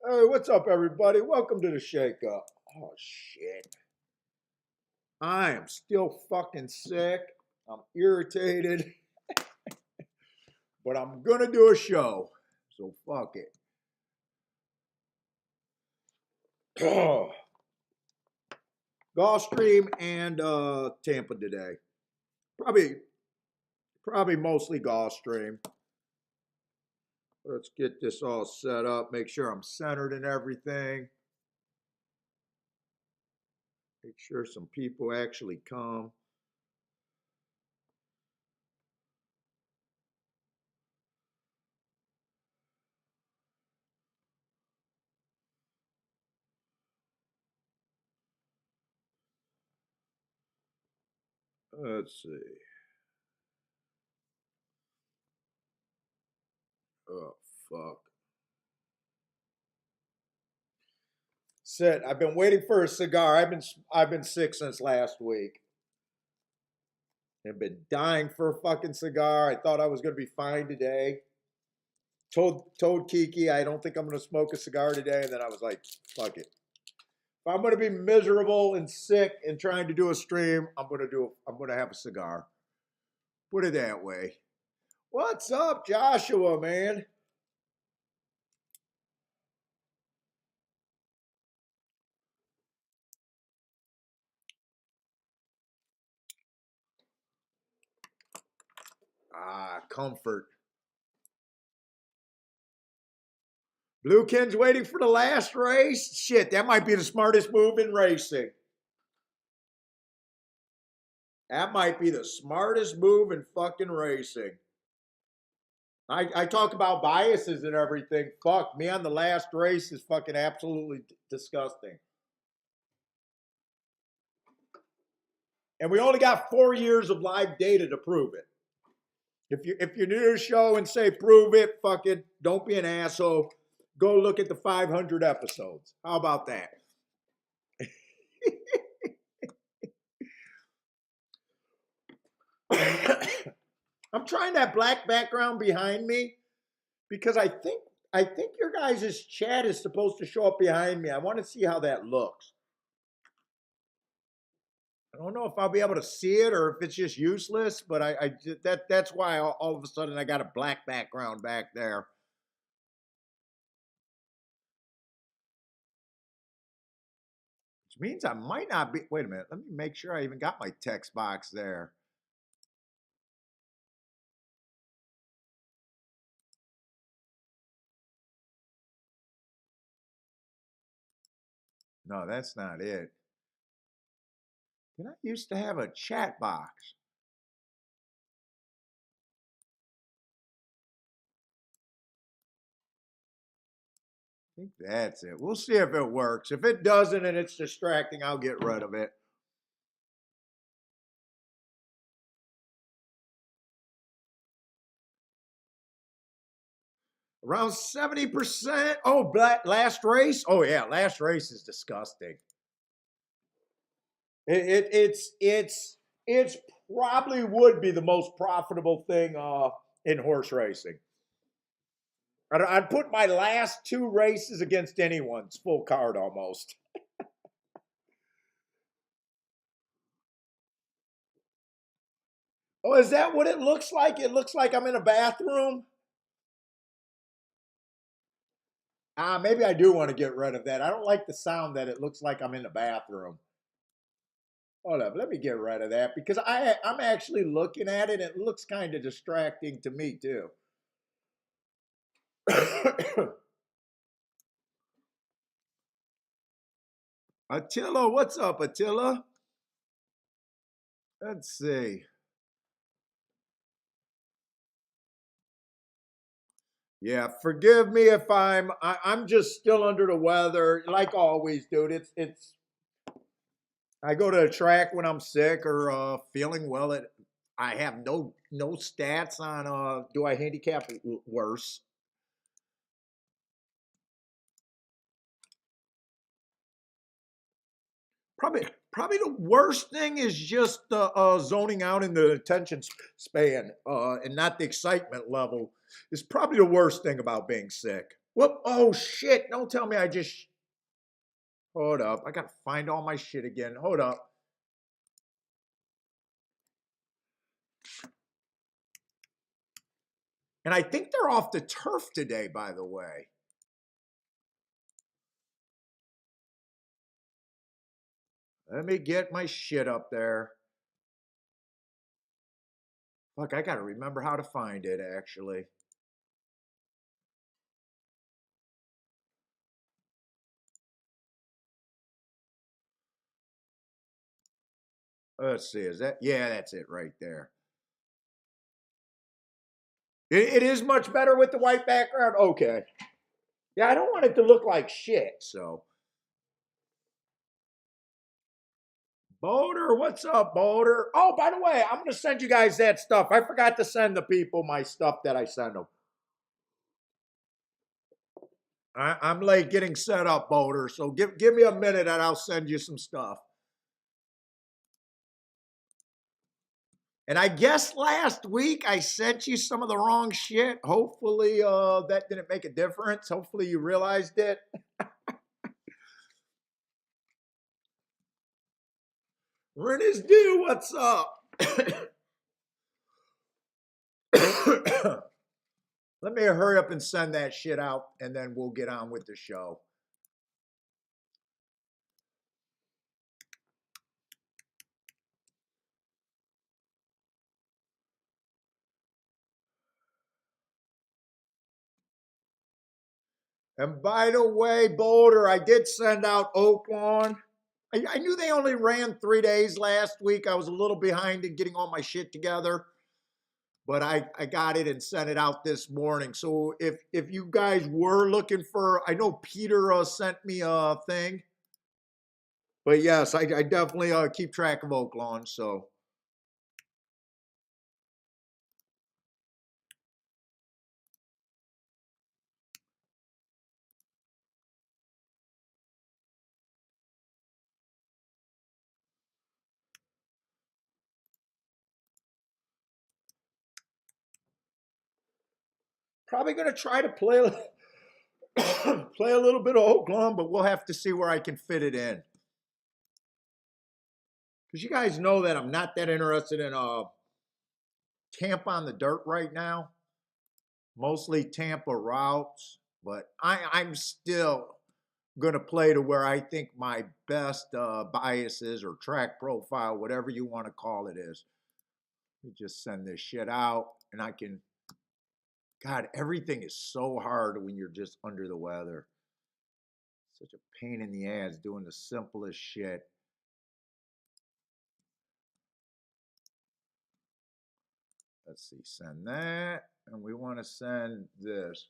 Hey, what's up, everybody? Welcome to the Shake Up. Oh, shit. I am still fucking sick. I'm irritated, but I'm gonna do a show. So fuck it. Gulfstream and Tampa today. Probably, probably mostly Gulfstream. Let's get this all set up. Make sure I'm centered and everything. Make sure some people actually come. Let's see. Oh fuck. Sit. I've been waiting for a cigar. I've been sick since last week. I've been dying for a fucking cigar. I thought I was gonna be fine today. Told Kiki I don't think I'm gonna smoke a cigar today, and then I was like, fuck it. If I'm gonna be miserable and sick and trying to do a stream, I'm gonna have a cigar. Put it that way. What's up, Joshua, man? Ah, comfort. Bluekin's waiting for the last race? Shit, that might be the smartest move in racing. That might be the smartest move in fucking racing. I talk about biases and everything. Fuck, me on the last race is fucking absolutely disgusting. And we only got 4 years of live data to prove it. If you're new to the show and say prove it, fuck it, don't be an asshole. Go look at the 500 episodes. How about that? I'm trying that black background behind me because I think your guys' chat is supposed to show up behind me. I want to see how that looks. I don't know if I'll be able to see it or if it's just useless, but that's why all of a sudden I got a black background back there. Which means I might not be. Wait a minute. Let me make sure I even got my text box there. No, that's not it. Did I used to have a chat box? I think that's it. We'll see if it works. If it doesn't and it's distracting, I'll get rid of it. Around 70%. Oh, last race? Oh, yeah, last race is disgusting. It's probably would be the most profitable thing in horse racing. I'd put my last 2 races against anyone's full card almost. Oh, is that what it looks like? It looks like I'm in a bathroom. Maybe I do want to get rid of that. I don't like the sound that it looks like I'm in a bathroom. Hold up, let me get rid of that because I'm actually looking at it. It looks kind of distracting to me too. Attila, what's up, Attila? Let's see. Yeah, forgive me if I'm just still under the weather, like always, dude. It's I go to a track when I'm sick or feeling well. I have no stats on do I handicap worse? Probably the worst thing is just zoning out in the attention span and not the excitement level is probably the worst thing about being sick. Whoop. Oh, shit. Don't tell me I just... Hold up. I got to find all my shit again. Hold up. And I think they're off the turf today, by the way. Let me get my shit up there. Fuck, I got to remember how to find it, actually. Let's see. Is that? Yeah, that's it right there. It is much better with the white background? Okay. Yeah, I don't want it to look like shit, so. Boulder, what's up, Boulder? Oh, by the way, I'm going to send you guys that stuff. I forgot to send the people my stuff that I send them. I'm late getting set up, Boulder, so give me a minute and I'll send you some stuff. And I guess last week I sent you some of the wrong shit. Hopefully that didn't make a difference. Hopefully you realized it. Rennis Do, what's up? Let me hurry up and send that shit out and then we'll get on with the show. And by the way, Boulder, I did send out Oaklawn. I knew they only ran 3 days last week. I was a little behind in getting all my shit together. But I got it and sent it out this morning. So if you guys were looking for, I know Peter sent me a thing. But yes, I definitely keep track of Oaklawn. So. Probably going to try to play play a little bit of Oaklawn, but we'll have to see where I can fit it in. Because you guys know that I'm not that interested in Tampa on the dirt right now. Mostly Tampa routes, but I'm still going to play to where I think my best bias is or track profile, whatever you want to call it is. Let me just send this shit out and I can... God, everything is so hard when you're just under the weather. Such a pain in the ass doing the simplest shit. Let's see, send that. And we want to send this.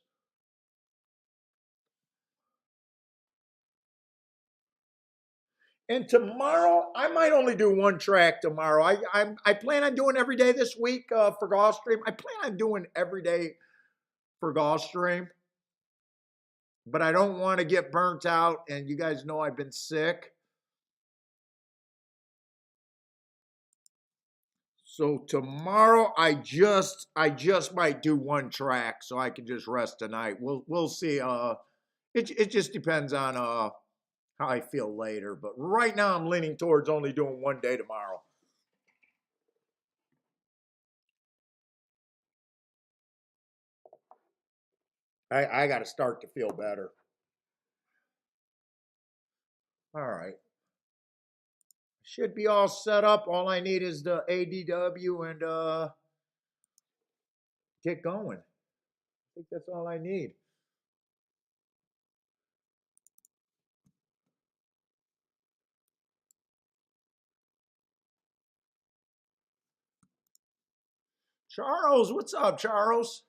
And tomorrow, I might only do one track tomorrow. I plan on doing every day this week for Gulfstream. I plan on doing every day for Gulfstream. But I don't want to get burnt out. And you guys know I've been sick. So tomorrow I just might do one track so I can just rest tonight. We'll see. It just depends on how I feel later. But right now I'm leaning towards only doing one day tomorrow. I got to start to feel better. All right. Should be all set up. All I need is the ADW and get going. I think that's all I need. Charles, what's up, Charles?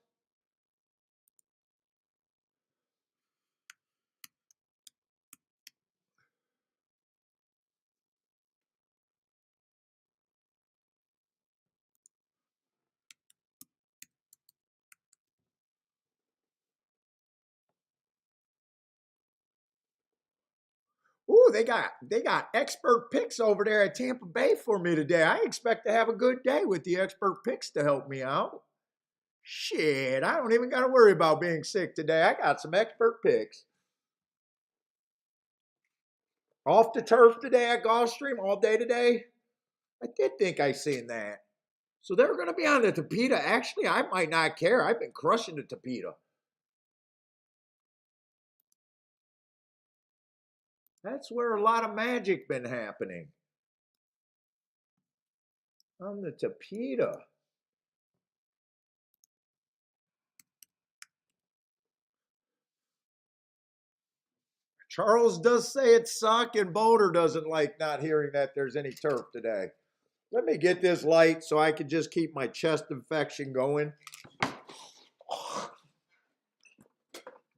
Ooh, they got expert picks over there at Tampa Bay for me today. I expect to have a good day with the expert picks to help me out. Shit, I don't even got to worry about being sick today. I got some expert picks. Off the turf today at Gulfstream all day today. I did think I seen that. So they're going to be on the Tapeta. Actually, I might not care. I've been crushing the Tapeta. That's where a lot of magic been happening. On the Tapeta. Charles does say it suck, and Boulder doesn't like not hearing that there's any turf today. Let me get this light so I can just keep my chest infection going.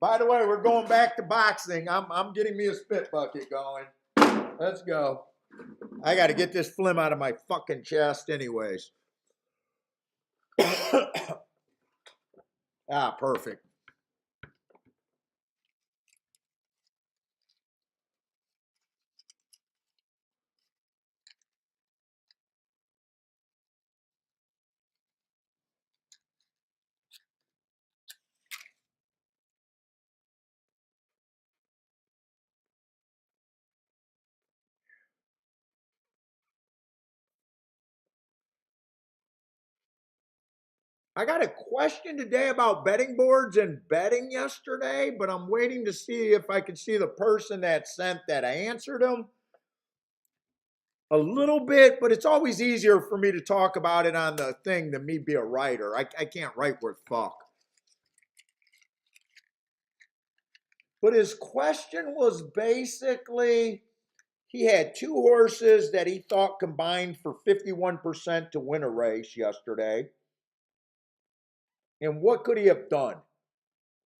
By the way, we're going back to boxing. I'm getting me a spit bucket going. Let's go. I got to get this phlegm out of my fucking chest anyways. Perfect. I got a question today about betting boards and betting yesterday, but I'm waiting to see if I can see the person that sent that. I answered them a little bit, but it's always easier for me to talk about it on the thing than me be a writer. I can't write worth fuck. But his question was basically, he had two horses that he thought combined for 51% to win a race yesterday. And what could he have done?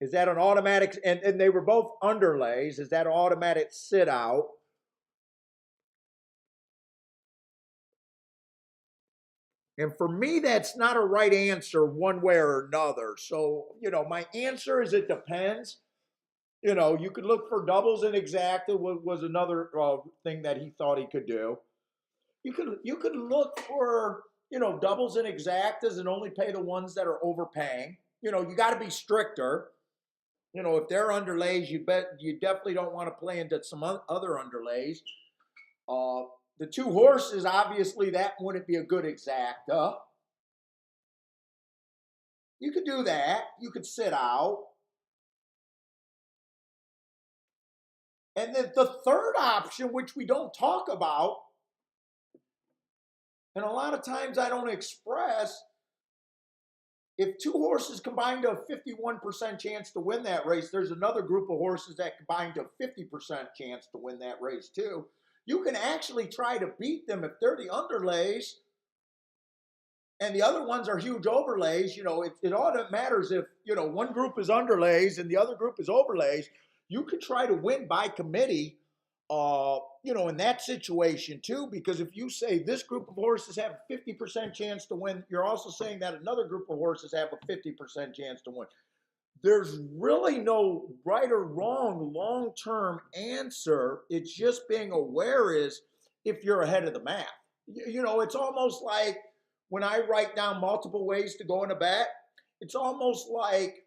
Is that an automatic? And they were both underlays. Is that an automatic sit out? And for me, that's not a right answer one way or another. So, my answer is it depends. You could look for doubles and exacta was another thing that he thought he could do. You could look for doubles and exactas and only pay the ones that are overpaying. You got to be stricter. If they're underlays, you definitely don't want to play into some other underlays. The two horses, obviously, that wouldn't be a good exacta. You could do that. You could sit out. And then the third option, which we don't talk about, and a lot of times I don't express, if two horses combine to a 51% chance to win that race, there's another group of horses that combine to a 50% chance to win that race too. You can actually try to beat them if they're the underlays and the other ones are huge overlays. It all that matters if, one group is underlays and the other group is overlays. You could try to win by committee, in that situation too, because if you say this group of horses have a 50% chance to win, you're also saying that another group of horses have a 50% chance to win. There's really no right or wrong long-term answer. It's just being aware is if you're ahead of the math. It's almost like when I write down multiple ways to go in a bet, it's almost like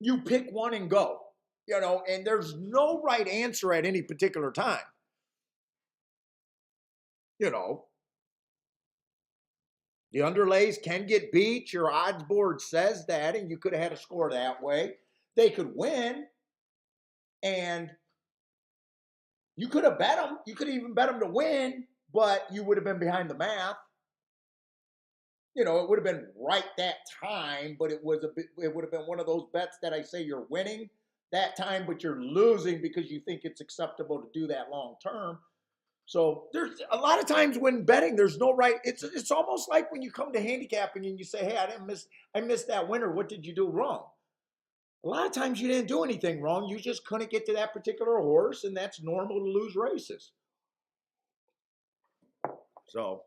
you pick one and go, and there's no right answer at any particular time. The underlays can get beat. Your odds board says that, and you could have had a score that way. They could win, and you could have bet them. You could even bet them to win, but you would have been behind the math. It would have been right that time, but it would have been one of those bets that I say you're winning that time, but you're losing because you think it's acceptable to do that long term. So there's a lot of times when betting, there's no right. It's almost like when you come to handicapping and you say, "Hey, I missed that winner. What did you do wrong?" A lot of times you didn't do anything wrong. You just couldn't get to that particular horse, and that's normal to lose races. So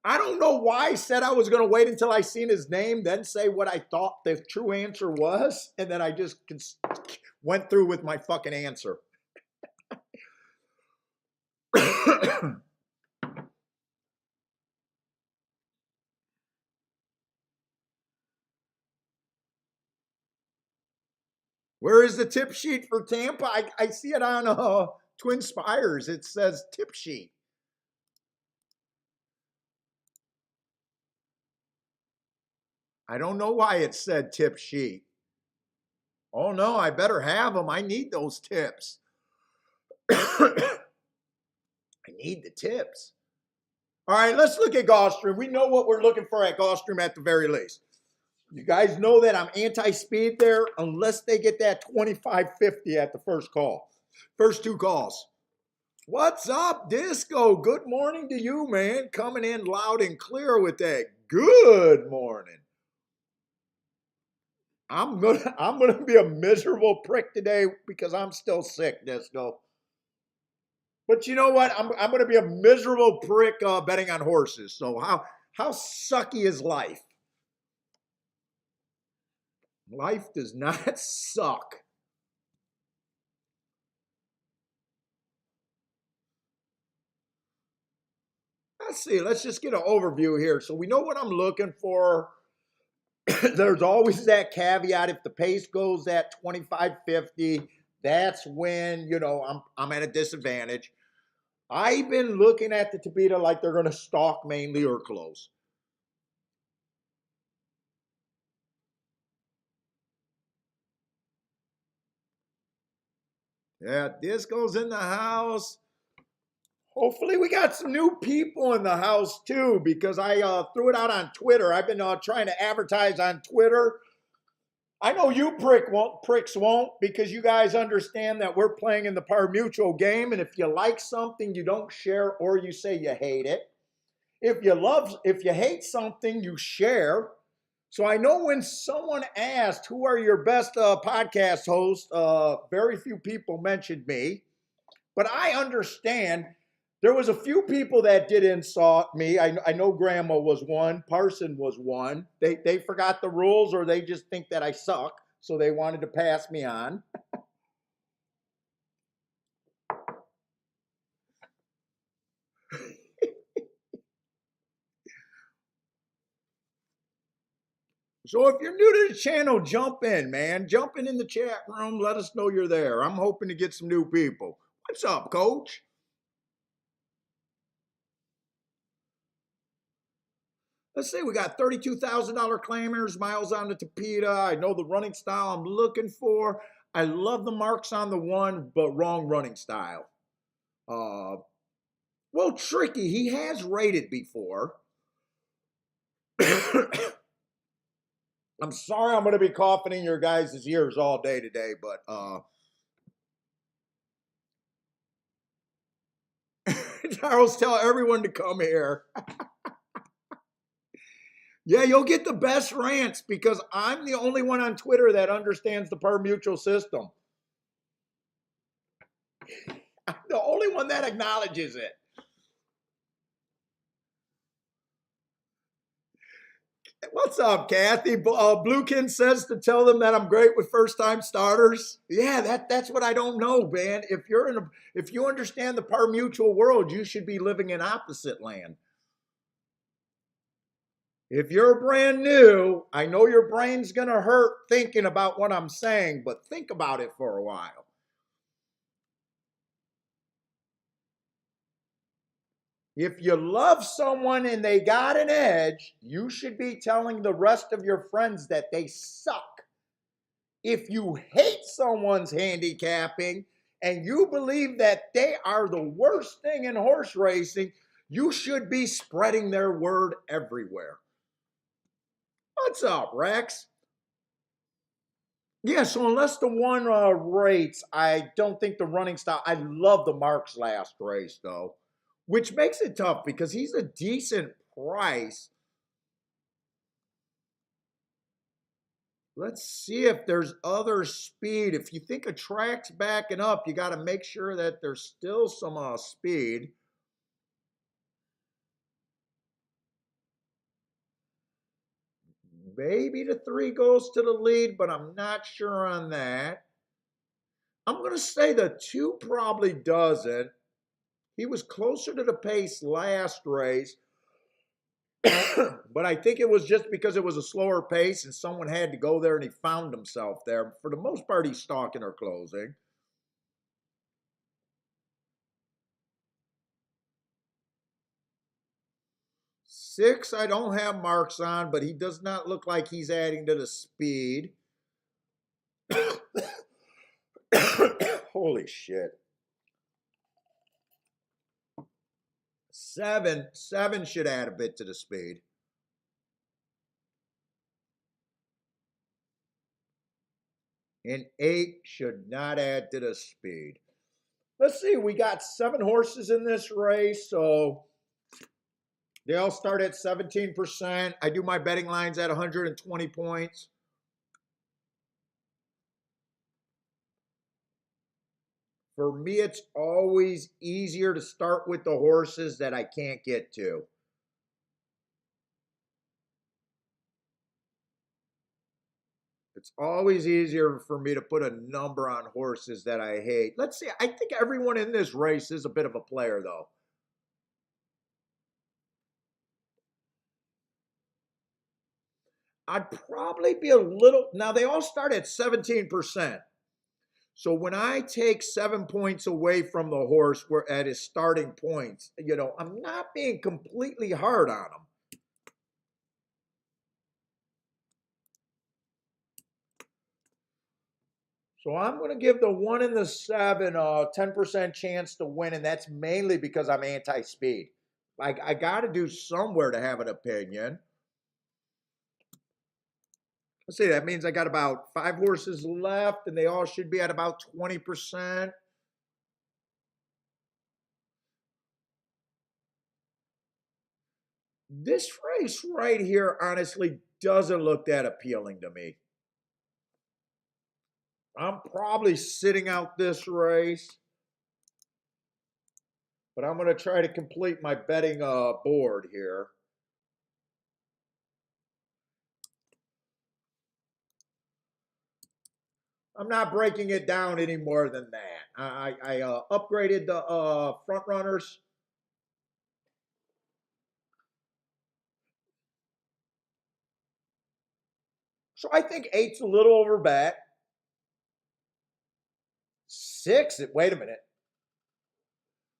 I don't know why I said I was going to wait until I seen his name, then say what I thought the true answer was, and then I just went through with my fucking answer. Where is the tip sheet for Tampa? I see it on Twin Spires. It says tip sheet. I don't know why it said tip sheet. Oh no, I better have them. I need those tips. I need the tips. All right, let's look at Gulfstream. We know what we're looking for at Gulfstream at the very least. You guys know that I'm anti-speed there unless they get that 25.50 at the first call. First two calls. What's up, Disco? Good morning to you, man. Coming in loud and clear with that. Good morning. I'm gonna be a miserable prick today because I'm still sick, Disco. But you know what? I'm gonna be a miserable prick betting on horses. So how sucky is life? Life does not suck. Let's see. Let's just get an overview here. So we know what I'm looking for. There's always that caveat. If the pace goes at 25.50, that's when, I'm at a disadvantage. I've been looking at the Tabita like they're going to stalk mainly or close. Yeah, Disco's in the house. Hopefully we got some new people in the house too, because I threw it out on Twitter. I've been trying to advertise on Twitter. I know you pricks won't, because you guys understand that we're playing in the par mutual game, and if you like something, you don't share or you say you hate it. If you hate something, you share. So I know when someone asked, who are your best podcast hosts, very few people mentioned me. But I understand there was a few people that did insult me. I know Grandma was one. Parson was one. They forgot the rules, or they just think that I suck. So they wanted to pass me on. So if you're new to the channel, jump in, man. Jump in the chat room. Let us know you're there. I'm hoping to get some new people. What's up, Coach? Let's see, we got $32,000 claimers, miles on the Tapeta. I know the running style I'm looking for. I love the marks on the one, but wrong running style. Well, Tricky, he has rated before. I'm sorry I'm going to be coughing in your guys' ears all day today, but Charles, tell everyone to come here. Yeah, you'll get the best rants because I'm the only one on Twitter that understands the per mutual system. I'm the only one that acknowledges it. What's up, Kathy? Bluekin says to tell them that I'm great with first-time starters. Yeah, that's what I don't know, man. If you understand the par mutual world, you should be living in opposite land. If you're brand new, I know your brain's gonna hurt thinking about what I'm saying, but think about it for a while. If you love someone and they got an edge, you should be telling the rest of your friends that they suck. If you hate someone's handicapping and you believe that they are the worst thing in horse racing, you should be spreading their word everywhere. What's up, Rex? Yeah, so unless the one rates, I don't think the running style. I love the Mark's last race, though, which makes it tough because he's a decent price. Let's see if there's other speed. If you think a track's backing up, you got to make sure that there's still some speed. Maybe the 3 goes to the lead, but I'm not sure on that. I'm going to say the 2 probably doesn't. He was closer to the pace last race. But I think it was just because it was a slower pace and someone had to go there and he found himself there. For the most part, he's stalking or closing. Six, I don't have marks on, but he does not look like he's adding to the speed. Holy shit. Seven should add a bit to the speed. And eight should not add to the speed. Let's see, we got 7 horses in this race, so they all start at 17%. I do my betting lines at 120 points. For me, it's always easier to start with the horses that I can't get to. It's always easier for me to put a number on horses that I hate. Let's see, I think everyone in this race is a bit of a player, though. I'd probably be a little. Now, they all start at 17%. So when I take 7 points away from the horse where at his starting points, I'm not being completely hard on him. So I'm going to give the 1 and the 7 a 10% chance to win, and that's mainly because I'm anti-speed. Like, I got to do somewhere to have an opinion. Let's see, that means I got about 5 horses left, and they all should be at about 20%. This race right here honestly doesn't look that appealing to me. I'm probably sitting out this race, but I'm going to try to complete my betting board here. I'm not breaking it down any more than that. I upgraded the front runners. So I think eight's a little over bet. Six, wait a minute.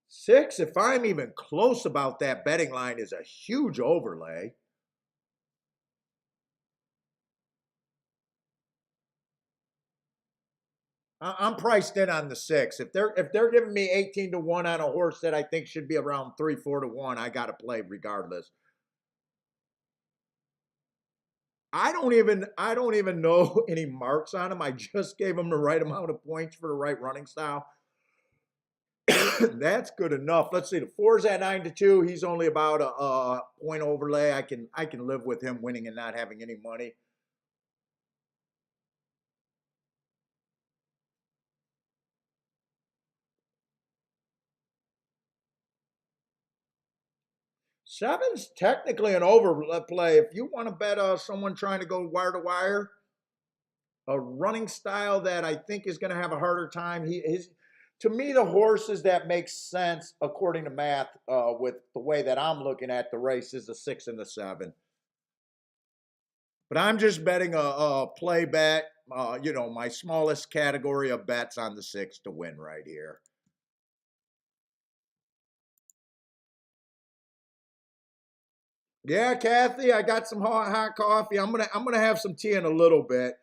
Six, if I'm even close about that betting line, is a huge overlay. I'm priced in on the six. If they're giving me 18-1 on a horse that I think should be around 3-4-1, I got to play regardless. I don't even know any marks on him. I just gave him the right amount of points for the right running style. That's good enough. Let's see. The four's at 9-2. He's only about a point overlay. I can live with him winning and not having any money. Seven's technically an overplay. If you want to bet someone trying to go wire to wire, a running style that I think is going to have a harder time. To me, the horses that make sense according to math, with the way that I'm looking at the race, is the 6 and the 7. But I'm just betting a play bet. My smallest category of bets on the 6 to win right here. Yeah, Kathy, I got some hot coffee. I'm gonna have some tea in a little bit.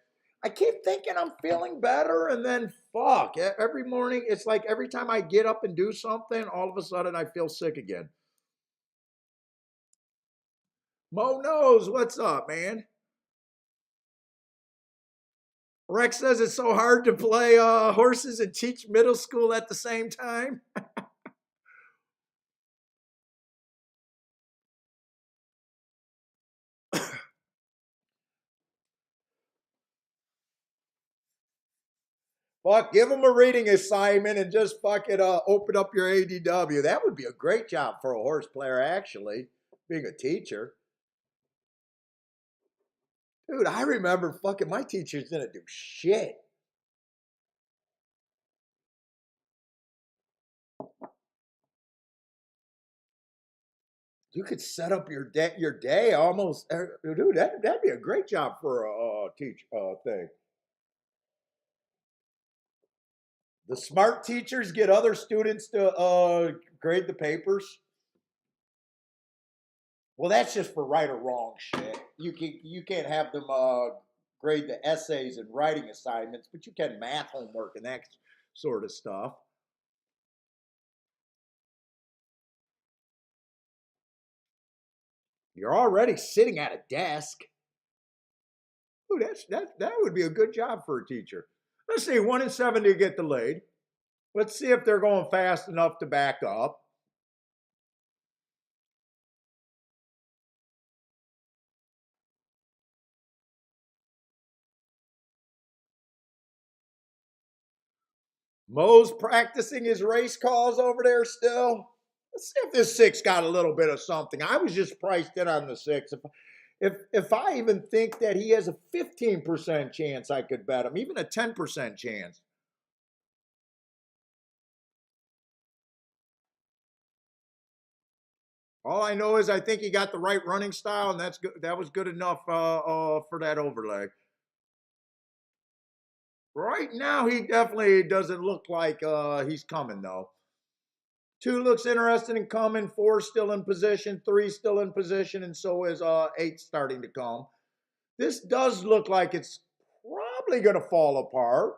I keep thinking I'm feeling better, and then fuck. Every morning, it's like every time I get up and do something, all of a sudden I feel sick again. Mo knows what's up, man. Rex says it's so hard to play horses and teach middle school at the same time. Fuck, give them a reading assignment and just fucking open up your ADW. That would be a great job for a horse player, actually, being a teacher. Dude, I remember fucking my teachers didn't do shit. You could set up your day almost, dude. That'd be a great job for a teach thing. The smart teachers get other students to grade the papers. Well, that's just for right or wrong shit. You can't have them grade the essays and writing assignments, but you can math homework and that sort of stuff. You're already sitting at a desk. Ooh, that would be a good job for a teacher. Let's see, 1 in 7 to get delayed. Let's see if they're going fast enough to back up. Mo's practicing his race calls over there still. Let's see if this six got a little bit of something. I was just priced in on the six. If I even think that he has a 15% chance, I could bet him, even a 10% chance. All I know is I think he got the right running style, and that's good. That was good enough for that overlay. Right now, he definitely doesn't look like he's coming though. 2 looks interested in coming. 4 still in position. 3 still in position, and so is 8 starting to come. This does look like it's probably going to fall apart.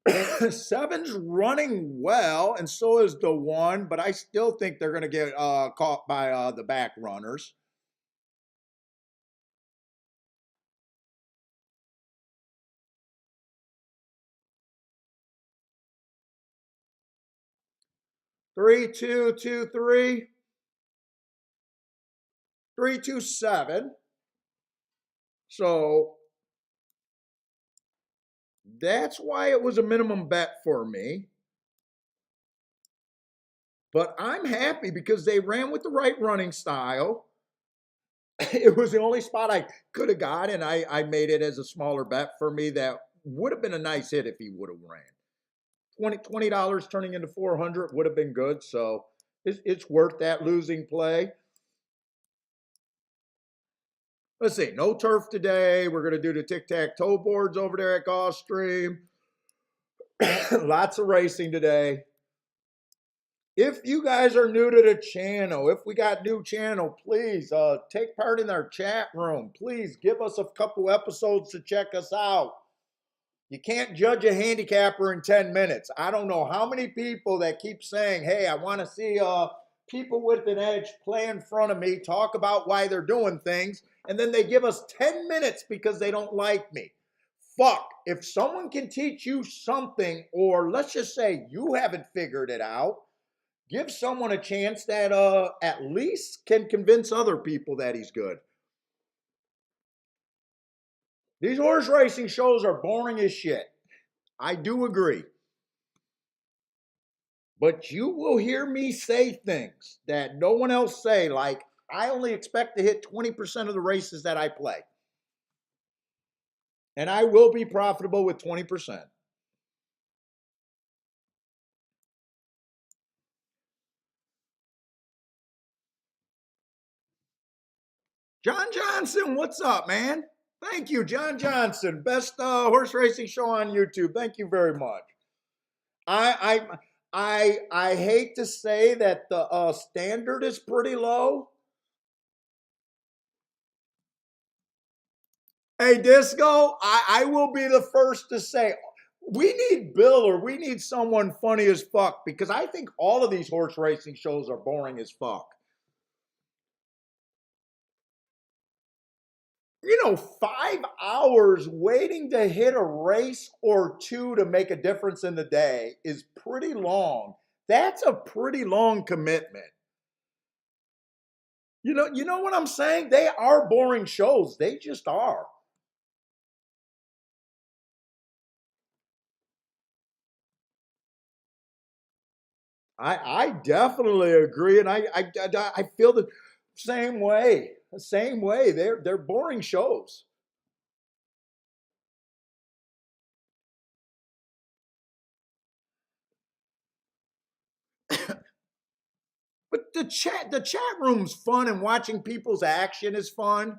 7's running well, and so is the 1, but I still think they're going to get caught by the back runners. Three, two, two, three. 327. So that's why it was a minimum bet for me. But I'm happy because they ran with the right running style. It was the only spot I could have got, and I made it as a smaller bet for me. That would have been a nice hit if he would have ran. $20 turning into 400 would have been good. So it's worth that losing play. Let's see, no turf today. We're going to do the tic-tac-toe boards over there at Gulfstream. Lots of racing today. If you guys are new to the channel, if we got new channel, please take part in our chat room. Please give us a couple episodes to check us out. You can't judge a handicapper in 10 minutes. I don't know how many people that keep saying, hey, I want to see people with an edge play in front of me, talk about why they're doing things, and then they give us 10 minutes because they don't like me. Fuck, if someone can teach you something, or let's just say you haven't figured it out, give someone a chance that at least can convince other people that he's good. These horse racing shows are boring as shit. I do agree. But you will hear me say things that no one else say, like, I only expect to hit 20% of the races that I play. And I will be profitable with 20%. John Johnson, what's up, man? Thank you, John Johnson. Best horse racing show on YouTube. Thank you very much. I hate to say that the standard is pretty low. Hey, Disco, I will be the first to say we need Bill or we need someone funny as fuck because I think all of these horse racing shows are boring as fuck. 5 hours waiting to hit a race or two to make a difference in the day is pretty long. That's a pretty long commitment. You know what I'm saying? They are boring shows. They just are. I definitely agree, and I feel the same way. The same way. They're boring shows. But the chat room's fun, and watching people's action is fun.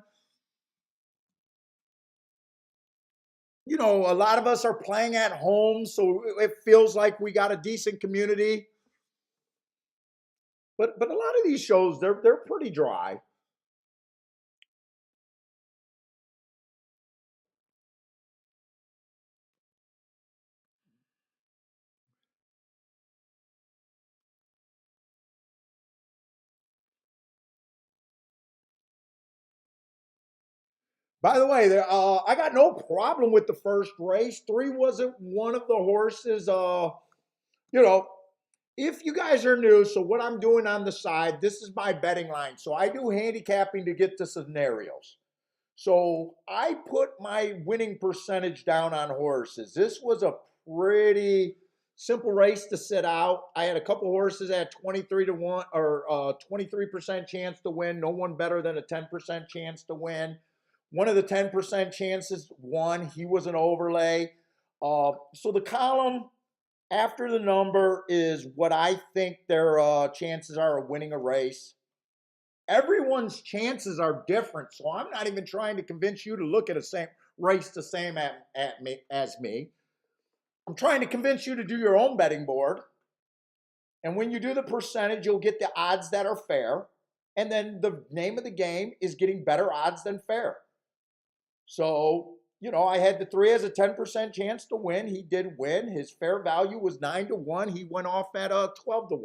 You know, a lot of us are playing at home, so it feels like we got a decent community. But a lot of these shows, they're pretty dry. By the way, I got no problem with the first race. 3 wasn't one of the horses. You know, if you guys are new, so what I'm doing on the side, this is my betting line. So I do handicapping to get to scenarios. So I put my winning percentage down on horses. This was a pretty simple race to sit out. I had a couple horses at 23 to 1 or 23% chance to win. No one better than a 10% chance to win. One of the 10% chances won. He was an overlay. So the column after the number is what I think their chances are of winning a race. Everyone's chances are different, so I'm not even trying to convince you to look at a same race the same at me as me. I'm trying to convince you to do your own betting board. And when you do the percentage, you'll get the odds that are fair. And then the name of the game is getting better odds than fair. So, you know, I had the 3 as a 10% chance to win. He did win. His fair value was 9 to 1. He went off at 12 to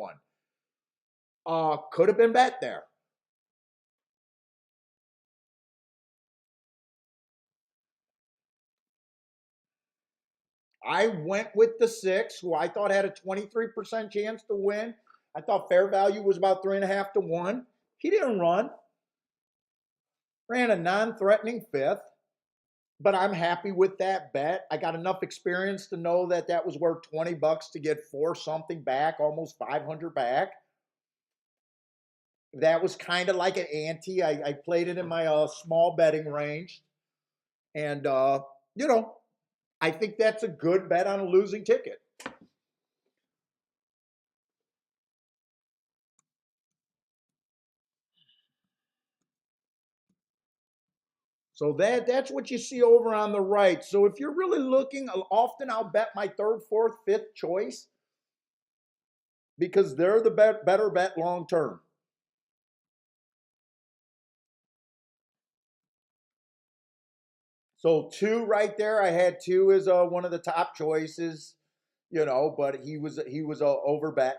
1. Could have been bet there. I went with the 6, who I thought had a 23% chance to win. I thought fair value was about 3.5 to 1. He didn't run. Ran a non-threatening 5th. But I'm happy with that bet. I got enough experience to know that that was worth 20 bucks to get 4 something back, almost 500 back. That was kind of like an ante. I played it in my small betting range. And, you know, I think that's a good bet on a losing ticket. So that's what you see over on the right. So if you're really looking, often I'll bet my 3rd, 4th, 5th choice because they're the better bet long term. So 2 right there, I had 2 as one of the top choices, you know, but he was a over bet.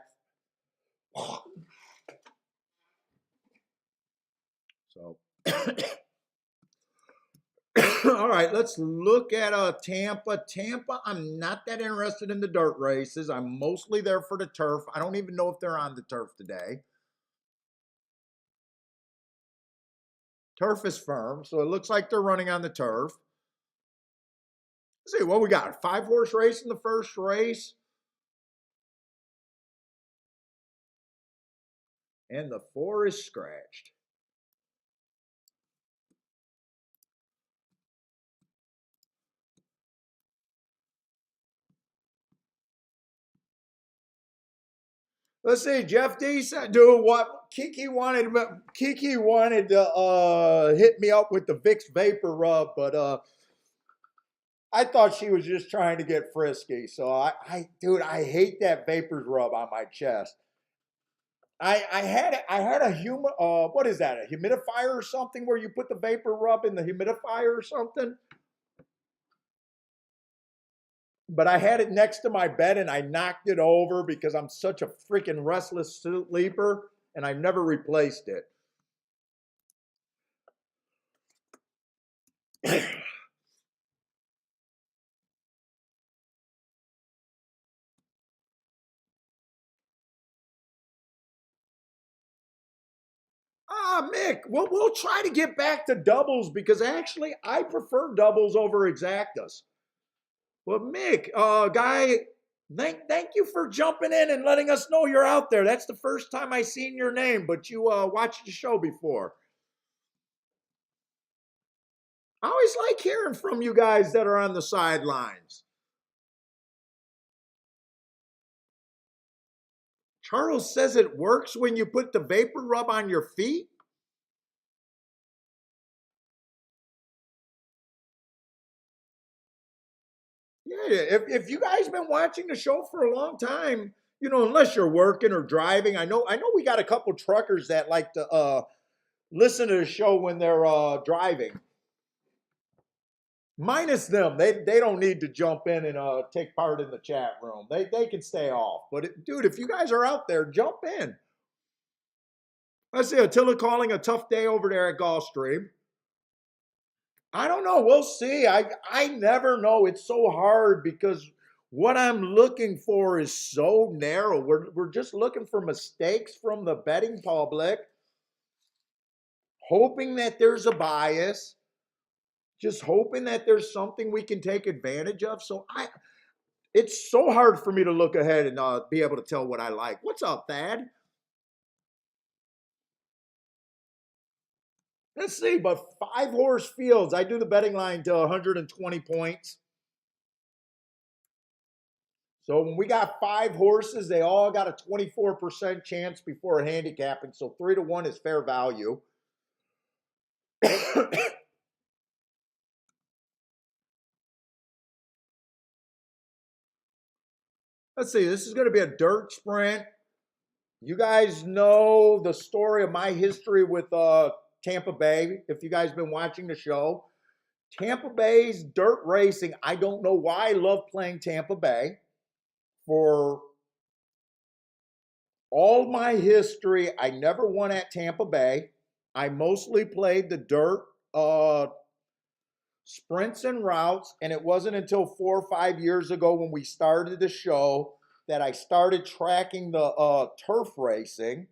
So all right, let's look at Tampa. Tampa, I'm not that interested in the dirt races. I'm mostly there for the turf. I don't even know if they're on the turf today. Turf is firm, so it looks like they're running on the turf. Let's see what we got. A 5-horse race in the first race. And the 4 is scratched. Let's see, Jeff D said, dude, what Kiki wanted to hit me up with the Vicks Vapor Rub, but I thought she was just trying to get frisky. So dude, I hate that Vapors Rub on my chest. I had a what is that? A humidifier or something where you put the vapor rub in the humidifier or something? But I had it next to my bed and I knocked it over because I'm such a freaking restless sleeper and I never replaced it. Mick, we'll try to get back to doubles because actually I prefer doubles over exactas. But Mick, guy, thank you for jumping in and letting us know you're out there. That's the first time I seen your name, but you watched the show before. I always like hearing from you guys that are on the sidelines. Charles says it works when you put the vapor rub on your feet. Yeah, if you guys been watching the show for a long time, you know, unless you're working or driving, I know we got a couple truckers that like to listen to the show when they're driving. Minus them, they don't need to jump in and take part in the chat room. They can stay off. But dude, if you guys are out there, jump in. Let's see, Attila calling a tough day over there at Gulfstream. I don't know. We'll see. I never know. It's so hard because what I'm looking for is so narrow. We're just looking for mistakes from the betting public, hoping that there's a bias, just hoping that there's something we can take advantage of. So it's so hard for me to look ahead and be able to tell what I like. What's up, Thad? Let's see, but 5-horse fields. I do the betting line to 120 points. So when we got 5 horses, they all got a 24% chance before handicapping. So 3-1 is fair value. Let's see, this is going to be a dirt sprint. You guys know the story of my history with Tampa Bay, if you guys been watching the show. Tampa Bay's dirt racing, I don't know why I love playing Tampa Bay. For all my history, I never won at Tampa Bay. I mostly played the dirt sprints and routes, and it wasn't until 4 or 5 years ago when we started the show that I started tracking the turf racing.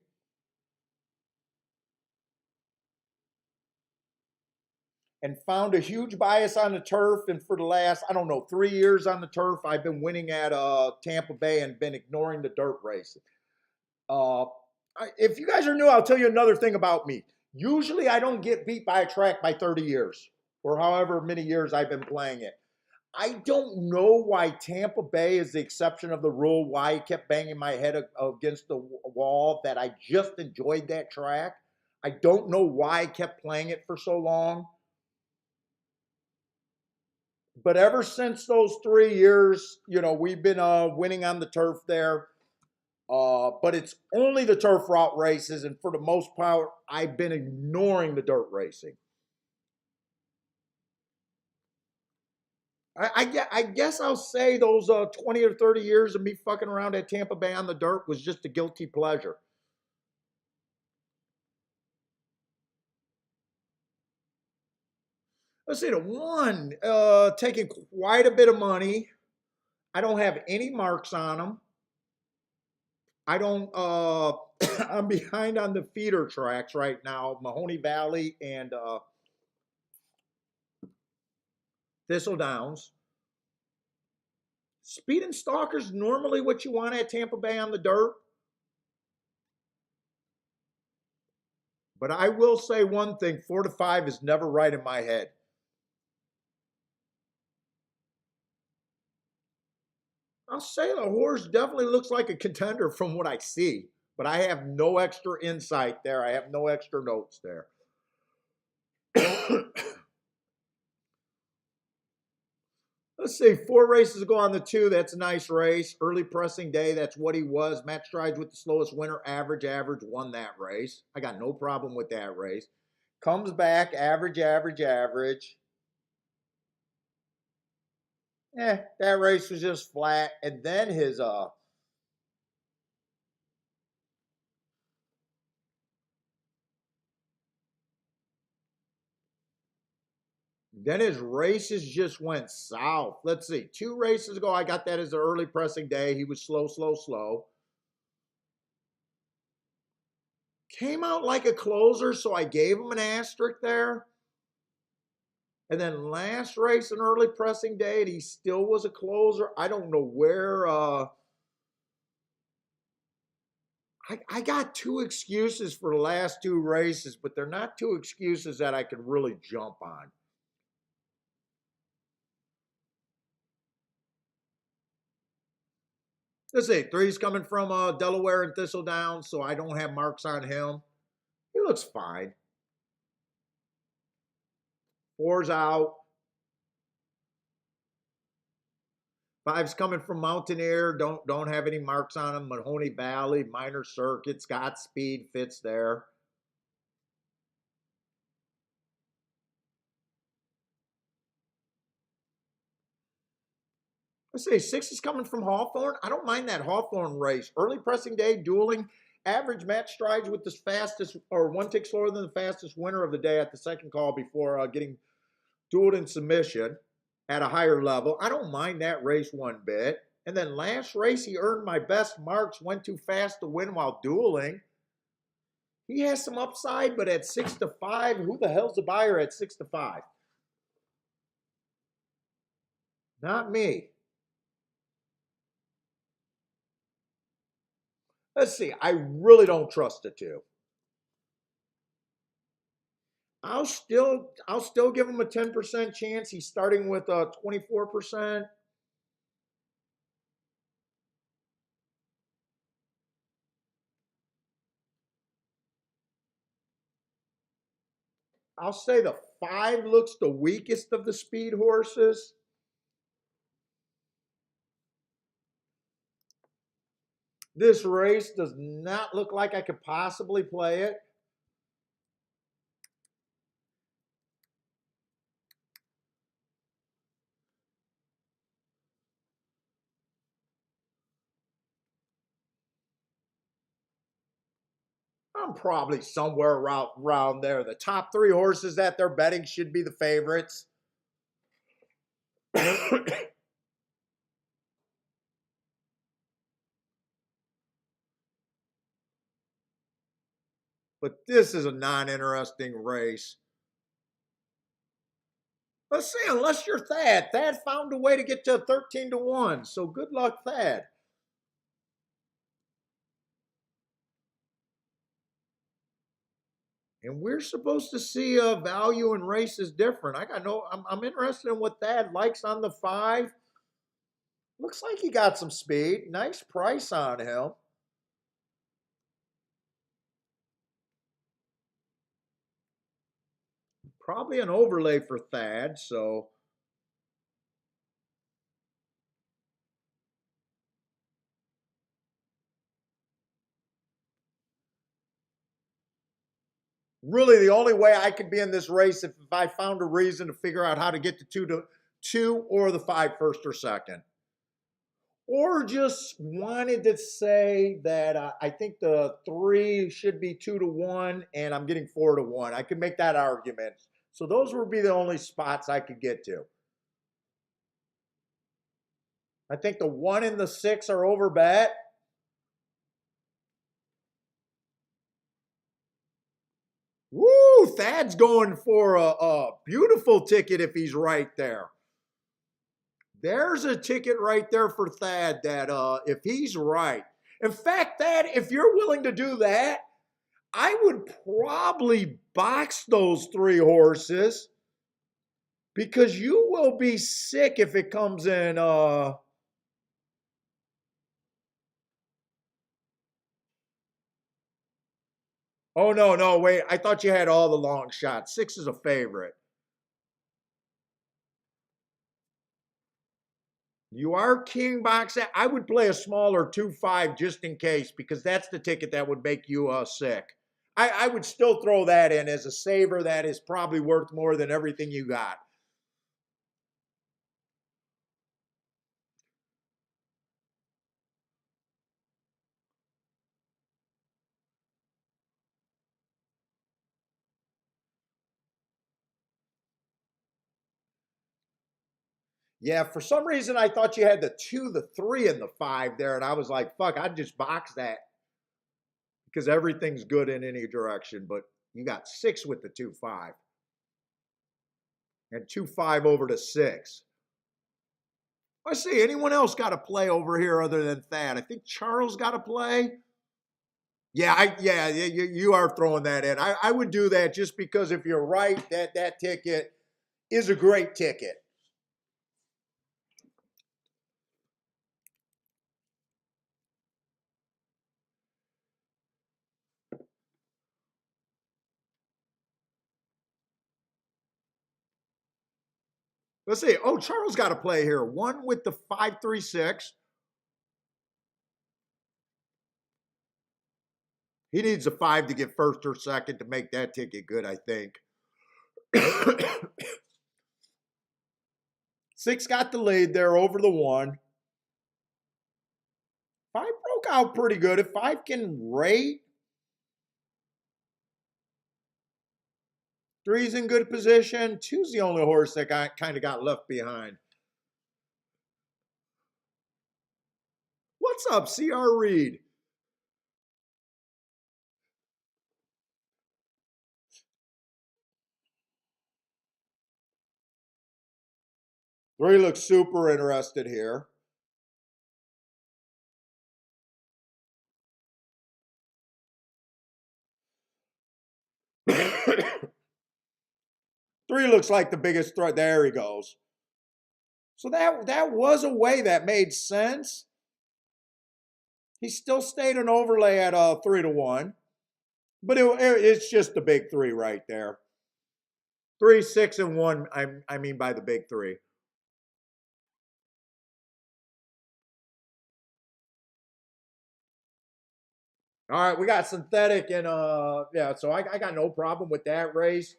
And found a huge bias on the turf. And for the last, I don't know, 3 years on the turf, I've been winning at Tampa Bay and been ignoring the dirt racing. If you guys are new, I'll tell you another thing about me. Usually I don't get beat by a track by 30 years or however many years I've been playing it. I don't know why Tampa Bay is the exception of the rule, why I kept banging my head against the wall, that I just enjoyed that track. I don't know why I kept playing it for so long. But ever since those 3 years, you know, we've been winning on the turf there. But it's only the turf route races, and for the most part, I've been ignoring the dirt racing. I guess I'll say those 20 or 30 years of me fucking around at Tampa Bay on the dirt was just a guilty pleasure. Let's see, the one taking quite a bit of money. I don't have any marks on them. I don't, I'm behind on the feeder tracks right now, Mahoney Valley and Thistle Downs. Speed and Stalker's normally what you want at Tampa Bay on the dirt. But I will say one thing, 4 to 5 is never right in my head. I'll say the horse definitely looks like a contender from what I see, but I have no extra insight there. I have no extra notes there. Let's see, 4 races ago on the 2. That's a nice race. Early pressing day, that's what he was. Matt Strides with the slowest winner, average, won that race. I got no problem with that race. Comes back, average. That race was just flat. And then his races just went south. Let's see. 2 races ago, I got that as the early pressing day. He was slow. Came out like a closer, so I gave him an asterisk there. And then last race, an early pressing day, and he still was a closer. I don't know where. I got 2 excuses for the last 2 races, but they're not 2 excuses that I could really jump on. Let's see, 3's coming from Delaware and Thistledown, so I don't have marks on him. He looks fine. 4's out. 5's coming from Mountaineer. Don't have any marks on him. Mahoney Valley, minor circuits, got speed, fits there. Let's see, 6 is coming from Hawthorne. I don't mind that Hawthorne race. Early pressing day, dueling, average match strides with the fastest, or 1 tick slower than the fastest winner of the day at the second call before getting dueled in submission at a higher level. I don't mind that race one bit. And then last race, he earned my best marks, went too fast to win while dueling. He has some upside, but at 6-5, who the hell's the buyer at 6-5? Not me. Let's see. I really don't trust the 2. I'll still give him a 10% chance. He's starting with 24%. I'll say the 5 looks the weakest of the speed horses. This race does not look like I could possibly play it. I'm probably somewhere around there. The top 3 horses that they're betting should be the favorites. But this is a non-interesting race. Let's see, unless you're Thad. Thad found a way to get to 13-1. So good luck, Thad. And we're supposed to see a value in races different. I'm interested in what Thad likes on the 5. Looks like he got some speed. Nice price on him. Probably an overlay for Thad, so. Really, the only way I could be in this race if I found a reason to figure out how to get to 2 or the 5 first or second. Or just wanted to say that I think the 3 should be 2-1 and I'm getting 4-1. I could make that argument. So those would be the only spots I could get to. I think the 1 and the 6 are over bet. Woo! Thad's going for a beautiful ticket if he's right there. There's a ticket right there for Thad that if he's right. In fact, Thad, if you're willing to do that, I would probably box those 3 horses because you will be sick if it comes in. Oh, no, wait. I thought you had all the long shots. 6 is a favorite. You are king box. I would play a smaller 2-5 just in case because that's the ticket that would make you sick. I would still throw that in as a saver that is probably worth more than everything you got. Yeah, for some reason I thought you had the 2, the 3, and the 5 there, and I was like, fuck, I'd just box that because everything's good in any direction. But you got 6 with the 2-5 and 2-5 over to 6. I see anyone else got to play over here other than Thad. I think Charles got to play. Yeah, you are throwing that in. I would do that just because if you're right, that ticket is a great ticket. Let's see. Oh, Charles got to play here. One with the 5-3-6. He needs a 5 to get first or second to make that ticket good, I think. 6 got the lead there over the 1. 5 broke out pretty good. If 5 can rate, 3's in good position. 2's the only horse that kind of got left behind. What's up, C.R. Reed? Three looks super interested here. Three looks like the biggest threat. There he goes. So that was a way that made sense. He still stayed an overlay at 3-1, but it's just the big 3 right there. 3, 6, and 1. I mean by the big 3. All right, we got synthetic and yeah, so I got no problem with that race.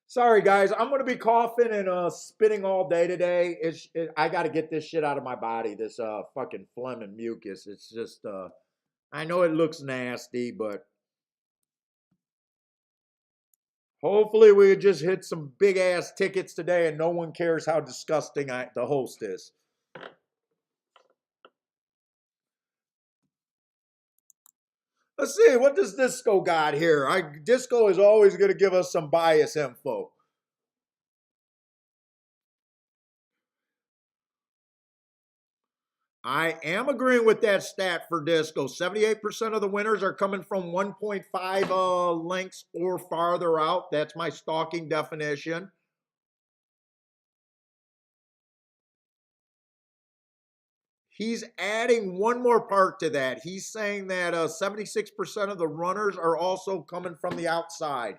Sorry guys, I'm gonna be coughing and spitting all day today. I got to get this shit out of my body. This fucking phlegm and mucus. It's just I know it looks nasty, but hopefully we just hit some big ass tickets today, and no one cares how disgusting the host is. Let's see, what does Disco got here? Disco is always going to give us some bias info. I am agreeing with that stat for Disco. 78% of the winners are coming from 1.5 lengths or farther out. That's my stalking definition. He's adding one more part to that. He's saying that 76% of the runners are also coming from the outside.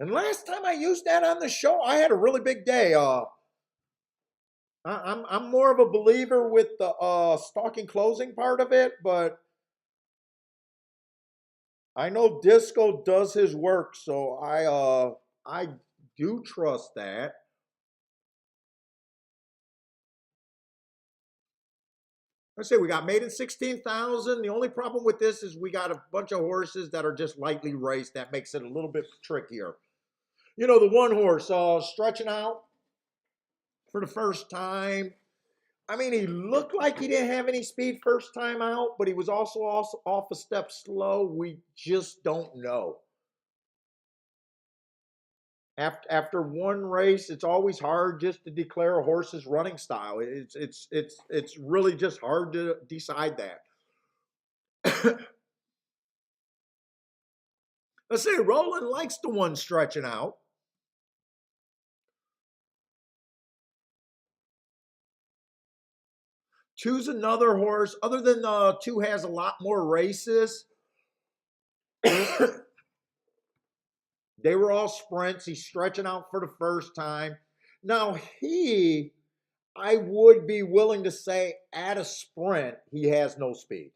And last time I used that on the show, I had a really big day. I'm more of a believer with the stalking closing part of it, but I know Disco does his work, so I do trust that. I say we got made in 16,000. The only problem with this is we got a bunch of horses that are just lightly raced. That makes it a little bit trickier. You know, the one horse stretching out for the first time. I mean, he looked like he didn't have any speed first time out, but he was also off a step slow. We just don't know. After one race, it's always hard just to declare a horse's running style. It's really just hard to decide that. Let's see, Roland likes the one stretching out. Two's another horse. Other than Two has a lot more races. They were all sprints. He's stretching out for the first time. Now, I would be willing to say at a sprint, he has no speed.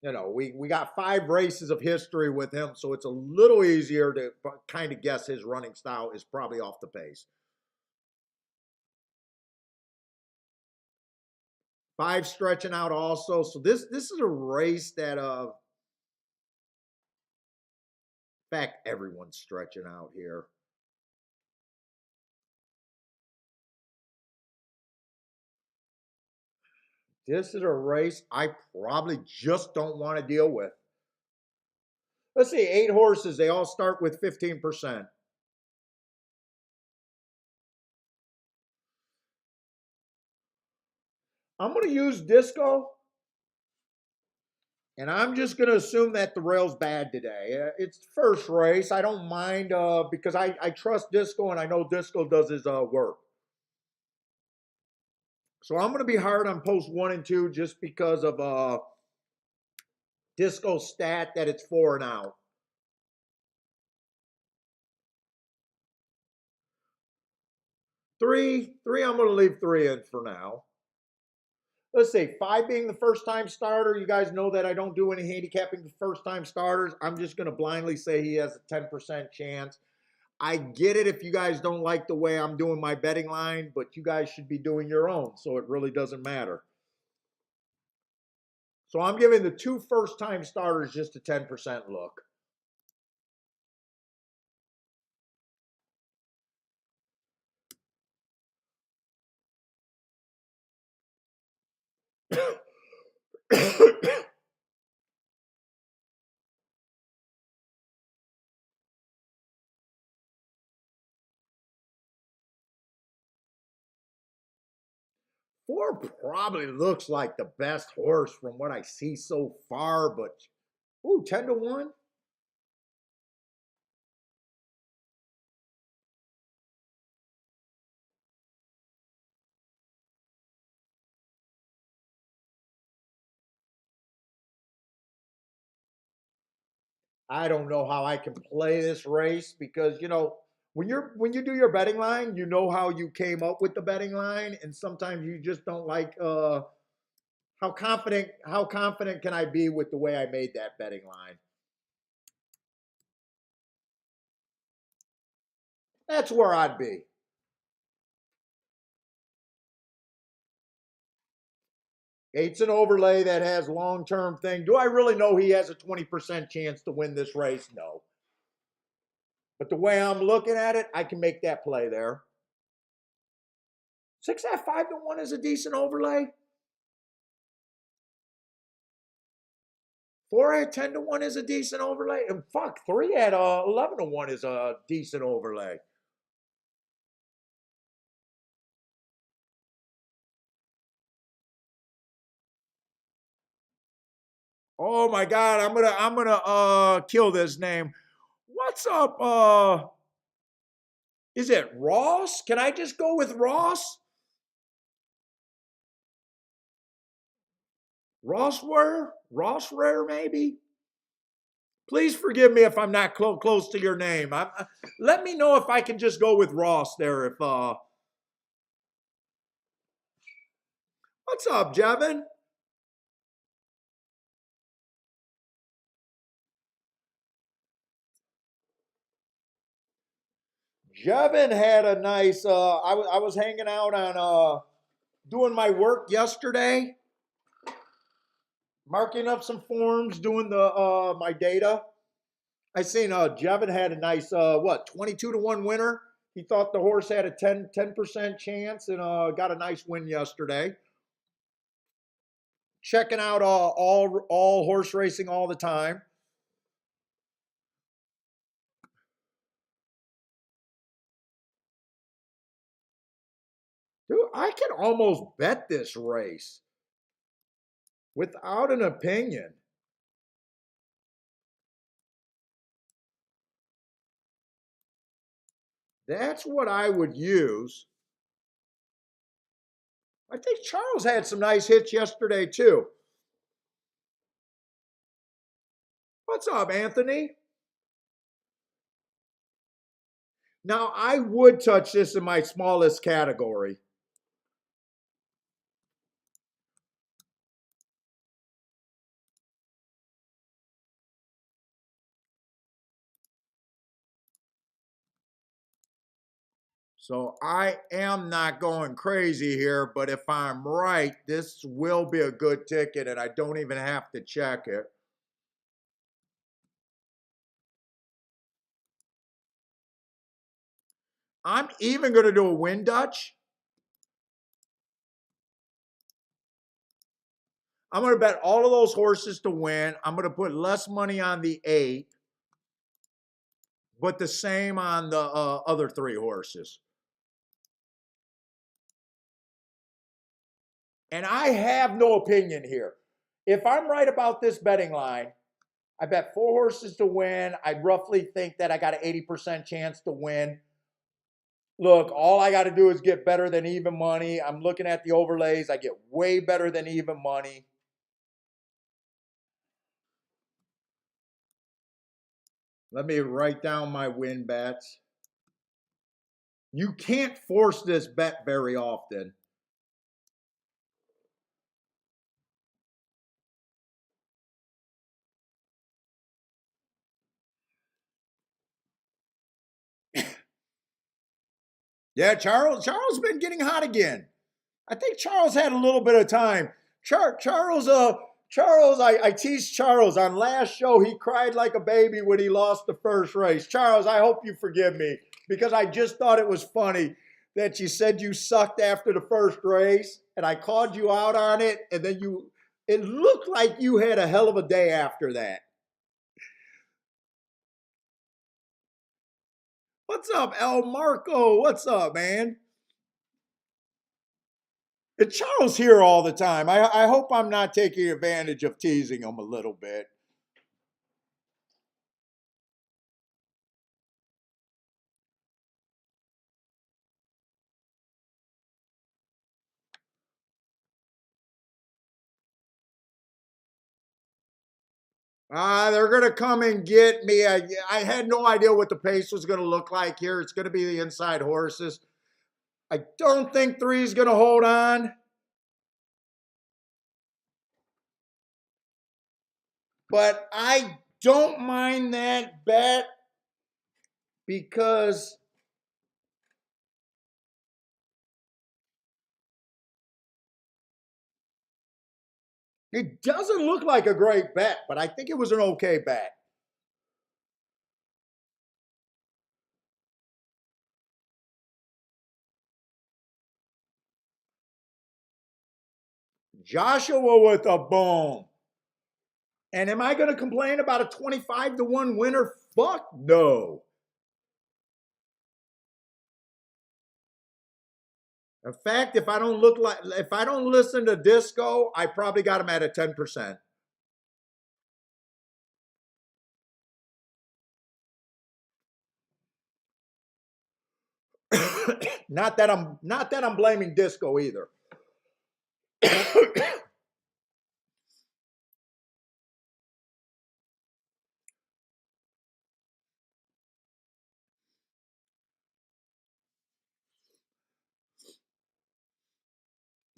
You know, we got 5 races of history with him, so it's a little easier to kind of guess his running style is probably off the pace. 5 stretching out also. So this is a race that in fact, everyone's stretching out here. This is a race I probably just don't want to deal with. Let's see, 8 horses. They all start with 15%. I'm going to use Disco, and I'm just going to assume that the rail's bad today. It's the first race. I don't mind because I trust Disco, and I know Disco does his work. So I'm going to be hard on post 1 and 2 just because of Disco stat that it's 4 and out. 3, I'm going to leave 3 in for now. Let's say 5 being the first time starter. You guys know that I don't do any handicapping for first time starters. I'm just going to blindly say he has a 10% chance. I get it if you guys don't like the way I'm doing my betting line, but you guys should be doing your own, so it really doesn't matter. So I'm giving the 2 first time starters just a 10% look. Four probably looks like the best horse from what I see so far, but ooh, 10 to 1. I don't know how I can play this race because when you do your betting line, you know how you came up with the betting line, and sometimes you just don't like how confident can I be with the way I made that betting line. That's where I'd be. Eight's an overlay that has long-term thing. Do I really know he has a 20% chance to win this race? No. But the way I'm looking at it, I can make that play there. 6 at 5 to 1 is a decent overlay. 4 at 10 to 1 is a decent overlay. And fuck, 3 at 11 to 1 is a decent overlay. Oh my god, I'm gonna kill this name. What's up? Is it Ross? Can I just go with Ross? Ross Rare, maybe? Please forgive me if I'm not close to your name. Let me know if I can just go with Ross there. What's up, Jevin? Jevin had a nice. I was hanging out on doing my work yesterday, marking up some forms, doing the my data. I seen Jevin had a nice 22 to 1 winner. He thought the horse had a 10% chance and got a nice win yesterday. Checking out all horse racing all the time. Dude, I can almost bet this race without an opinion. That's what I would use. I think Charles had some nice hits yesterday, too. What's up, Anthony? Now, I would touch this in my smallest category. So I am not going crazy here, but if I'm right, this will be a good ticket and I don't even have to check it. I'm even going to do a win Dutch. I'm going to bet all of those horses to win. I'm going to put less money on the 8, but the same on the other 3 horses. And I have no opinion here. If I'm right about this betting line, I bet 4 horses to win. I roughly think that I got an 80% chance to win. Look, all I got to do is get better than even money. I'm looking at the overlays. I get way better than even money. Let me write down my win bets. You can't force this bet very often. Yeah, Charles been getting hot again. I think Charles had a little bit of time. Charles, I teased Charles on last show. He cried like a baby when he lost the first race. Charles, I hope you forgive me because I just thought it was funny that you said you sucked after the first race and I called you out on it. And then it looked like you had a hell of a day after that. What's up, El Marco? What's up, man? And Charles here all the time. I hope I'm not taking advantage of teasing him a little bit. They're going to come and get me. I had no idea what the pace was going to look like here. It's going to be the inside horses. I don't think three is going to hold on. But I don't mind that bet because it doesn't look like a great bet, but I think it was an okay bet. Joshua with a boom. And am I going to complain about a 25-1 winner? Fuck no. In fact, if I don't listen to Disco, I probably got him at a 10%. Not that I'm blaming Disco either.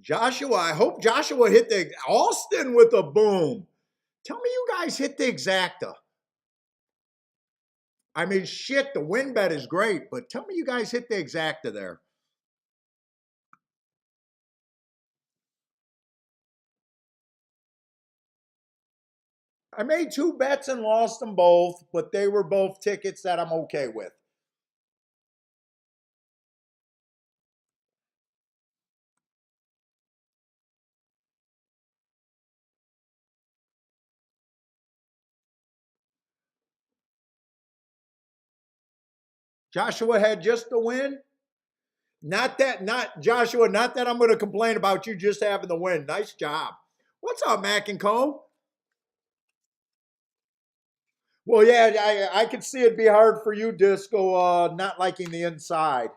Joshua, I hope Joshua hit the Alston with a boom. Tell me you guys hit the exacta. I mean, shit, the win bet is great, but tell me you guys hit the exacta there. I made two bets and lost them both, but they were both tickets that I'm okay with. Joshua had just the win. Not Joshua, not that I'm going to complain about you just having the win. Nice job. What's up, Mac and Co? Well, yeah, I could see it be hard for you, Disco, not liking the inside.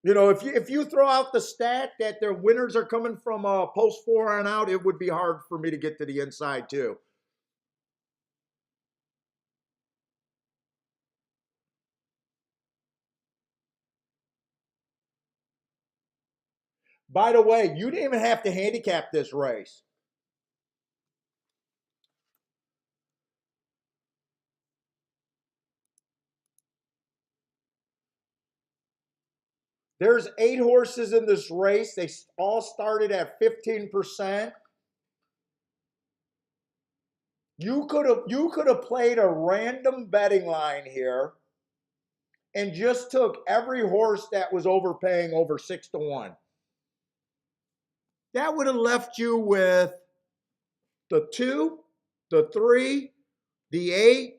You know, if you throw out the stat that their winners are coming from post four on out, it would be hard for me to get to the inside too. By the way, you didn't even have to handicap this race. There's 8 horses in this race. They all started at 15%. You could have played a random betting line here and just took every horse that was overpaying over 6-1. That would have left you with the 2, the 3, the 8,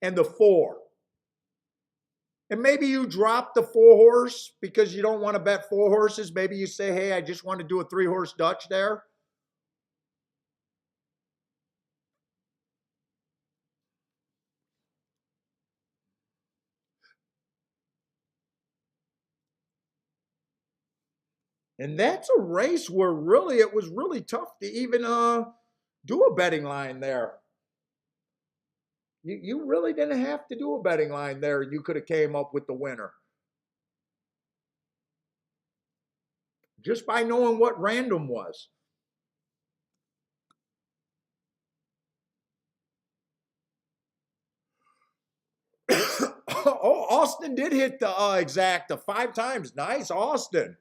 and the 4. And maybe you drop the 4 horse because you don't want to bet 4 horses. Maybe you say, hey, I just want to do a 3 horse Dutch there. And that's a race where really it was really tough to even do a betting line there. You really didn't have to do a betting line there. You could have came up with the winner. Just by knowing what random was. Oh, Austin did hit the exacta 5 times. Nice, Austin.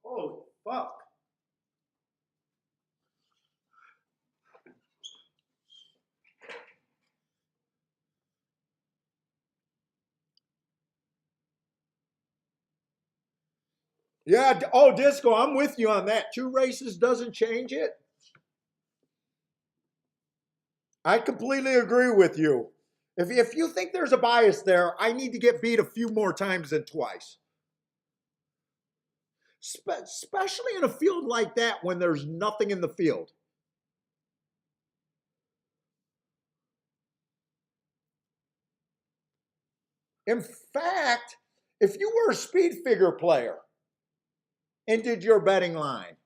Holy fuck. Yeah, oh, Disco, I'm with you on that. 2 races doesn't change it. I completely agree with you. If you think there's a bias there, I need to get beat a few more times than twice. Especially in a field like that when there's nothing in the field. In fact, if you were a speed figure player and did your betting line,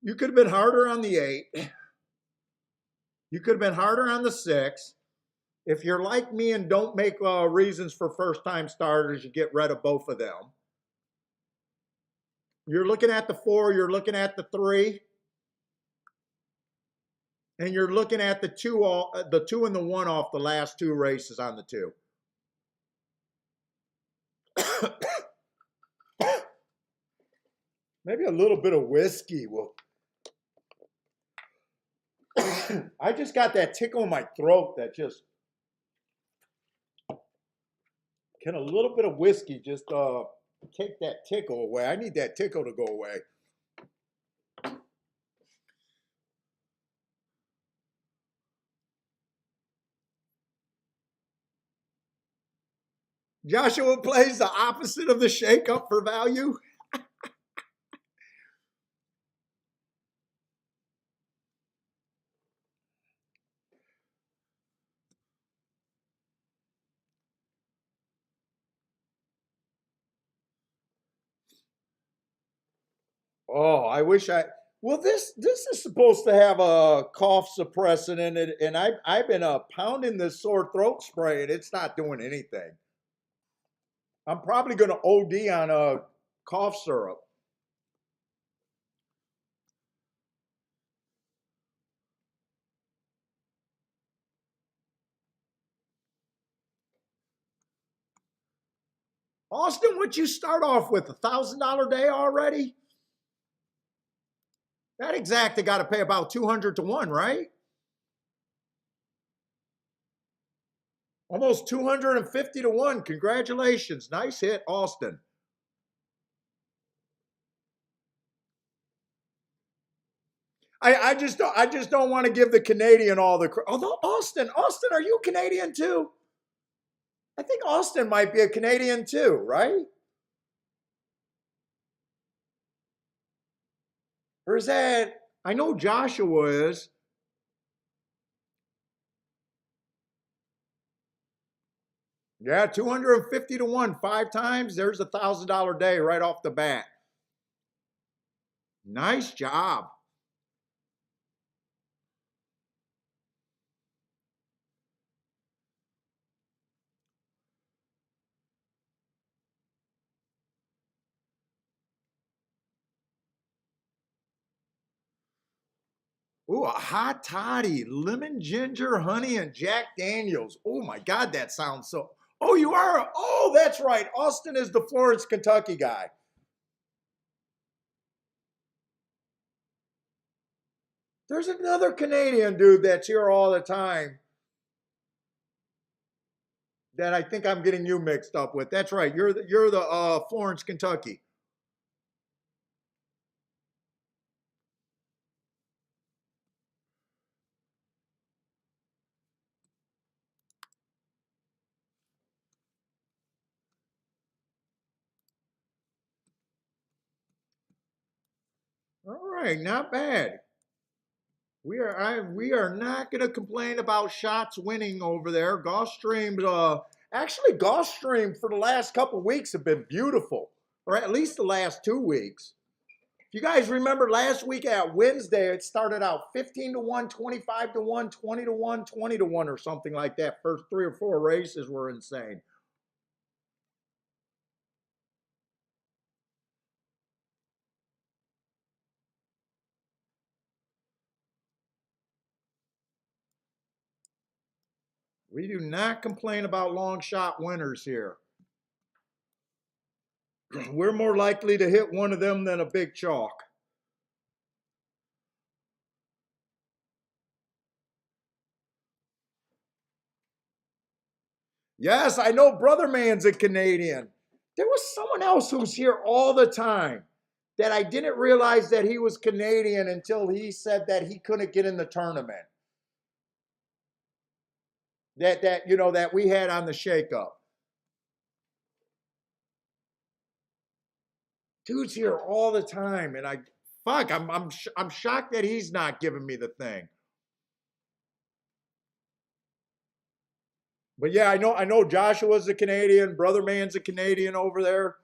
you could have been harder on the 8. You could have been harder on the 6. If you're like me and don't make reasons for first-time starters, you get rid of both of them. You're looking at the 4, you're looking at the 3, and you're looking at the 2 and the 1 off the last 2 races on the 2. Maybe a little bit of whiskey will. I just got that tickle in my throat that just. Can a little bit of whiskey just take that tickle away? I need that tickle to go away. Joshua plays the opposite of the shake-up for value. Oh, I wish I. Well, this is supposed to have a cough suppressant in it, and I've been pounding this sore throat spray, and it's not doing anything. I'm probably going to OD on a cough syrup. Austin, what you start off with, $1,000 day already? That exacta got to pay about 200 to 1, right? Almost 250 to 1. Congratulations. Nice hit, Austin. I just don't want to give the Canadian all the credit. Although Austin, are you Canadian too? I think Austin might be a Canadian too, right? Or is that, I know Joshua is. Yeah, 250 to 1, 5 times. There's $1,000 day right off the bat. Nice job. Ooh, a hot toddy, lemon, ginger, honey, and Jack Daniels. Oh my God, that sounds so. Oh, you are. Oh, that's right. Austin is the Florence, Kentucky guy. There's another Canadian dude that's here all the time that I think I'm getting you mixed up with. That's right. You're the Florence, Kentucky. right, not bad. We are not going to complain about shots winning over there. Gulfstream, actually Gulfstream for the last couple of weeks have been beautiful, or at least the last 2 weeks. If you guys remember last week at Wednesday, it started out 15 to 1, 25 to 1, 20 to 1, 20 to 1, or something like that. First 3 or 4 races were insane. We do not complain about long shot winners here. We're more likely to hit one of them than a big chalk. Yes, I know Brother Man's a Canadian. There was someone else who's here all the time that I didn't realize that he was Canadian until he said that he couldn't get in the tournament. That we had on the shakeup. Dude's here all the time, and I'm shocked that he's not giving me the thing. But yeah, I know Joshua's a Canadian, Brother Man's a Canadian over there.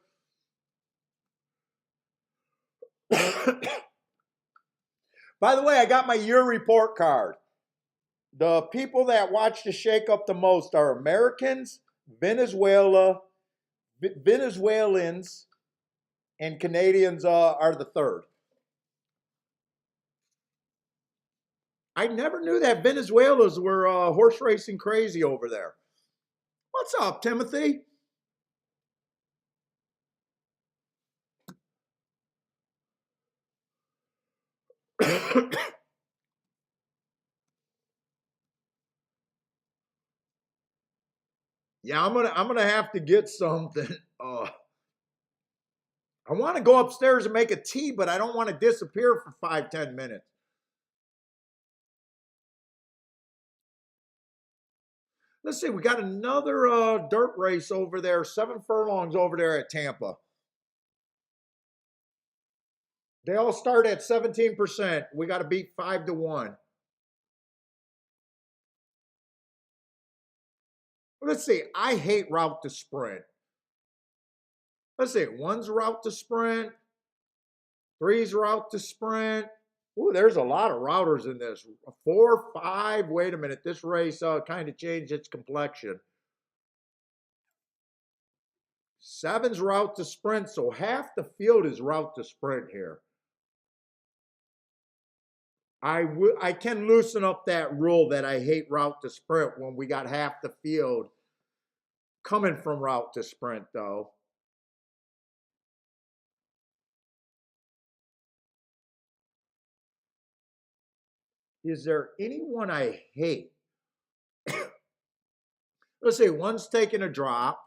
By the way, I got my year report card. The people that watch the shakeup the most are Americans, Venezuelans, and Canadians are the third. I never knew that Venezuelans were horse racing crazy over there. What's up, Timothy? Yeah, I'm gonna have to get something. I want to go upstairs and make a tea, but I don't want to disappear for 5-10 minutes. Let's see, we got another dirt race over there, 7 furlongs over there at Tampa. They all start at 17%. We got to beat 5 to 1. Let's see, I hate route to sprint. Let's see, one's route to sprint, three's route to sprint. Ooh, there's a lot of routers in this. 4, 5. Wait a minute, this race kind of changed its complexion. 7's route to sprint, so half the field is route to sprint here. I can loosen up that rule that I hate route to sprint when we got half the field coming from route to sprint, though. Is there anyone I hate? Let's see, one's taking a drop.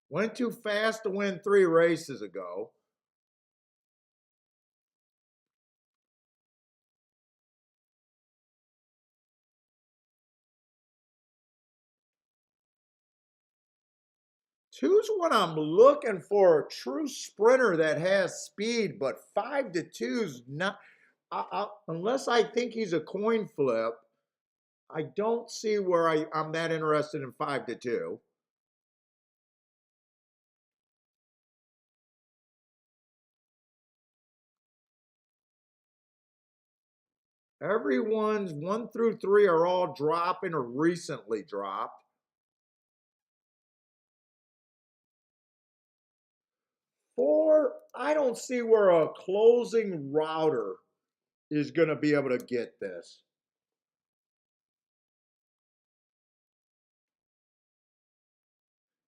Went too fast to win 3 races ago. Two's what I'm looking for, a true sprinter that has speed, but 5 to 2's not. Unless I think he's a coin flip, I don't see where I'm that interested in 5 to 2. Everyone's 1 through 3 are all dropping or recently dropped. 4, I don't see where a closing router is going to be able to get this.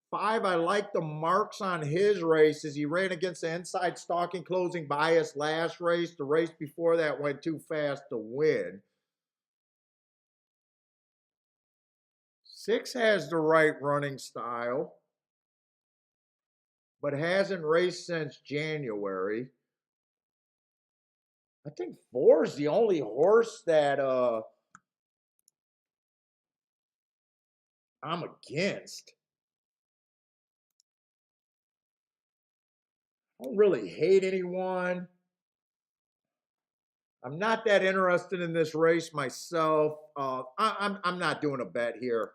5, I like the marks on his races. He ran against the inside stalking closing bias last race. The race before that went too fast to win. 6 has the right running style, but hasn't raced since January. I think 4 is the only horse that I'm against. I don't really hate anyone. I'm not that interested in this race myself. I'm not doing a bet here.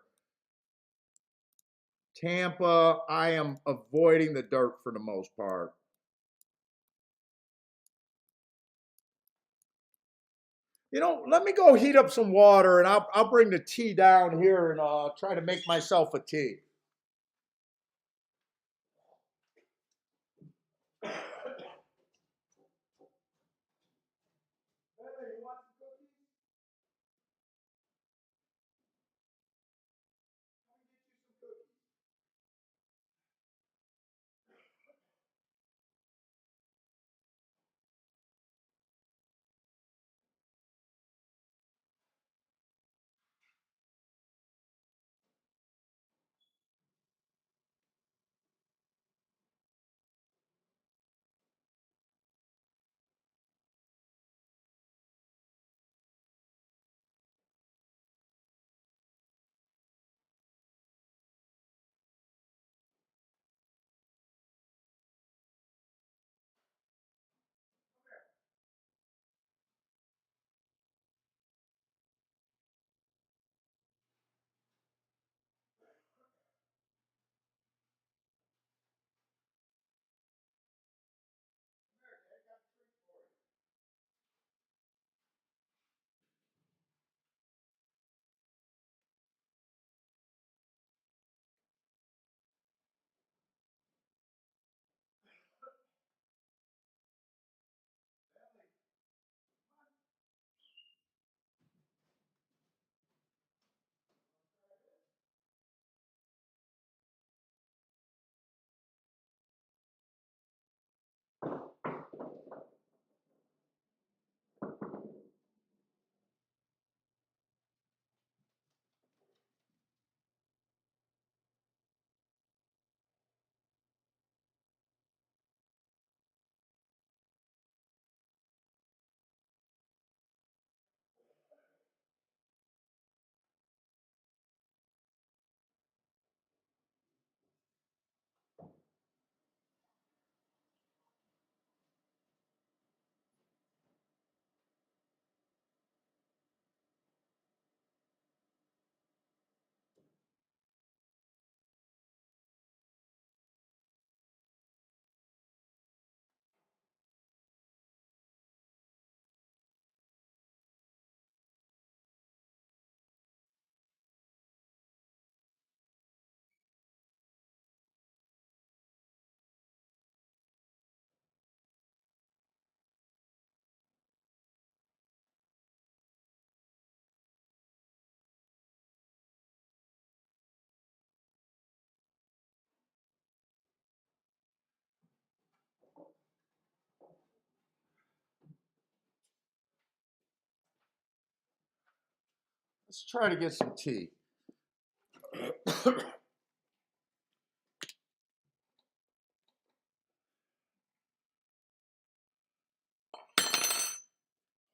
Tampa, I am avoiding the dirt for the most part. You know, let me go heat up some water and I'll bring the tea down here and try to make myself a tea. Let's try to get some tea.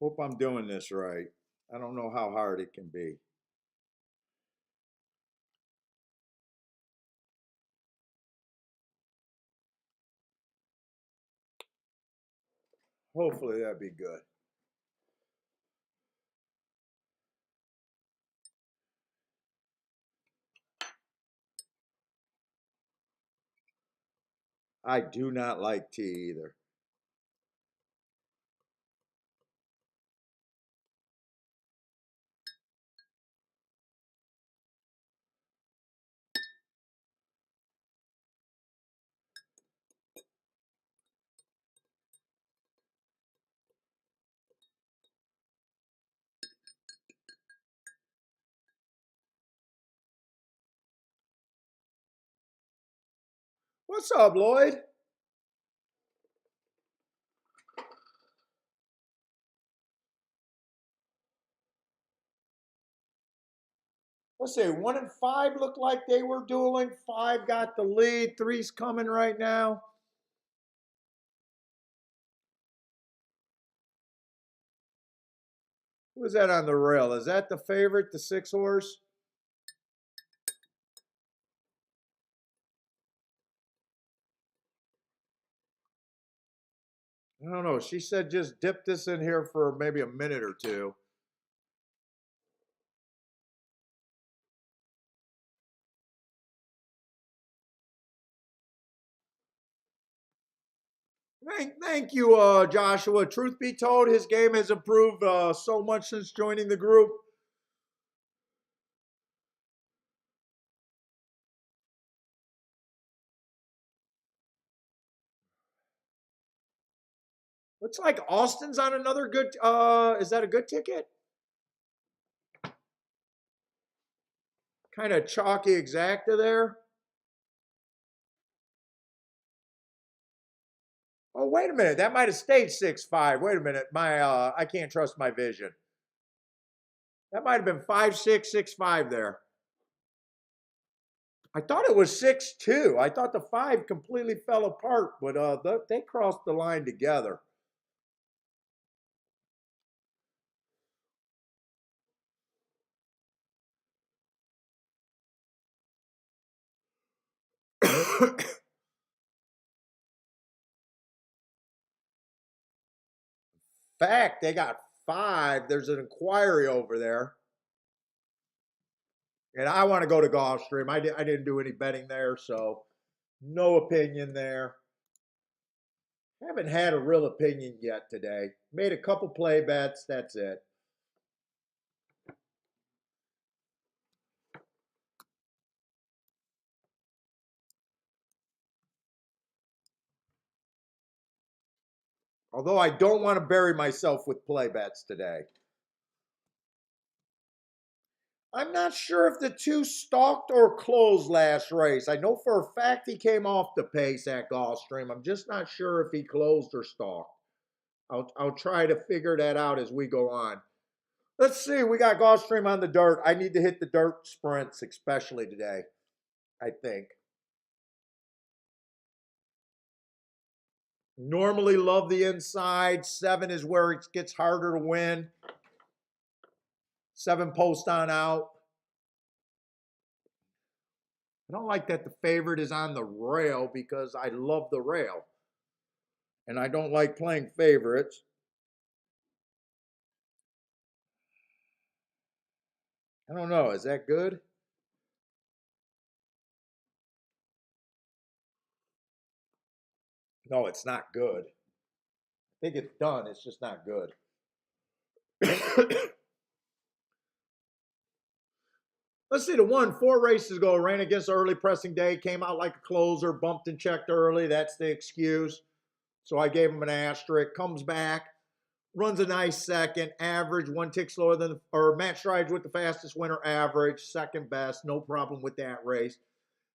Hope I'm doing this right. I don't know how hard it can be. Hopefully that'd be good. I do not like tea either. What's up, Lloyd? Let's say 1 and 5 looked like they were dueling. 5 got the lead. 3's coming right now. Who's that on the rail? Is that the favorite, the 6 horse? I don't know. She said just dip this in here for maybe a minute or two. Thank you, Joshua. Truth be told, his game has improved so much since joining the group. Looks like Austin's on another good. Is that a good ticket? Kind of chalky exacta there. Oh, wait a minute. That might have stayed 6-5. Wait a minute. I can't trust my vision. That might have been 5-6, 6-5 there. I thought it was 6-2. I thought the 5 completely fell apart, but they crossed the line together. Fact, they got 5. There's an inquiry over there. And I want to go to Gulfstream. I didn't do any betting there, so no opinion there. Haven't had a real opinion yet today. Made a couple play bets. That's it. Although I don't want to bury myself with play bets today. I'm not sure if the two stalked or closed last race. I know for a fact he came off the pace at Gulfstream. I'm just not sure if he closed or stalked. I'll try to figure that out as we go on. Let's see. We got Gulfstream on the dirt. I need to hit the dirt sprints, especially today, I think. Normally love the inside. 7 is where it gets harder to win. 7 post on out. I don't like that the favorite is on the rail because I love the rail. And I don't like playing favorites. I don't know. Is that good? No, it's not good. I think it's done. It's just not good. Let's see. The one 4 races ago ran against early pressing day, came out like a closer, bumped and checked early. That's the excuse. So I gave him an asterisk. Comes back, runs a nice second, average, 1 tick slower than, or match strides with the fastest winner, average, second best, no problem with that race.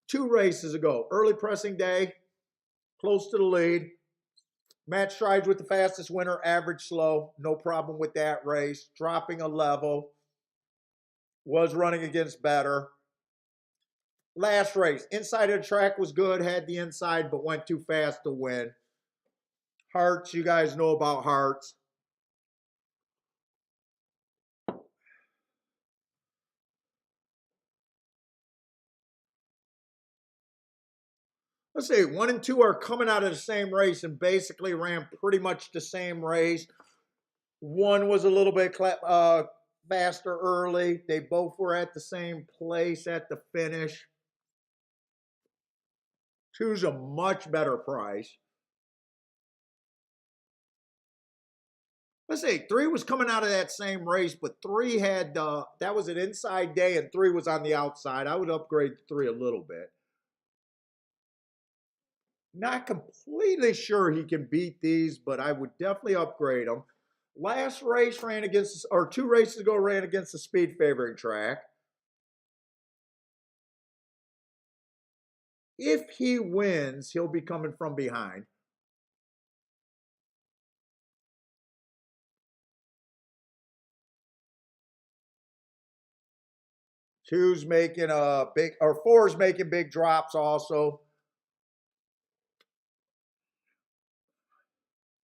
2 races ago, early pressing day, close to the lead, match strides with the fastest winner, average slow, no problem with that race, dropping a level, was running against better. Last race, inside of the track was good, had the inside, but went too fast to win. Hearts, you guys know about Hearts. Let's see, 1 and 2 are coming out of the same race and basically ran pretty much the same race. 1 was a little bit faster early. They both were at the same place at the finish. 2's a much better price. Let's see, 3 was coming out of that same race, but 3 had, that was an inside day and 3 was on the outside. I would upgrade 3 a little bit. Not completely sure he can beat these, but I would definitely upgrade him. Last race ran against, or 2 races ago ran against the speed favoring track. If he wins, he'll be coming from behind. Two's making a big, or 4's making big drops also.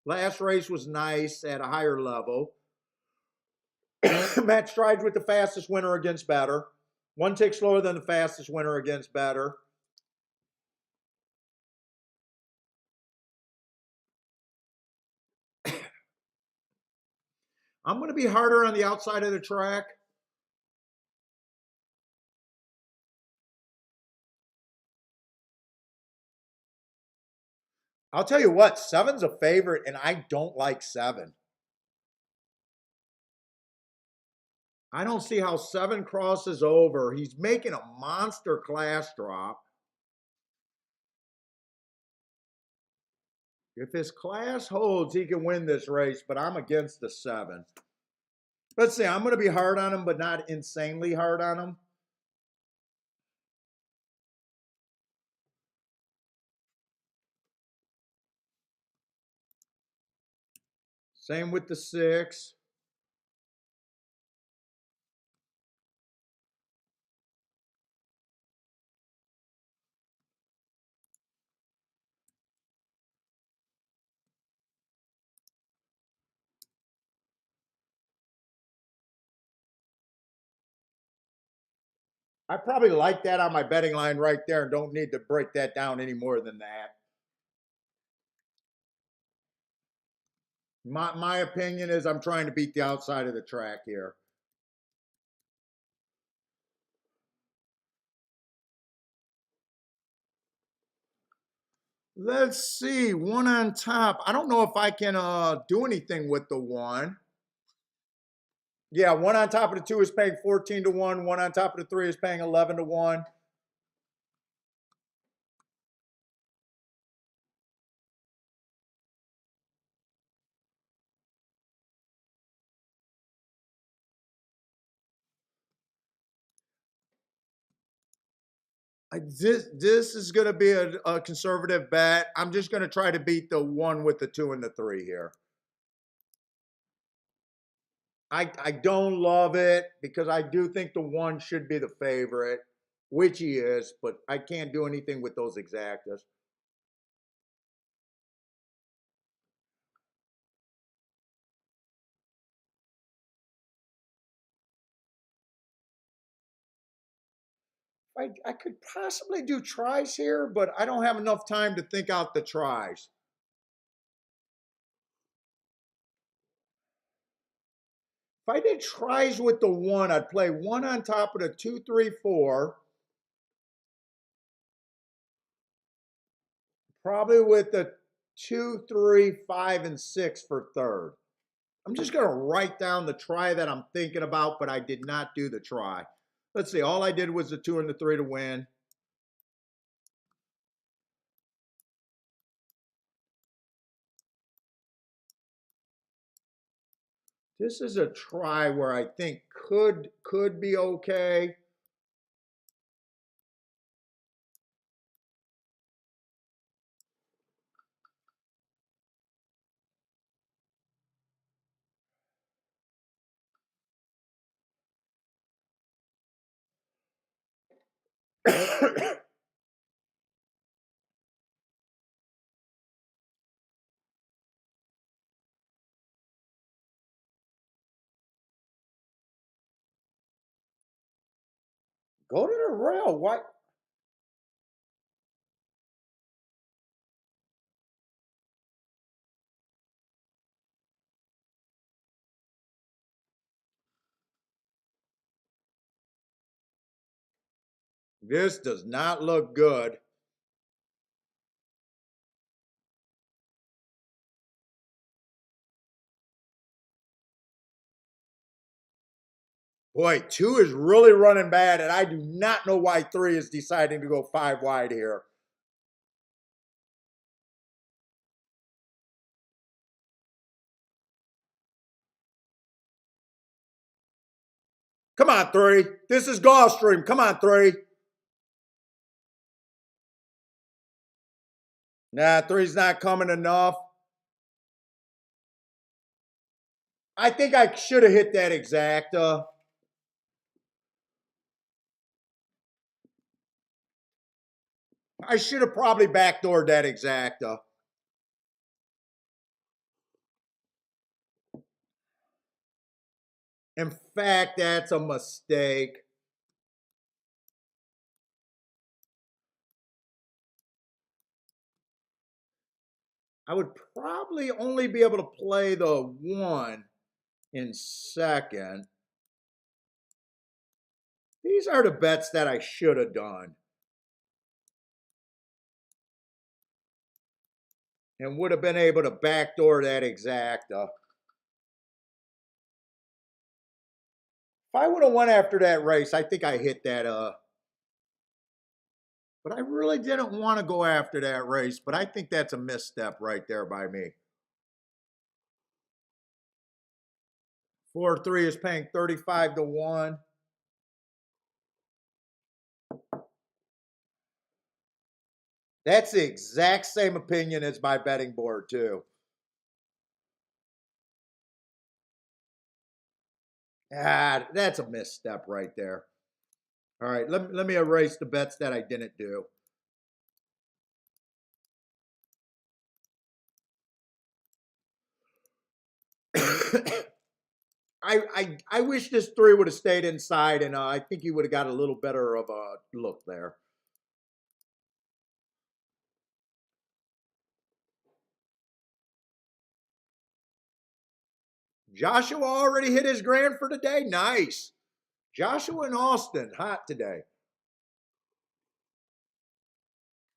Last race was nice at a higher level. Match strides with the fastest winner against better. 1 tick slower than the fastest winner against better. I'm going to be harder on the outside of the track. I'll tell you what, 7's a favorite, and I don't like 7. I don't see how 7 crosses over. He's making a monster class drop. If his class holds, he can win this race, but I'm against the 7. Let's see, I'm going to be hard on him, but not insanely hard on him. Same with the 6. I probably like that on my betting line right there and don't need to break that down any more than that. My opinion is I'm trying to beat the outside of the track here. Let's see, 1 on top. I don't know if I can do anything with the 1. Yeah, 1 on top of the 2 is paying 14 to 1. 1 on top of the 3 is paying 11 to 1. This is going to be a conservative bet. I'm just going to try to beat the 1 with the 2 and the 3 here. I don't love it because I do think the 1 should be the favorite, which he is, but I can't do anything with those exactas. I could possibly do tries here, but I don't have enough time to think out the tries. If I did tries with the 1, I'd play 1 on top of the 2, 3, 4. Probably with the 2, 3, 5, and 6 for third. I'm just going to write down the try that I'm thinking about, but I did not do the try. Let's see. All I did was the 2 and the 3 to win. This is a try where I think could be okay. Go to the rail. Why? This does not look good. Boy, 2 is really running bad, and I do not know why 3 is deciding to go 5 wide here. Come on, 3. This is Gulfstream. Come on, 3. Nah, 3's not coming enough. I think I should have hit that exacta. I should have probably backdoored that exacta. In fact, that's a mistake. I would probably only be able to play the 1. in second. These are the bets that I should have done and would have been able to backdoor that exacta. If I would have went after that race, I think I hit that but I really didn't want to go after that race, but I think that's a misstep right there by me. 4-3 is paying 35 to 1. That's the exact same opinion as my betting board, too. That's a misstep right there. All right, let me erase the bets that I didn't do. I wish this 3 would have stayed inside, and I think he would have got a little better of a look there. Joshua already hit his grand for today. Nice. Joshua and Austin, hot today.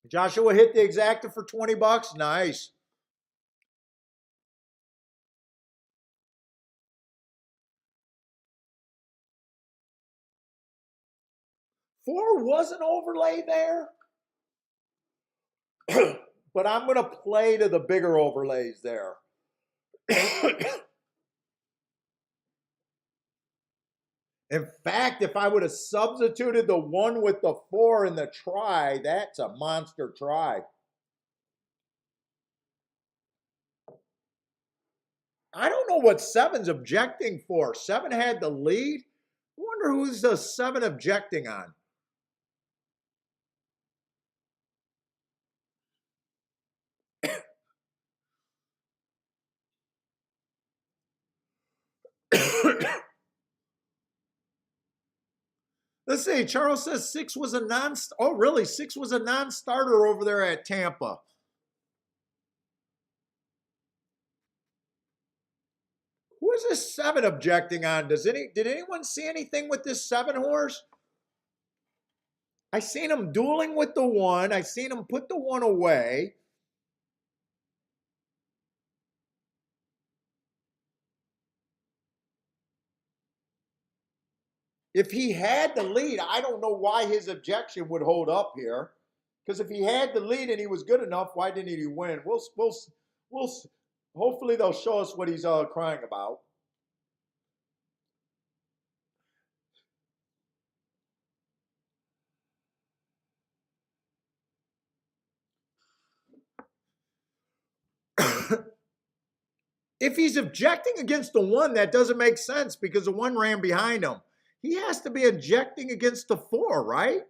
Joshua hit the exacta for 20 bucks. Nice. Four was an overlay there. But I'm going to play to the bigger overlays there. In fact, if I would have substituted the 1 with the 4 in the try, that's a monster try. I don't know what 7's objecting for. 7 had the lead. I wonder who's the 7 objecting on. Let's see. Charles says 6 was a oh, really? 6 was a non-starter over there at Tampa. Who is this 7 objecting on? Did anyone see anything with this 7 horse? I seen him dueling with the 1. I seen him put the 1 away. If he had the lead, I don't know why his objection would hold up here. Because if he had the lead and he was good enough, why didn't he win? We'll hopefully they'll show us what he's crying about. If he's objecting against the 1, that doesn't make sense because the 1 ran behind him. He has to be objecting against the 4, right?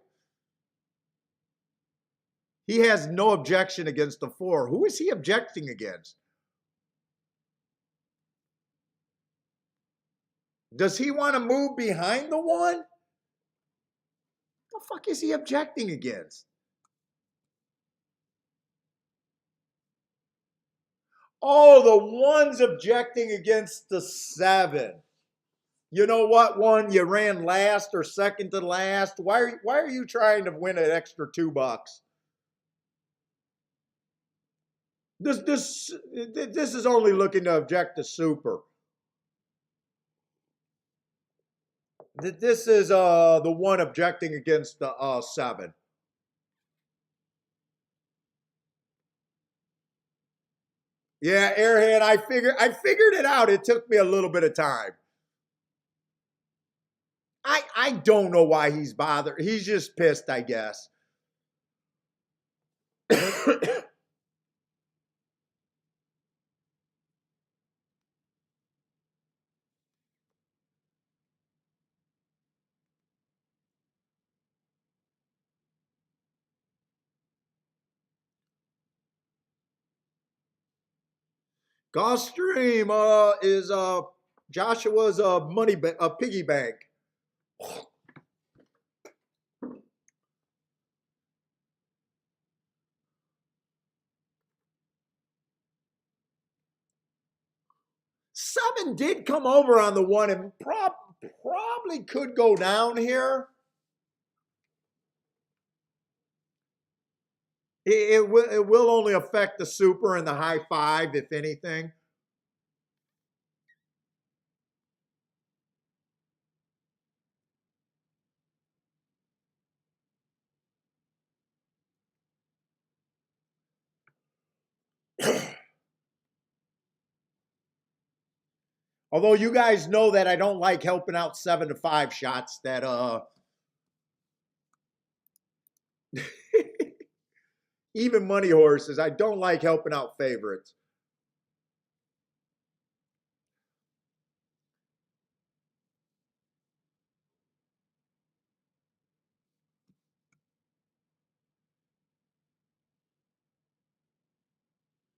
He has no objection against the 4. Who is he objecting against? Does he want to move behind the 1? The fuck is he objecting against? Oh, the 1's objecting against the 7. You know what, 1? You ran last or second to last. Why are you trying to win an extra $2? This is only looking to object to super. This is the 1 objecting against the 7. Yeah, Airhead, I figured it out. It took me a little bit of time. I don't know why he's bothered. He's just pissed, I guess. Gulfstream is Joshua's piggy bank. 7 did come over on the 1 and probably could go down here. It will only affect the super and the high 5, if anything. Although you guys know that I don't like helping out 7 to 5 shots that even money horses. I don't like helping out favorites.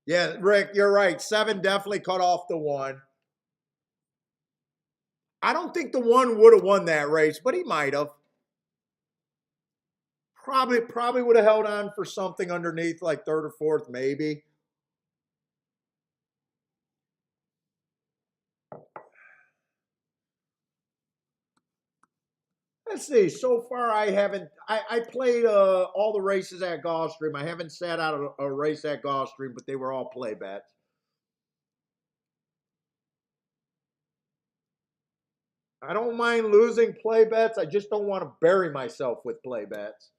Yeah, Rick, you're right. 7 definitely cut off the 1. I don't think the 1 would have won that race, but he might have. Probably would have held on for something underneath, like 3rd or 4th, maybe. Let's see. So far, I haven't. I played all the races at Gulfstream. I haven't sat out a race at Gulfstream, but they were all play bets. I don't mind losing play bets. I just don't want to bury myself with play bets.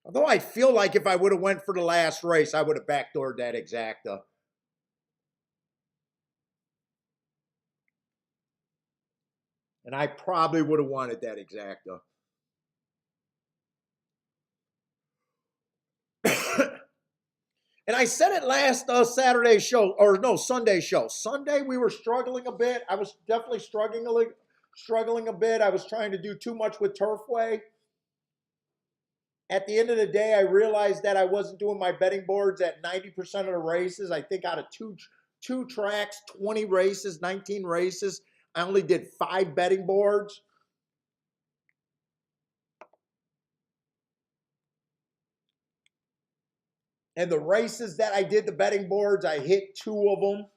Although I feel like if I would have went for the last race, I would have backdoored that exacta. And I probably would have wanted that exacta. And I said it last Saturday show, or no, Sunday show. Sunday we were struggling a bit. I was definitely struggling a bit. I was trying to do too much with Turfway. At the end of the day, I realized that I wasn't doing my betting boards at 90% of the races. I think out of two tracks, 20 races, 19 races, I only did 5 betting boards. And the races that I did the betting boards, I hit 2 of them.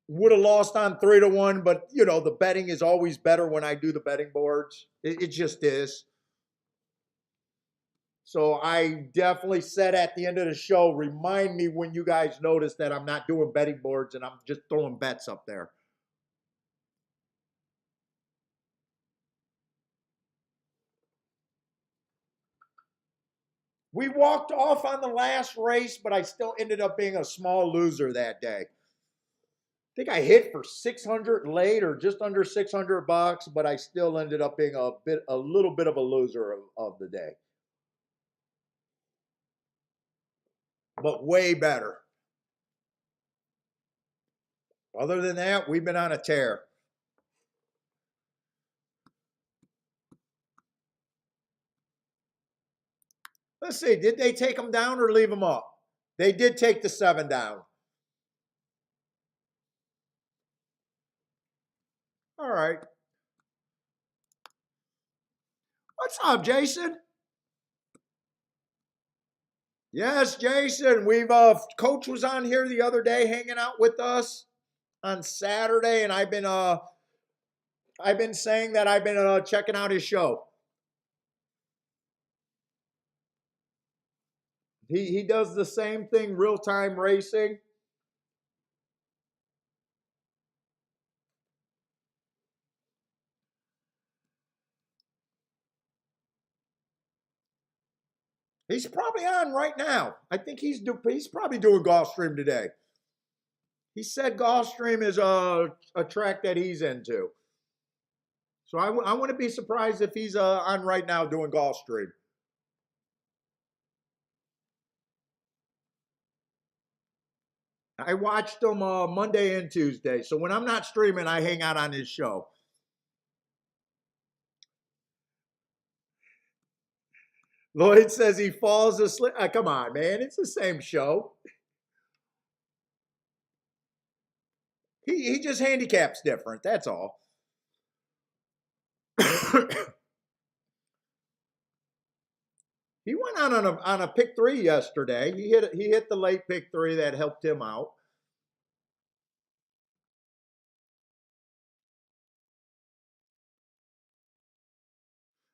Would have lost on 3 to 1, but you know, the betting is always better when I do the betting boards. It just is. So I definitely said at the end of the show, remind me when you guys notice that I'm not doing betting boards and I'm just throwing bets up there. We walked off on the last race, but I still ended up being a small loser that day. I think I hit for 600 late or just under $600, but I still ended up being a little bit of a loser of the day. But way better. Other than that, we've been on a tear. Let's see, did they take them down or leave them up? They did take the 7 down. All right. What's up, Jason? Yes, Jason. We've Coach was on here the other day hanging out with us on Saturday, and I've been saying that I've been checking out his show. He does the same thing, real time racing. He's probably on right now. I think he's probably doing Gulfstream today. He said Gulfstream is a track that he's into. So I wouldn't be surprised if he's on right now doing Gulfstream. I watched him Monday and Tuesday. So when I'm not streaming, I hang out on his show. Lloyd says he falls asleep. Come on, man. It's the same show. He just handicaps different. That's all. He went out on a pick three yesterday. He hit the late pick three that helped him out.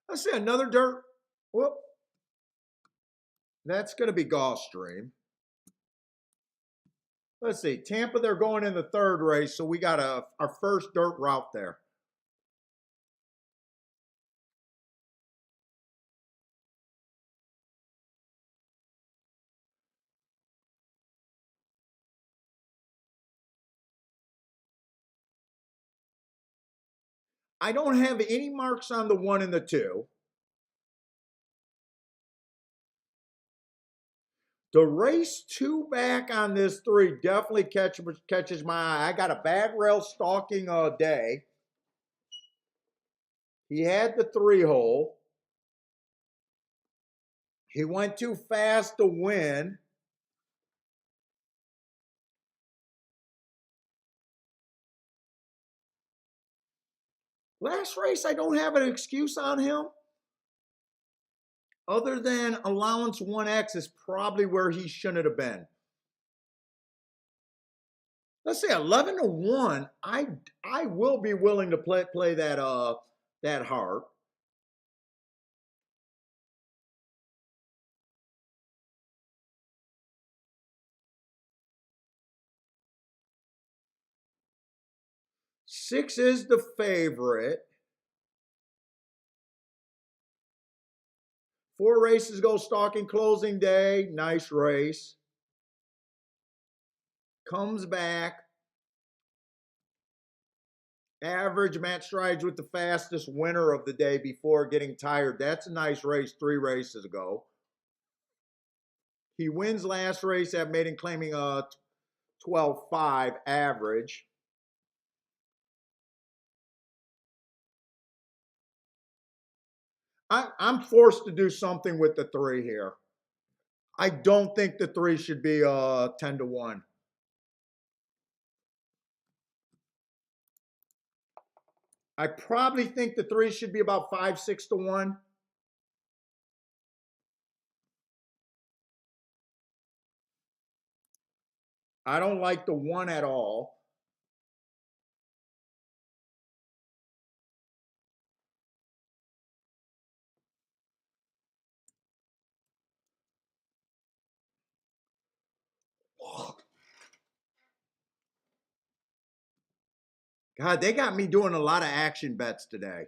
Let's see another dirt. Whoop. That's going to be Gulfstream. Let's see. Tampa, they're going in the third race, so we got our first dirt route there. I don't have any marks on the 1 and the 2. The race 2 back on this 3 definitely catches my eye. I got a bad rail stalking day. He had the 3-hole. He went too fast to win. Last race, I don't have an excuse on him. Other than allowance 1X is probably where he shouldn't have been. Let's say 11-1. I will be willing to play that hard. Six is the favorite. 4 races go stalking closing day. Nice race. Comes back. Average Matt strides with the fastest winner of the day before getting tired. That's a nice race 3 races ago. He wins last race at maiden claiming a 12.5 average. I'm forced to do something with the 3 here. I don't think the 3 should be 10-1. I probably think the 3 should be about 5-6-1. I don't like the 1 at all. God, they got me doing a lot of action bets today.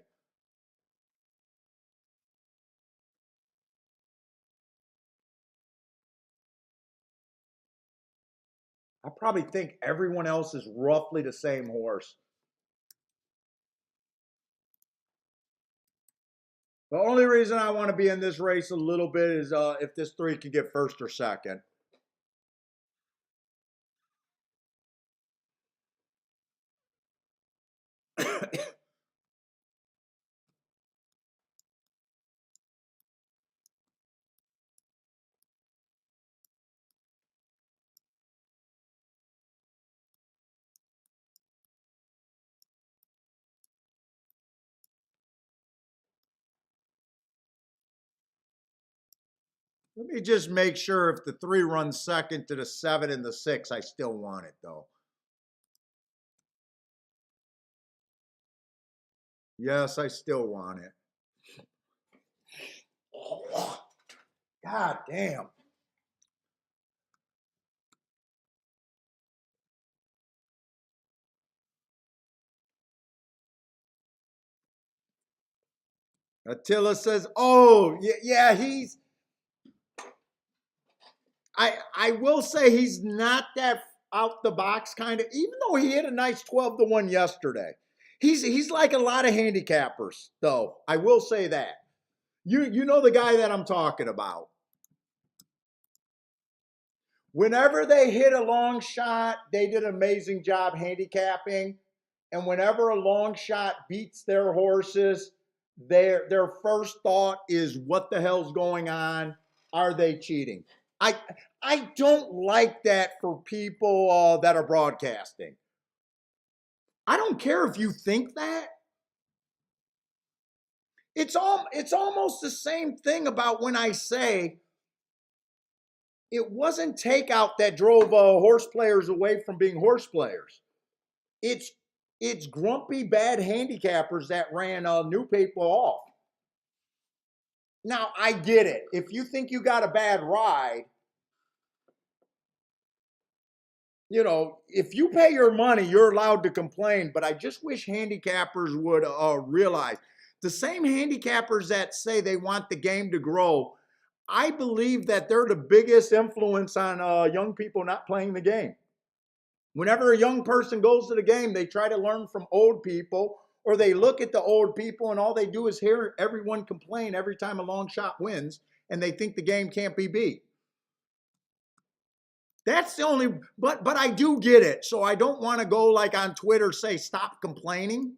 I probably think everyone else is roughly the same horse. The only reason I want to be in this race a little bit is if this 3 can get first or second. Let me just make sure if the 3 runs second to the 7 and the 6, I still want it though. Yes, I still want it. God damn. Attila says, "Oh, yeah, he's." I will say he's not that out the box kind of. Even though he hit a nice 12-1 yesterday, he's like a lot of handicappers though. I will say that. You know the guy that I'm talking about. Whenever they hit a long shot, they did an amazing job handicapping. And whenever a long shot beats their horses, their first thought is, what the hell's going on? Are they cheating? I don't like that for people that are broadcasting. I don't care if you think that. It's almost the same thing about when I say it wasn't takeout that drove horse players away from being horse players. It's it's grumpy bad handicappers that ran new people off. Now I get it. If you think you got a bad ride, if you pay your money, you're allowed to complain. But I just wish handicappers would realize the same handicappers that say they want the game to grow. I believe that they're the biggest influence on young people not playing the game. Whenever a young person goes to the game, they try to learn from old people, or they look at the old people and all they do is hear everyone complain every time a long shot wins, and they think the game can't be beat. That's the only, but I do get it. So I don't want to go like on Twitter say stop complaining.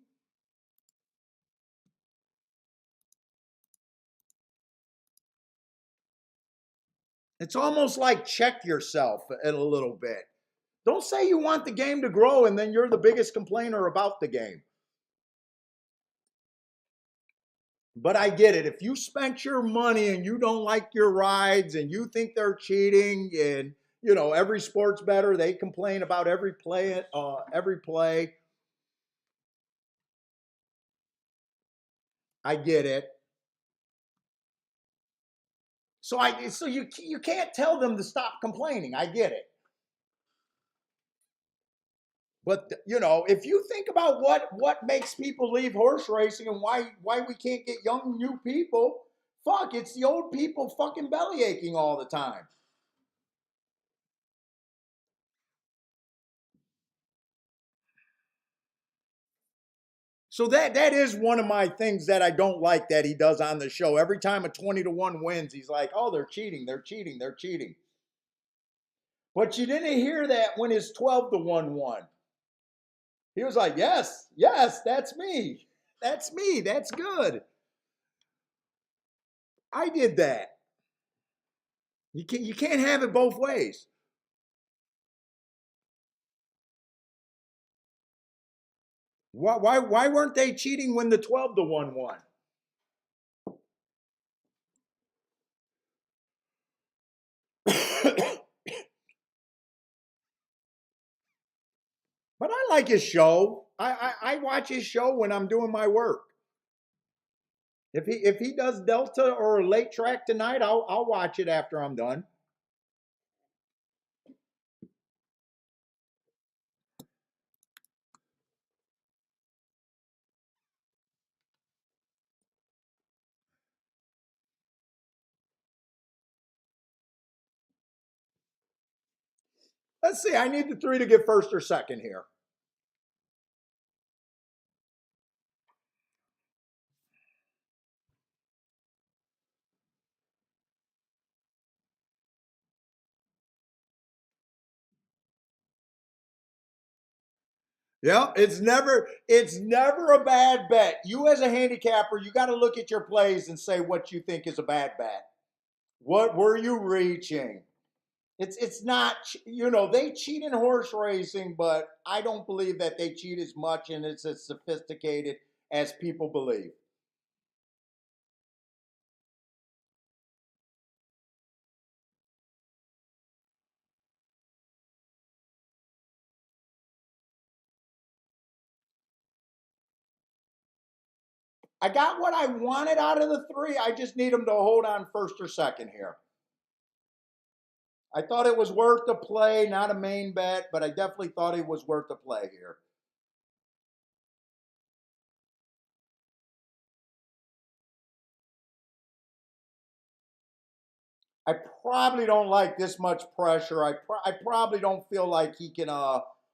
It's almost like check yourself a little bit. Don't say you want the game to grow and then you're the biggest complainer about the game. But I get it. If you spent your money and you don't like your rides and you think they're cheating, and every sports bettor, they complain about every play, every play. I get it. So you can't tell them to stop complaining. I get it. But if you think about what makes people leave horse racing and why we can't get young new people, fuck, it's the old people fucking belly aching all the time. So that is one of my things that I don't like that he does on the show. Every time a 20-1 wins, he's like, "Oh, they're cheating, they're cheating, they're cheating." But you didn't hear that when his 12-1 won. He was like, "Yes, yes, that's me. That's me. That's good. I did that." You can't have it both ways. Why weren't they cheating when the 12-1 won? But I like his show. I watch his show when I'm doing my work. If he does Delta or a late track tonight, I'll watch it after I'm done. Let's see. I need the three to get first or second here. Yeah, it's never a bad bet. You as a handicapper, you got to look at your plays and say what you think is a bad bet. What were you reaching? It's not, they cheat in horse racing, but I don't believe that they cheat as much and it's as sophisticated as people believe. I got what I wanted out of the three. I just need them to hold on first or second here. I thought it was worth the play, not a main bet, but I definitely thought it was worth the play here. I probably don't like this much pressure. I probably don't feel like he can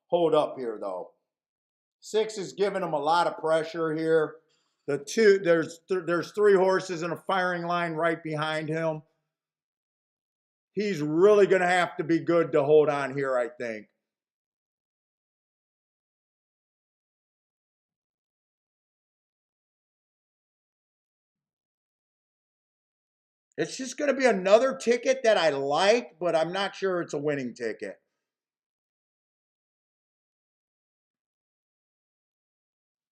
hold up here though. Six is giving him a lot of pressure here. There's three horses in a firing line right behind him. He's really going to have to be good to hold on here, I think. It's just going to be another ticket that I like, but I'm not sure it's a winning ticket.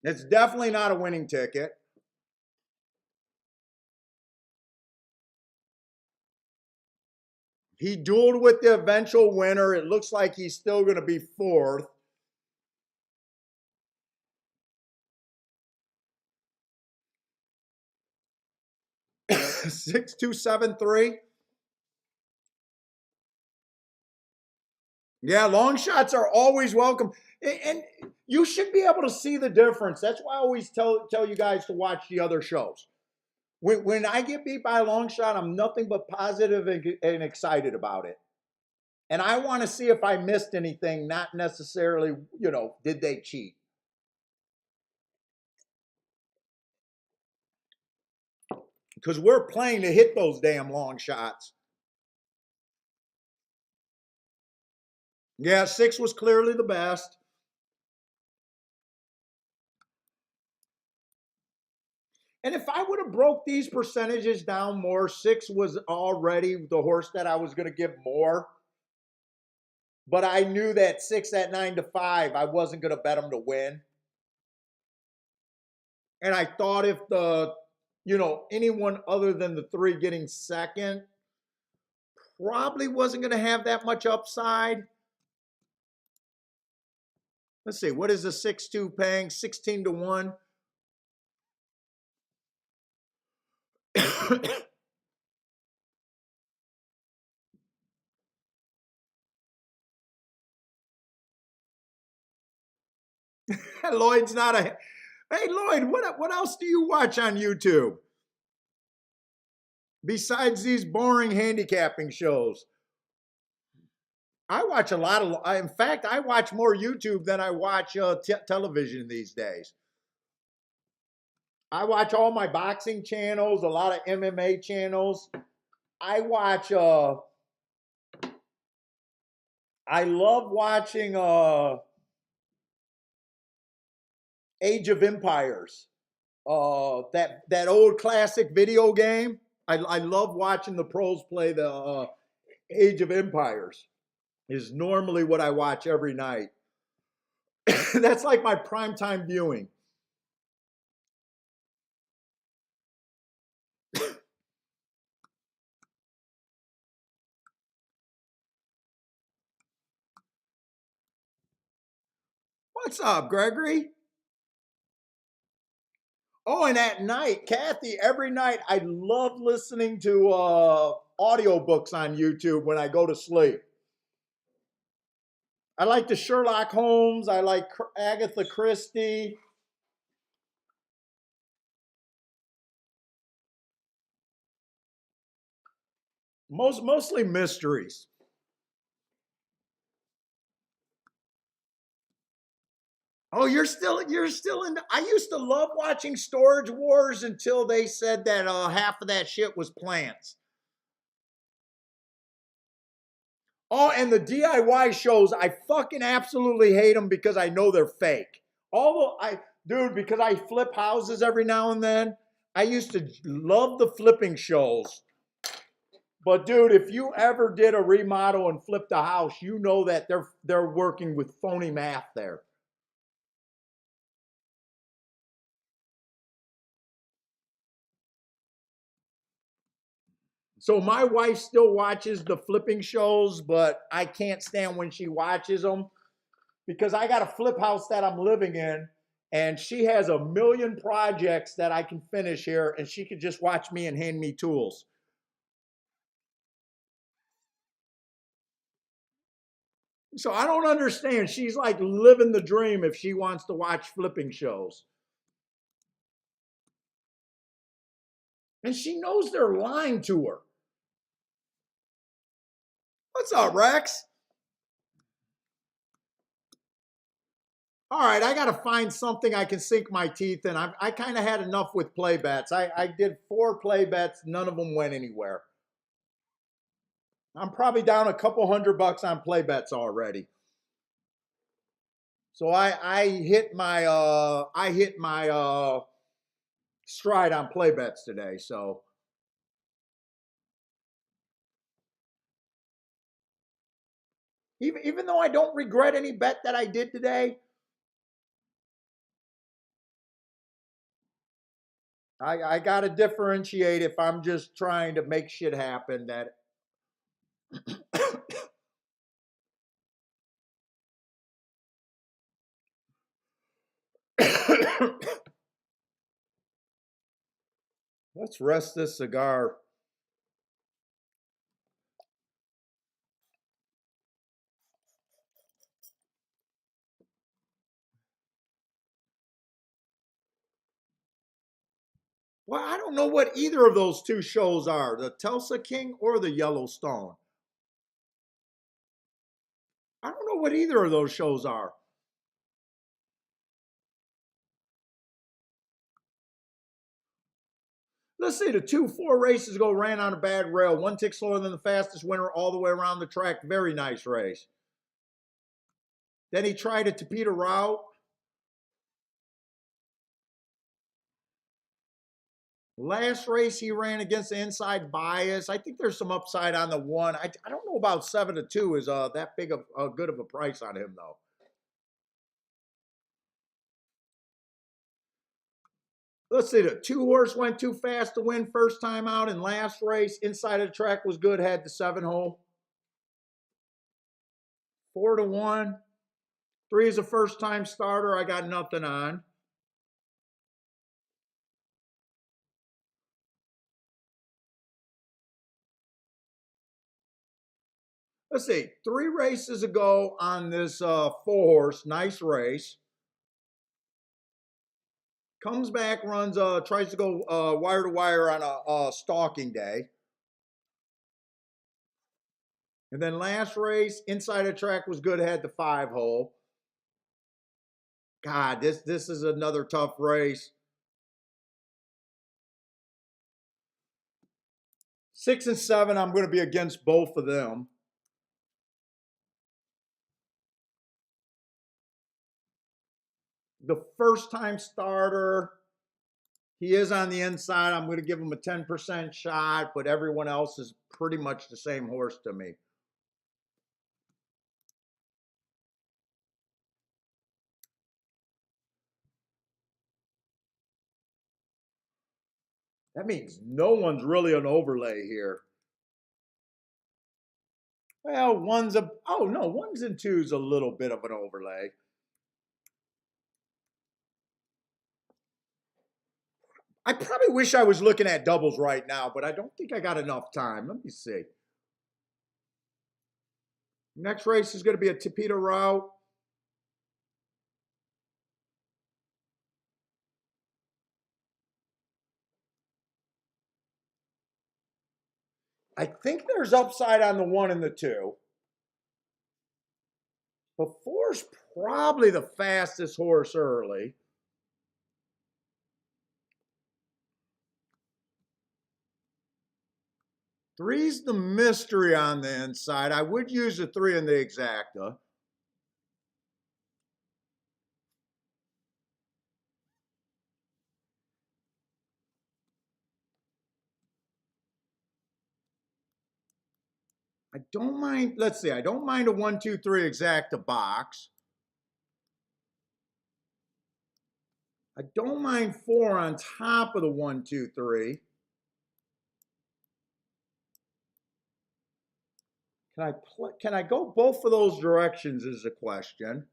It's definitely not a winning ticket. He dueled with the eventual winner. It looks like he's still going to be fourth. 6273. Yeah, long shots are always welcome. And you should be able to see the difference. That's why I always tell you guys to watch the other shows. When I get beat by a long shot, I'm nothing but positive and excited about it. And I want to see if I missed anything, not necessarily, did they cheat? Because we're playing to hit those damn long shots. Yeah, 6 was clearly the best. And if I would have broke these percentages down more, 6 was already the horse that I was going to give more. But I knew that 6 at 9-5, I wasn't going to bet him to win. And I thought if anyone other than the 3 getting second probably wasn't going to have that much upside. Let's see, what is the 6-2 paying? 16-1. Lloyd's not a. Hey, Lloyd, what else do you watch on YouTube besides these boring handicapping shows? I watch a lot of. In fact, I watch more YouTube than I watch television these days. I watch all my boxing channels, a lot of MMA channels. I watch. I love watching Age of Empires. That old classic video game. I love watching the pros play the Age of Empires. Is normally what I watch every night. That's like my primetime viewing. What's up, Gregory? Oh, and at night, Kathy, every night I love listening to audiobooks on YouTube when I go to sleep. I like the Sherlock Holmes. I like Agatha Christie. Mostly mysteries. Oh, you're still in. I used to love watching Storage Wars until they said that half of that shit was plants. Oh, and the DIY shows, I fucking absolutely hate them because I know they're fake. Dude, because I flip houses every now and then, I used to love the flipping shows. But dude, if you ever did a remodel and flipped a house, you know that they're working with phony math there. So my wife still watches the flipping shows, but I can't stand when she watches them because I got a flip house that I'm living in and she has a million projects that I can finish here and she could just watch me and hand me tools. So I don't understand. She's like living the dream if she wants to watch flipping shows. And she knows they're lying to her. What's up, Rex? All right, I got to find something I can sink my teeth in. I kind of had enough with play bets. I did 4 play bets. None of them went anywhere. I'm probably down a couple $100 on play bets already. So I hit my stride on play bets today. So even though I don't regret any bet that I did today, I got to differentiate if I'm just trying to make shit happen. That let's rest this cigar. Well, I don't know what either of those two shows are, the Tulsa King or the Yellowstone. I don't know what either of those shows are. Let's see, the 2-4 races ago ran on a bad rail. One tick slower than the fastest winner all the way around the track. Very nice race. Then he tried a Tapeta route. Last race he ran against the inside bias. I think there's some upside on the one. I don't know about 7-2 is that big of good of a price on him though. Let's see, the 2-horse went too fast to win first time out in last race. Inside of the track was good, had the 7 hole. 4-1. 3 is a first time starter. I got nothing on. Let's see, 3 races ago on this 4-horse, nice race. Comes back, runs, tries to go wire to wire on a stalking day. And then last race, inside the track was good, had the 5 hole. God, this is another tough race. 6 and 7, I'm going to be against both of them. The first time starter, he is on the inside. I'm going to give him a 10% shot, but everyone else is pretty much the same horse to me. That means no one's really an overlay here. Well, one's and two's a little bit of an overlay. I probably wish I was looking at doubles right now, but I don't think I got enough time. Let me see. Next race is going to be a Tapeta route. I think there's upside on the 1 and the 2. But 4's probably the fastest horse early. Three's the mystery on the inside. I would use the 3 in the exacta. I don't mind, let's see, I don't mind a 1, 2, 3 exacta box. I don't mind 4 on top of the 1, 2, 3. Can I go both of those directions is the question.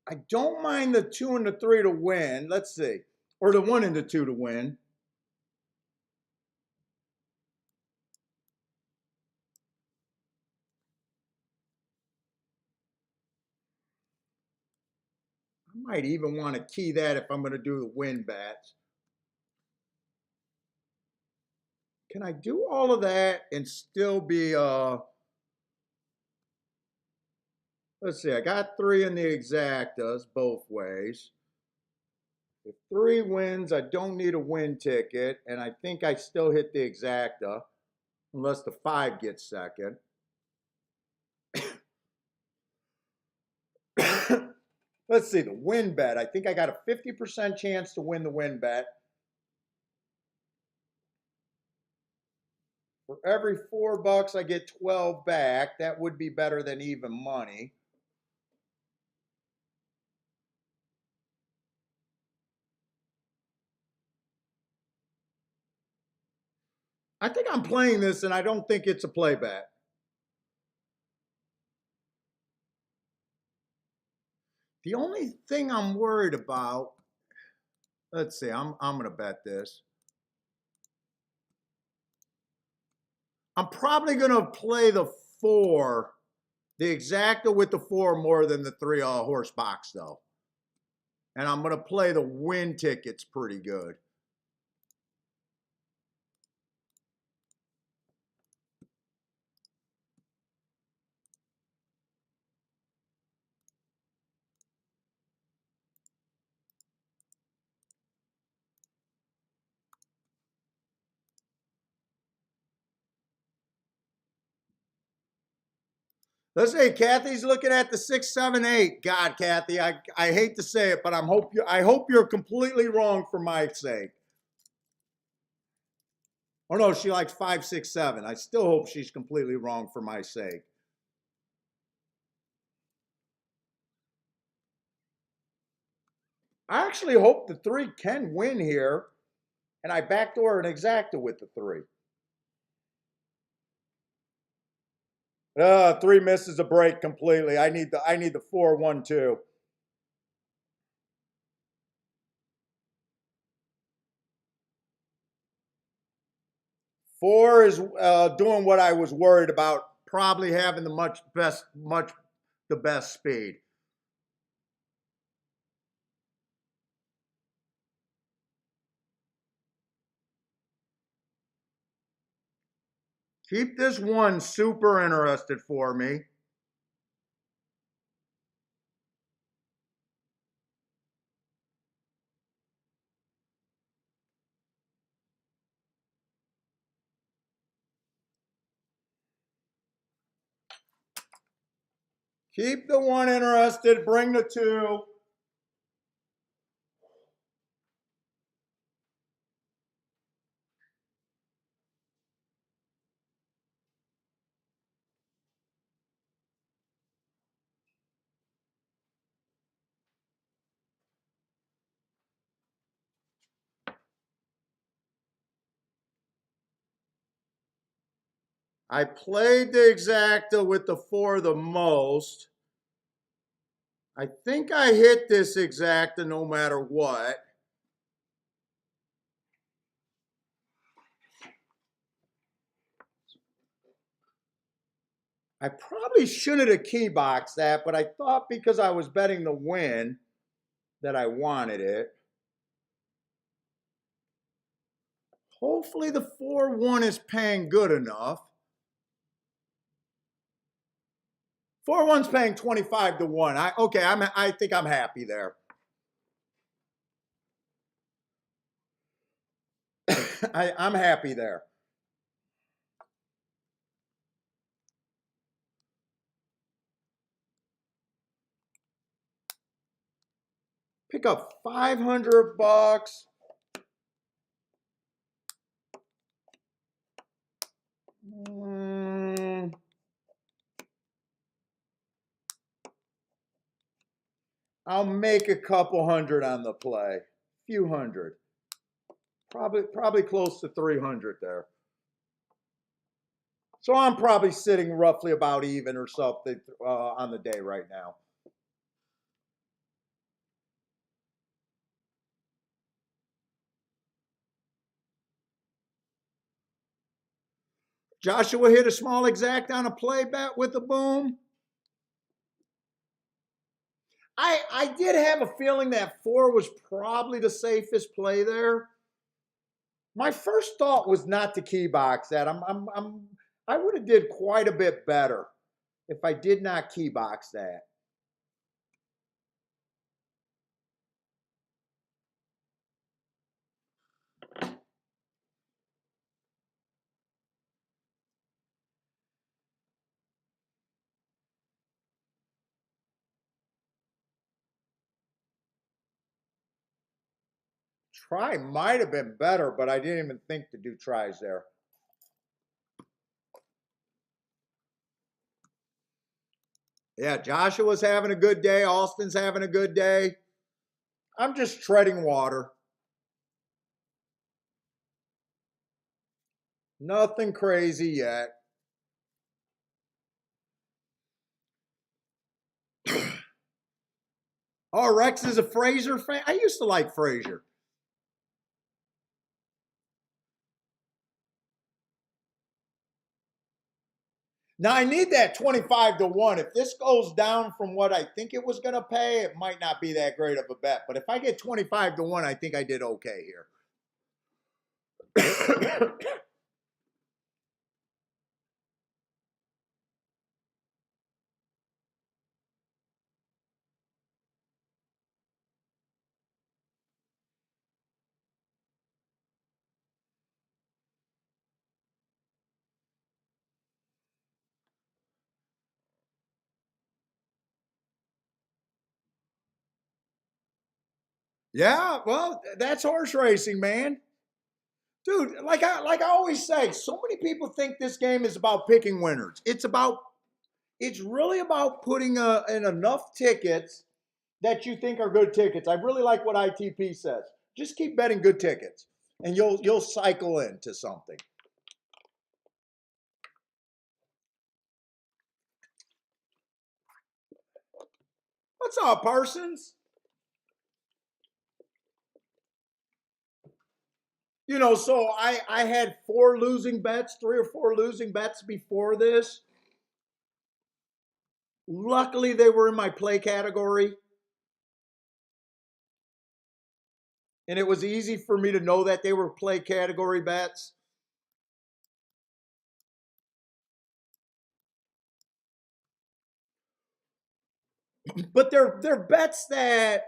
I don't mind the 2 and the 3 to win. Let's see. Or the 1 and the 2 to win. I might even want to key that if I'm going to do the win bets. Can I do all of that and still be, let's see, I got 3 in the exactas both ways. If 3 wins, I don't need a win ticket, and I think I still hit the exacta, unless the 5 gets second. Let's see, the win bet. I think I got a 50% chance to win the win bet. For every $4, I get 12 back. That would be better than even money. I think I'm playing this, and I don't think it's a play bet. The only thing I'm worried about, let's see, I'm going to bet this. I'm probably going to play the 4, the exacta with the 4 more than the 3 horse box, though. And I'm going to play the win tickets pretty good. Let's say Kathy's looking at the 6, 7, 8. God, Kathy, I hate to say it, but I hope you're completely wrong for my sake. Oh no, she likes 5, 6, 7. I still hope she's completely wrong for my sake. I actually hope the 3 can win here, and I backdoor an exacta with the 3. 3 misses a break completely. I need the 4, 1, 2. Four is doing what I was worried about, probably having the best speed. Keep this 1 super interested for me. Keep the 1 interested, bring the 2. I played the exacta with the 4 the most. I think I hit this exacta no matter what. I probably shouldn't have key boxed that, but I thought because I was betting the win that I wanted it. Hopefully the 4, 1 is paying good enough. 4, 1's paying 25 to 1. I think I'm happy there. I'm happy there. Pick up $500. I'll make a couple hundred on the play. Few hundred. Probably close to 300 there. So I'm probably sitting roughly about even or something on the day right now. Joshua hit a small exact on a play bet with a boom. I did have a feeling that 4 was probably the safest play there. My first thought was not to key box that. I would have did quite a bit better if I did not key box that. Try might have been better, but I didn't even think to do tries there. Yeah, Joshua's having a good day. Austin's having a good day. I'm just treading water. Nothing crazy yet. Oh, Rex is a Fraser fan. I used to like Fraser. Now I need that 25-1. If this goes down from what I think it was going to pay, it might not be that great of a bet. But if I get 25-1, I think I did okay here. Yeah, well, that's horse racing, man. Dude, like I always say, so many people think this game is about picking winners. It's really about putting in enough tickets that you think are good tickets. I really like what ITP says. Just keep betting good tickets, and you'll cycle into something. What's up, Parsons? So I had four losing bets, three or four losing bets before this. Luckily, they were in my play category, and it was easy for me to know that they were play category bets. But they're bets that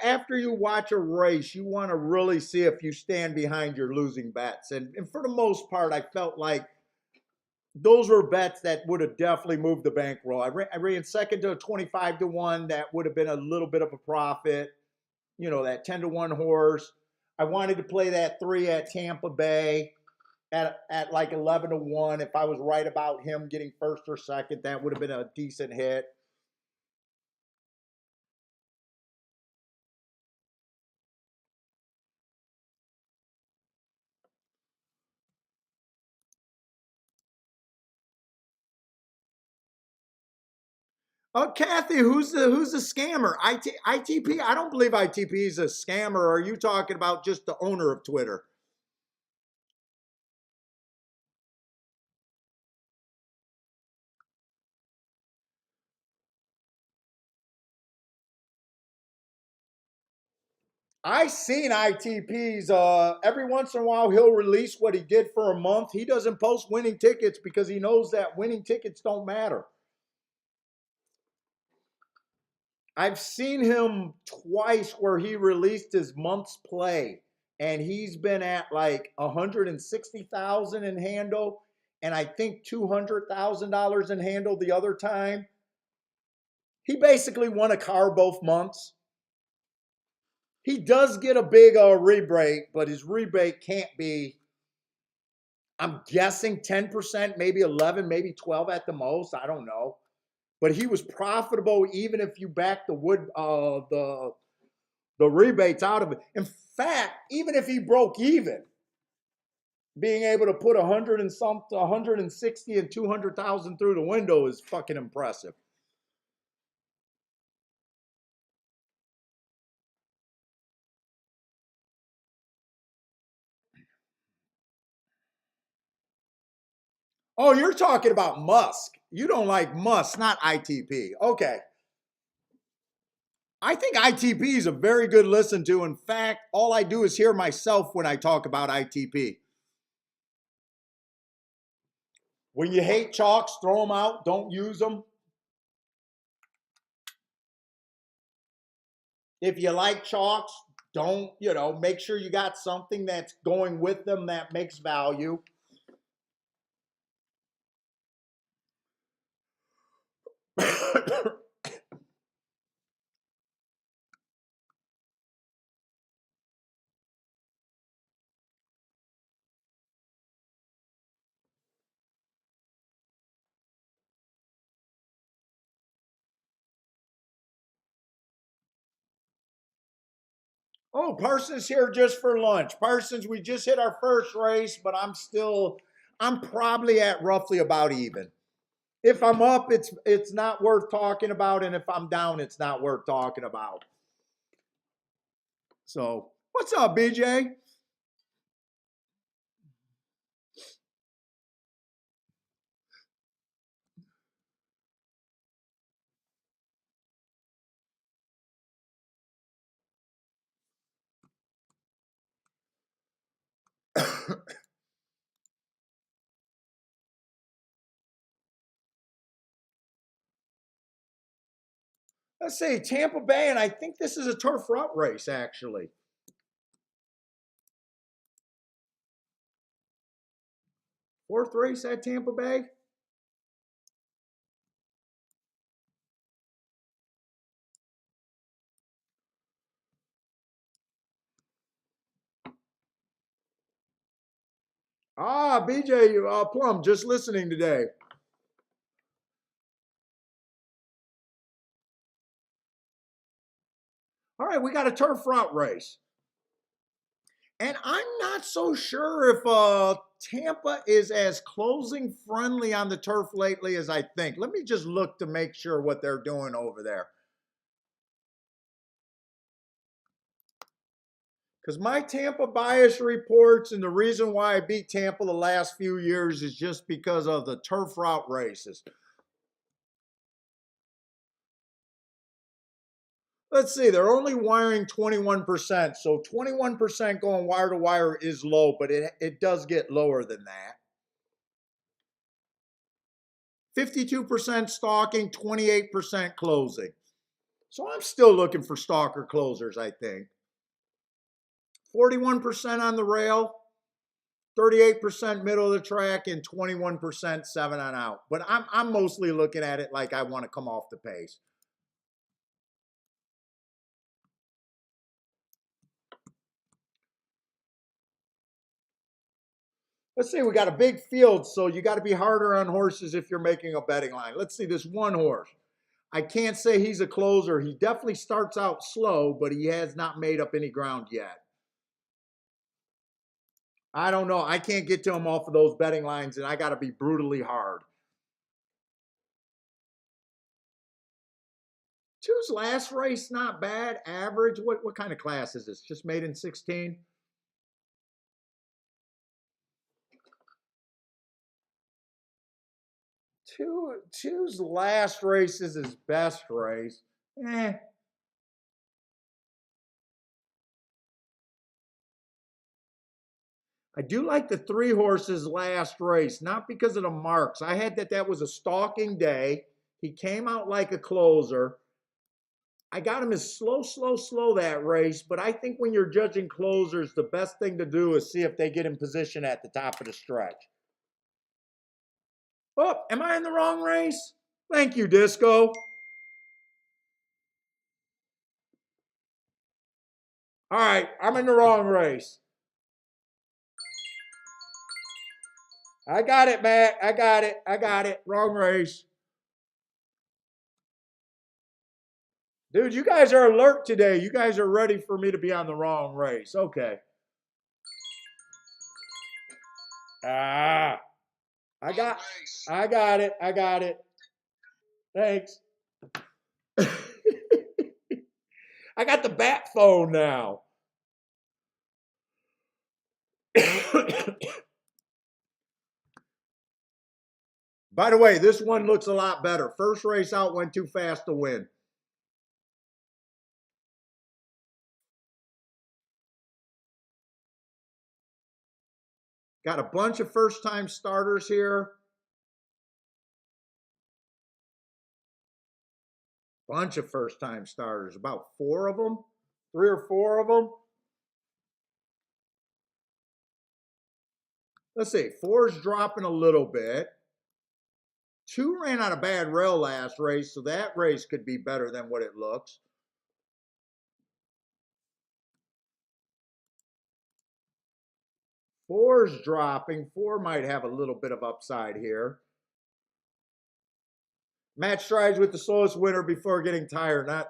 after you watch a race, you want to really see if you stand behind your losing bets. And for the most part, I felt like those were bets that would have definitely moved the bankroll. I ran second to a 25-1. That would have been a little bit of a profit. That 10-1 horse. I wanted to play that 3 at Tampa Bay at like 11-1. If I was right about him getting first or second, that would have been a decent hit. Oh, Kathy, who's the scammer? ITP? I don't believe ITP is a scammer. Are you talking about just the owner of Twitter? I seen ITPs. Every once in a while, he'll release what he did for a month. He doesn't post winning tickets because he knows that winning tickets don't matter. I've seen him twice where he released his month's play, and he's been at like 160,000 in handle, and I think $200,000 in handle the other time. He basically won a car both months. He does get a big rebate, but his rebate can't be, I'm guessing 10%, maybe 11, maybe 12 at the most. I don't know. But he was profitable even if you back the rebates out of it. In fact, even if he broke even, being able to put 100 and something, 160 and 200,000 through the window is fucking impressive. Oh, you're talking about Musk. You don't like Musk, not ITP. Okay. I think ITP is a very good listen to. In fact, all I do is hear myself when I talk about ITP. When you hate chalks, throw them out, don't use them. If you like chalks, don't, make sure you got something that's going with them that makes value. Oh, Parsons here just for lunch. Parsons, we just hit our first race, but I'm probably at roughly about even. If I'm up, it's not worth talking about, and if I'm down, it's not worth talking about. So, what's up, BJ? Let's see, Tampa Bay, and I think this is a turf route race, actually. Fourth race at Tampa Bay? Ah, BJ Plum, just listening today. All right, we got a turf route race. And I'm not so sure if Tampa is as closing friendly on the turf lately as I think. Let me just look to make sure what they're doing over there. Because my Tampa bias reports, and the reason why I beat Tampa the last few years is just because of the turf route races. Let's see, they're only wiring 21%. So 21% going wire to wire is low, but it does get lower than that. 52% stalking, 28% closing. So I'm still looking for stalker closers, I think. 41% on the rail, 38% middle of the track, and 21% 7 on out. But I'm mostly looking at it like I want to come off the pace. Let's see, we got a big field, so you got to be harder on horses if you're making a betting line. Let's see this one horse. I can't say he's a closer. He definitely starts out slow, but he has not made up any ground yet. I don't know. I can't get to him off of those betting lines, and I got to be brutally hard. Two's last race, not bad. Average. What kind of class is this? Just made in 16? Two's last race is his best race. Eh. I do like the 3 horses last race, not because of the marks. I had that was a stalking day. He came out like a closer. I got him as slow that race, but I think when you're judging closers, the best thing to do is see if they get in position at the top of the stretch. Oh, am I in the wrong race? Thank you, Disco. All right, I'm in the wrong race. I got it, Matt. I got it. Wrong race. Dude, you guys are alert today. You guys are ready for me to be on the wrong race. Okay. Ah. I got it. I got it. Thanks. I got the bat phone now. By the way, this one looks a lot better. First race out went too fast to win. Got a bunch of first-time starters here. Bunch of first-time starters. About 4 of them. 3 or 4 of them. Let's see. 4's dropping a little bit. 2 ran out of bad rail last race, so that race could be better than what it looks. 4's dropping. 4 might have a little bit of upside here. Matt strides with the slowest winner before getting tired. Not.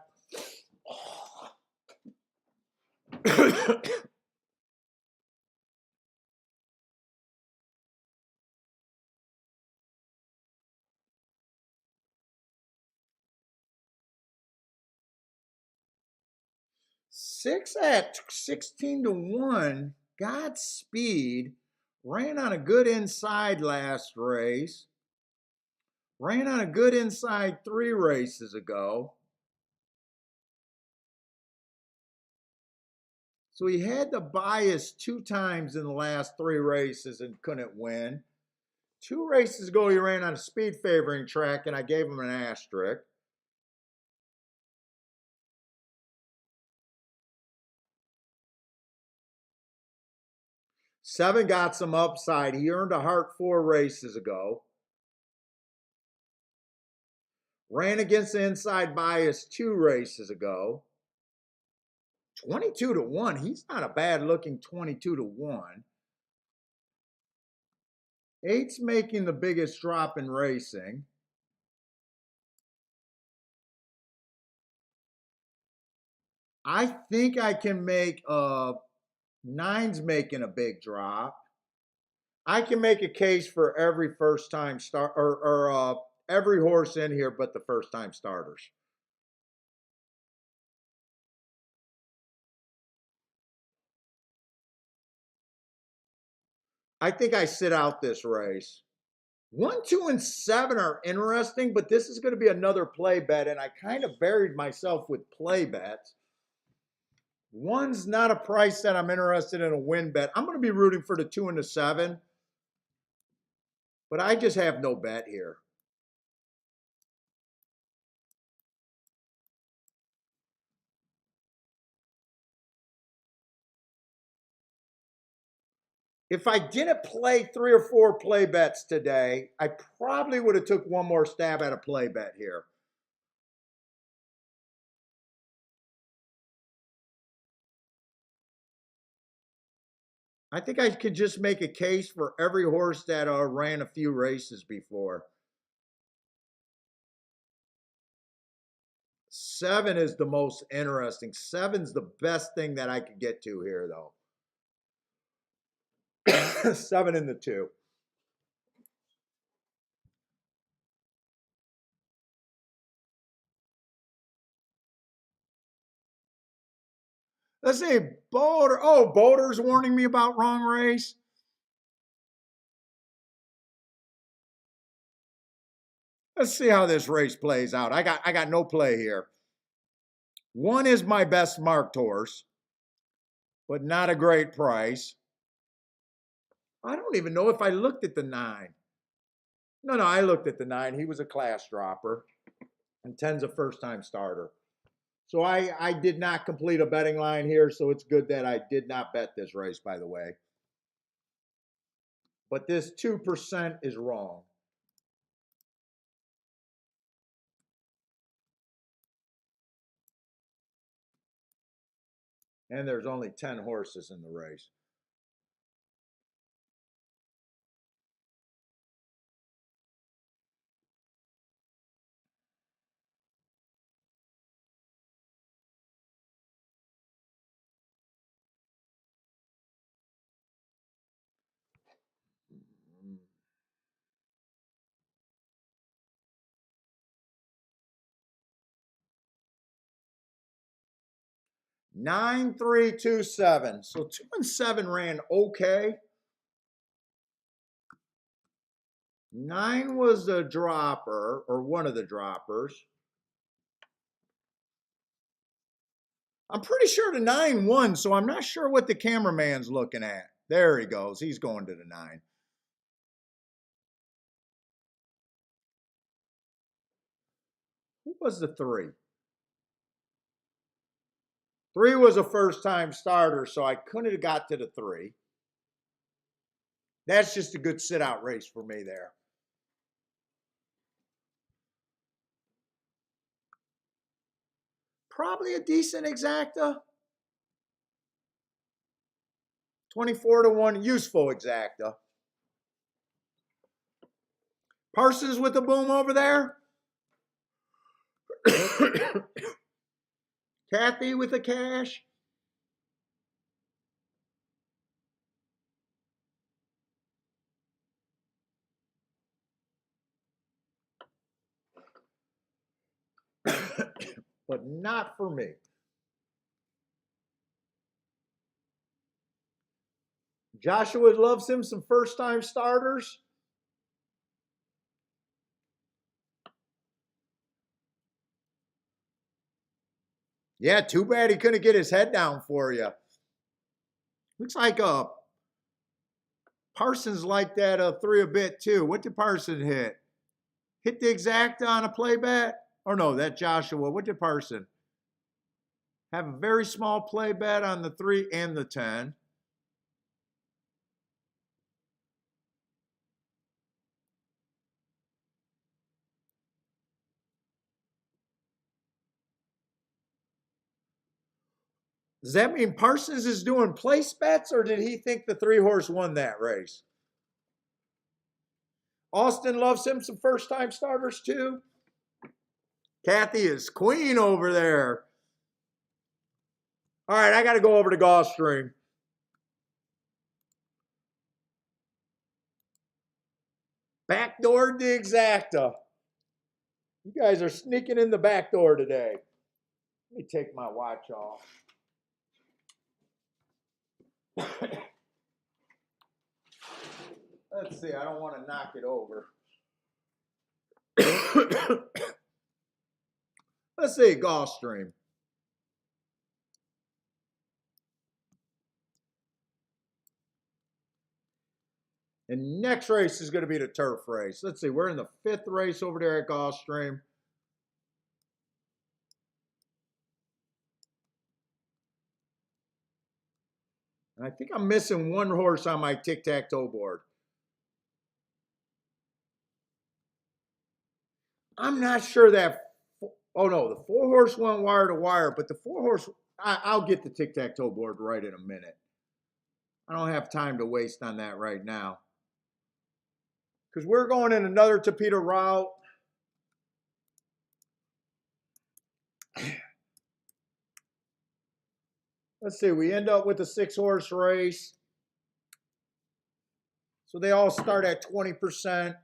Six at 16-1. Godspeed. Ran on a good inside last race. Ran on a good inside 3 races ago. So he had the bias 2 times in the last 3 races and couldn't win. 2 races ago, he ran on a speed favoring track, and I gave him an asterisk. Seven got some upside. He earned a heart 4 races ago. Ran against the inside bias 2 races ago. 22-1. He's not a bad looking 22-1. 8's making the biggest drop in racing. I think I can make 9's making a big drop. I can make a case for every first time start or every horse in here but the first time starters. I think I sit out this race. 1, 2, and 7 are interesting, but this is going to be another play bet, and I kind of buried myself with play bets. 1's not a price that I'm interested in a win bet. I'm going to be rooting for the 2 and the 7, but I just have no bet here. If I didn't play 3 or 4 play bets today, I probably would have took one more stab at a play bet here. I think I could just make a case for every horse that ran a few races before. 7 is the most interesting. 7's the best thing that I could get to here, though. 7 and the 2. Let's see, Boulder. Oh, Boulder's warning me about wrong race. Let's see how this race plays out. I got no play here. 1 is my best marked horse, but not a great price. I don't even know if I looked at the 9. No, I looked at the 9. He was a class dropper, and 10's a first-time starter. So I did not complete a betting line here, so it's good that I did not bet this race, by the way. But this 2% is wrong. And there's only 10 horses in the race. Mm. 9-3-2-7. So 2 and 7 ran okay. 9 was the dropper, or one of the droppers. I'm pretty sure the 9 won, so I'm not sure what the cameraman's looking at. There he goes. He's going to the 9. Who was the 3? 3 was a first-time starter, so I couldn't have got to the 3. That's just a good sit-out race for me there. Probably a decent exacta. 24-1, useful exacta. Parsons with the boom over there. Kathy with the cash. but not for me. Joshua loves him some first-time starters. Yeah, too bad he couldn't get his head down for you. Looks like Parsons like that 3 a bit too. What did Parsons hit? Hit the exact on a play bet? Or no, that Joshua. What did Parsons? Have a very small play bet on the 3 and the 10. Does that mean Parsons is doing place bets, or did he think the 3-horse won that race? Austin loves him some first-time starters too. Kathy is queen over there. All right, I got to go over to Gulfstream. Backdoor the exacta. You guys are sneaking in the back door today. Let me take my watch off. Let's see, I don't want to knock it over. Let's see, Gulfstream. And next race is going to be the turf race. Let's see, we're in the 5th race over there at Gulfstream. And I think I'm missing 1 horse on my tic-tac-toe board. I'm not sure that, oh no, the 4-horse went wire to wire, but the 4-horse, I'll get the tic-tac-toe board right in a minute. I don't have time to waste on that right now. Because we're going in another Tapeta route. Let's see, we end up with a 6-horse race. So they all start at 20%.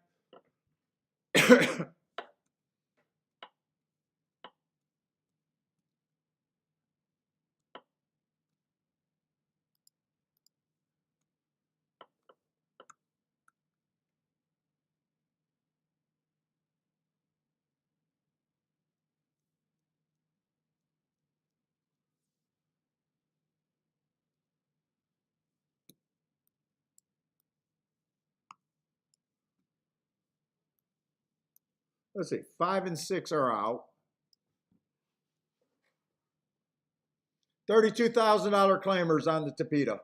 Let's see, 5 and 6 are out. $32,000 claimers on the Tapeta.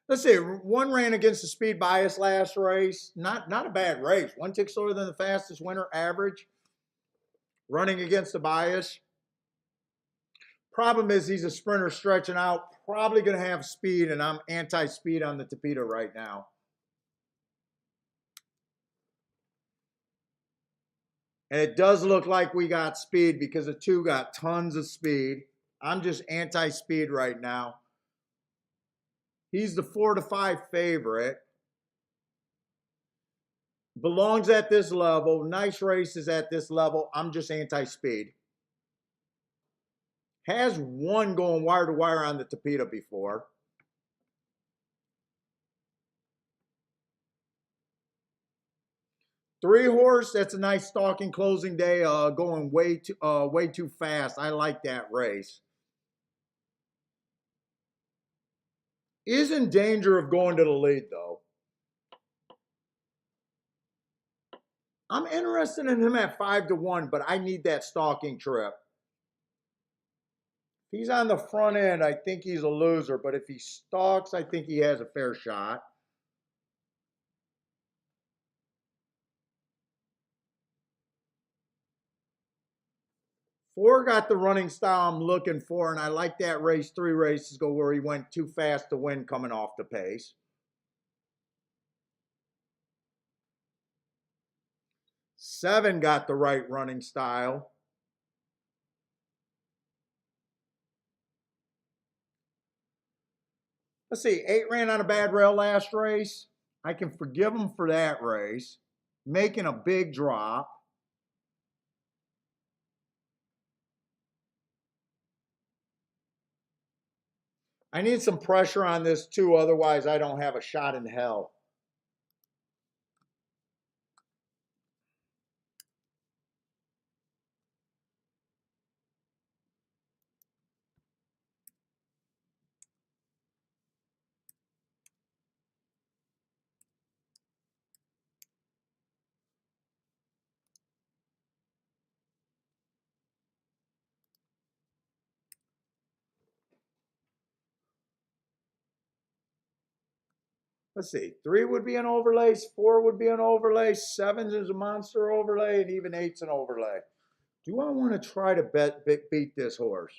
Let's see, 1 ran against the speed bias last race. Not a bad race. 1 tick slower than the fastest winner average. Running against the bias. Problem is he's a sprinter stretching out. Probably going to have speed, and I'm anti-speed on the Tapeta right now. And it does look like we got speed because the 2 got tons of speed. I'm just anti-speed right now. He's the 4 to 5 favorite. Belongs at this level. Nice races at this level. I'm just anti-speed. Has won going wire to wire on the Tapeta before. Three-horse, that's a nice stalking closing day, going way too fast. I like that race. Is in danger of going to the lead, though. I'm interested in him at 5 to 1, but I need that stalking trip. If he's on the front end, I think he's a loser, but if he stalks, I think he has a fair shot. Four got the running style I'm looking for, and I like that race 3 races ago where he went too fast to win coming off the pace. 7 got the right running style. Let's see, 8 ran on a bad rail last race. I can forgive him for that race. Making a big drop. I need some pressure on this too, otherwise I don't have a shot in hell. Let's see, 3 would be an overlay, 4 would be an overlay, 7 is a monster overlay, and even 8's an overlay. Do I want to try to beat this horse?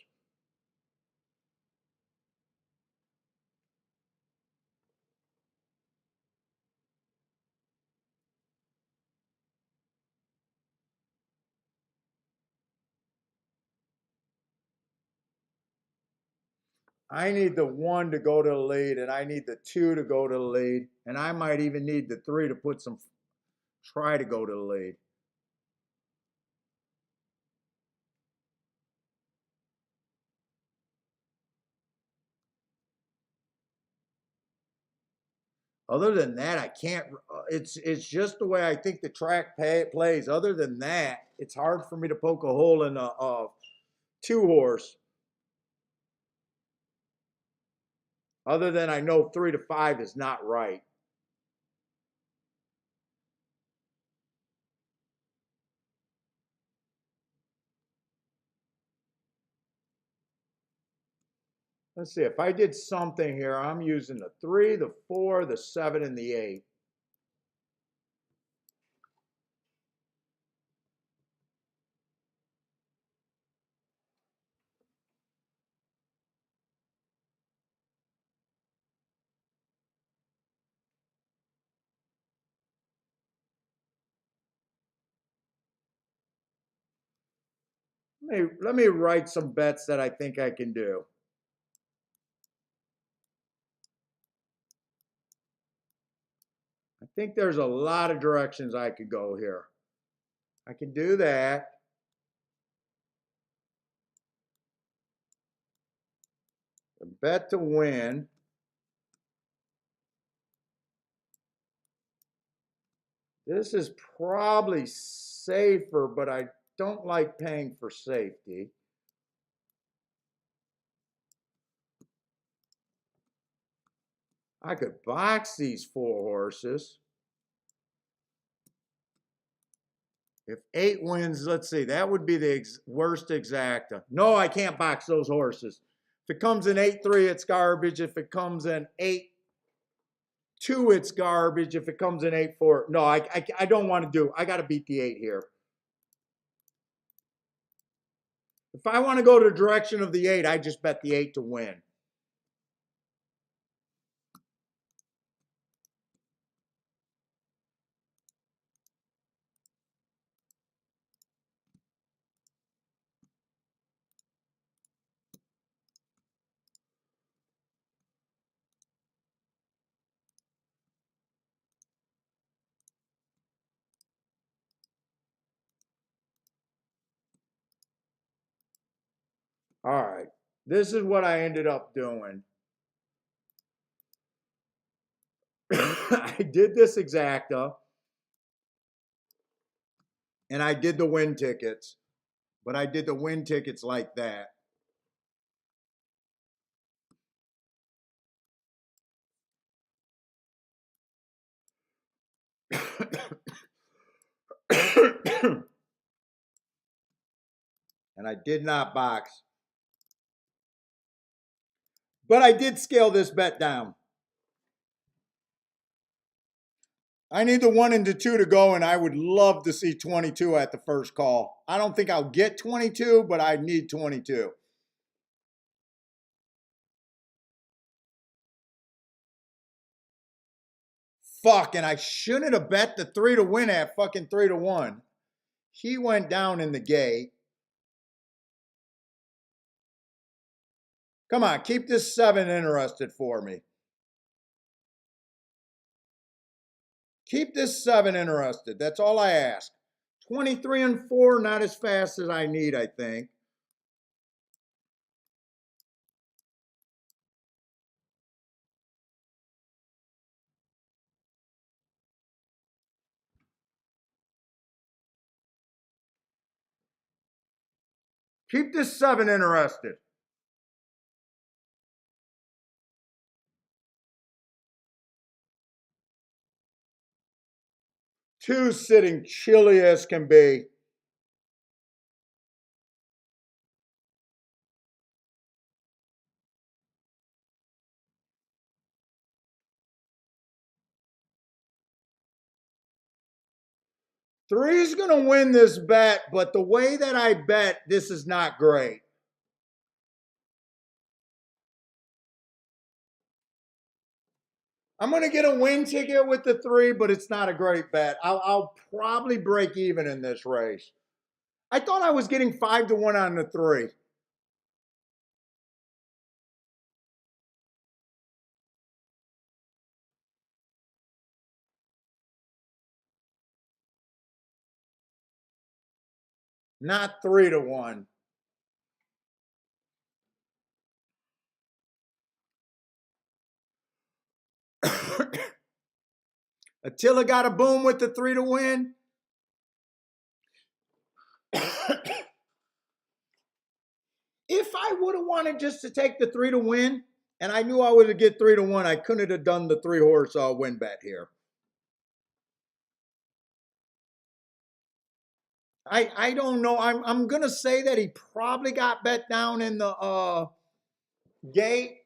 I need the 1 to go to the lead, and I need the 2 to go to the lead, and I might even need the 3 to put some, try to go to the lead. Other than that, I can't. It's just the way I think the track plays. Other than that, it's hard for me to poke a hole in a 2 horse. Other than I know 3 to 5 is not right. Let's see, if I did something here, I'm using the 3, the 4, the 7, and the 8. Let me write some bets that I think I can do. I think there's a lot of directions I could go here. I can do that. A bet to win. This is probably safer, but I don't like paying for safety. I could box these 4 horses. If 8 wins, let's see, that would be the worst exacta. No, I can't box those horses. If it comes in 8-3, it's garbage. If it comes in 8-2, it's garbage. If it comes in 8-4, no, I don't want to do. I got to beat the 8 here. If I want to go to the direction of the 8, I just bet the 8 to win. All right, this is what I ended up doing. I did this exacta, and I did the win tickets, but I did the win tickets like that. And I did not box. But I did scale this bet down. I need the 1 and the 2 to go, and I would love to see 22 at the first call. I don't think I'll get 22, but I need 22. Fuck, and I shouldn't have bet the 3 to win at fucking 3 to 1. He went down in the gate. Come on, keep this 7 interested for me. Keep this 7 interested. That's all I ask. 23 and 4, not as fast as I need, I think. Keep this 7 interested. Two sitting chilly as can be. Three's going to win this bet, but the way that I bet, this is not great. I'm going to get a win ticket with the 3, but it's not a great bet. I'll probably break even in this race. I thought I was getting 5-1 on the 3. Not 3-1. Attila got a boom with the 3 to win. If I would have wanted just to take the 3 to win, and I knew I would get 3-1, I couldn't have done the 3-horse win bet here. I don't know. I'm gonna say that he probably got bet down in the gate.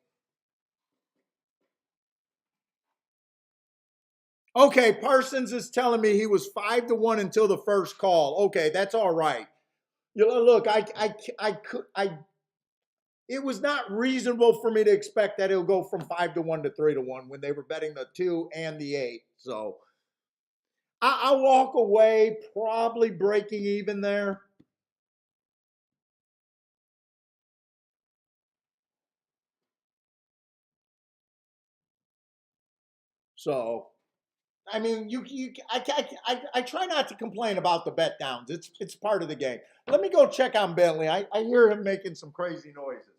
Okay, Parsons is telling me he was 5-1 until the first call. Okay, that's all right. You know, look, it was not reasonable for me to expect that it'll go from 5-1 to 3-1 when they were betting the 2 and the 8. So I'll walk away, probably breaking even there. So, I mean, I try not to complain about the bet downs. It's part of the game. Let me go check on Bentley. I hear him making some crazy noises.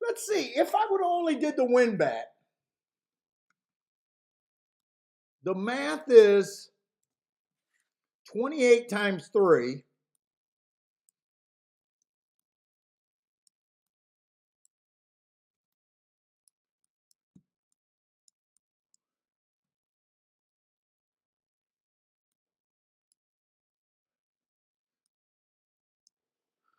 Let's see. If I would only did the win bet, the math is 28 times 3.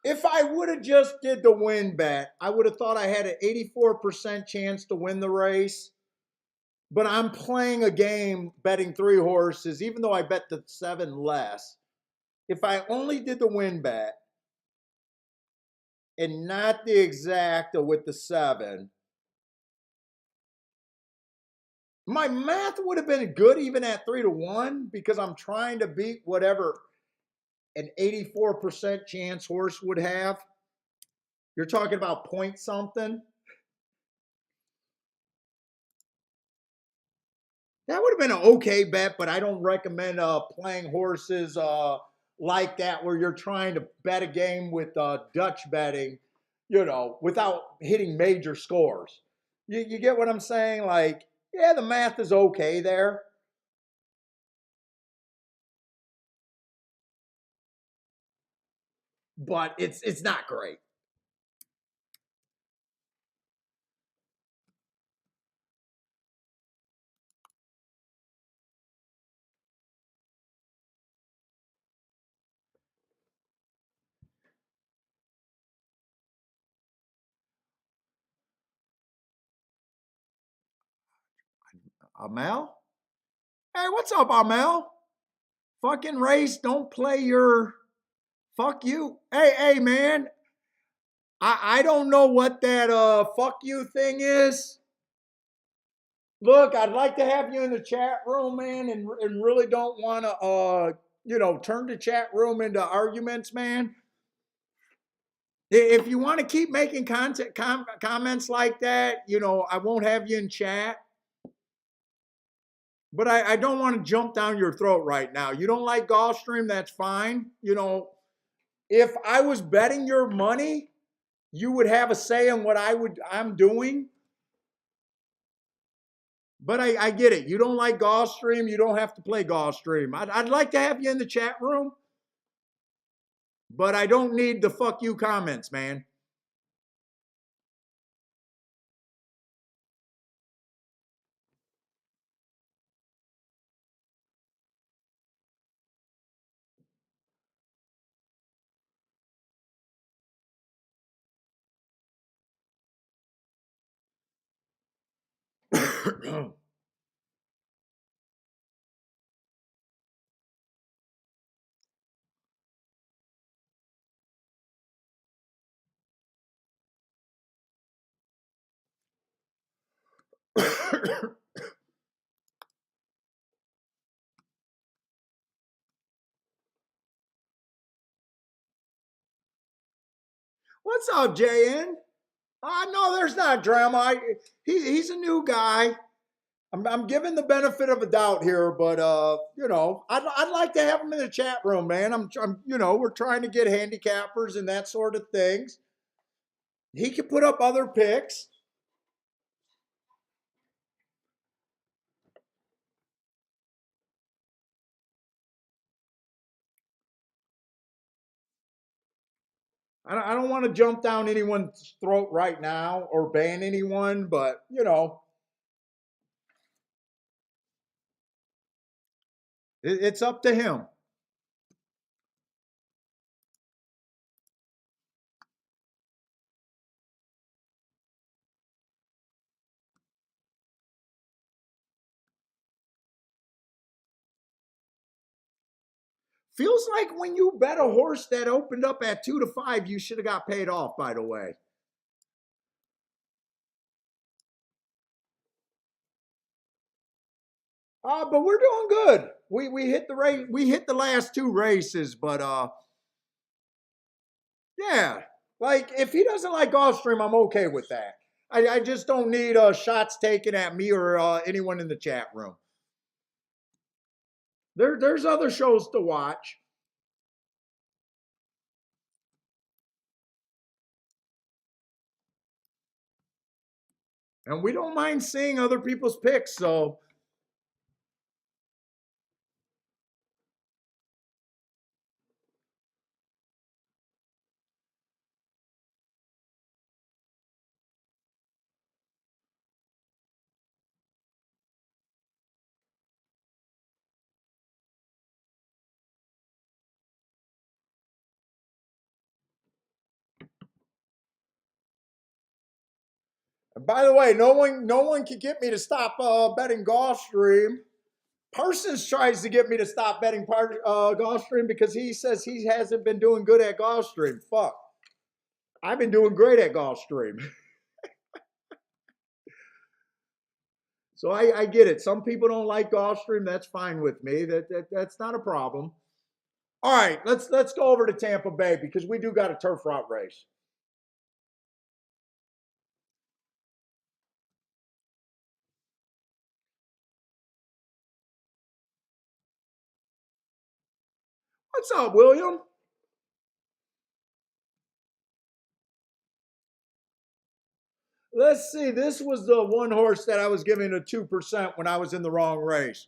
If I would have just did the win bet, I would have thought I had an 84% chance to win the race. But I'm playing a game betting 3 horses, even though I bet the 7 less. If I only did the win bet and not the exacta with the 7, my math would have been good even at 3-1 because I'm trying to beat whatever an 84% chance horse would have. You're talking about point something. That would have been an okay bet, but I don't recommend playing horses like that where you're trying to bet a game with Dutch betting without hitting major scores. You get what I'm saying? Like, yeah, the math is okay there. But it's not great. Amel? Hey, what's up, Amel? Fucking race, don't play your fuck you. Hey, man. I don't know what that fuck you thing is. Look, I'd like to have you in the chat room, man, and really don't want to turn the chat room into arguments, man. If you want to keep making comments like that, I won't have you in chat. But I don't want to jump down your throat right now. You don't like Gulfstream, that's fine. If I was betting your money, you would have a say in what I'm doing. But I get it. You don't like Gulfstream, you don't have to play Gulfstream. I'd like to have you in the chat room, but I don't need the fuck you comments, man. What's up, JN? No, there's not drama. He's a new guy. I'm giving the benefit of a doubt here, but I'd like to have him in the chat room, man. We're trying to get handicappers and that sort of things. He could put up other picks. I don't want to jump down anyone's throat right now or ban anyone, but it's up to him. Feels like when you bet a horse that opened up at 2-5, you should have got paid off, by the way. But we're doing good. We hit the race. We hit the last two races, but yeah. Like if he doesn't like Gulfstream, I'm okay with that. I just don't need shots taken at me or anyone in the chat room. There's other shows to watch. And we don't mind seeing other people's picks, so and by the way, no one can get me to stop betting Gulfstream. Parsons tries to get me to stop betting Gulfstream because he says he hasn't been doing good at Gulfstream. Fuck. I've been doing great at Gulfstream. So I get it. Some people don't like Gulfstream. That's fine with me. That's not a problem. All right, let's go over to Tampa Bay because we do got a turf route race. What's up, William? Let's see. This was the one horse that I was giving a 2% when I was in the wrong race.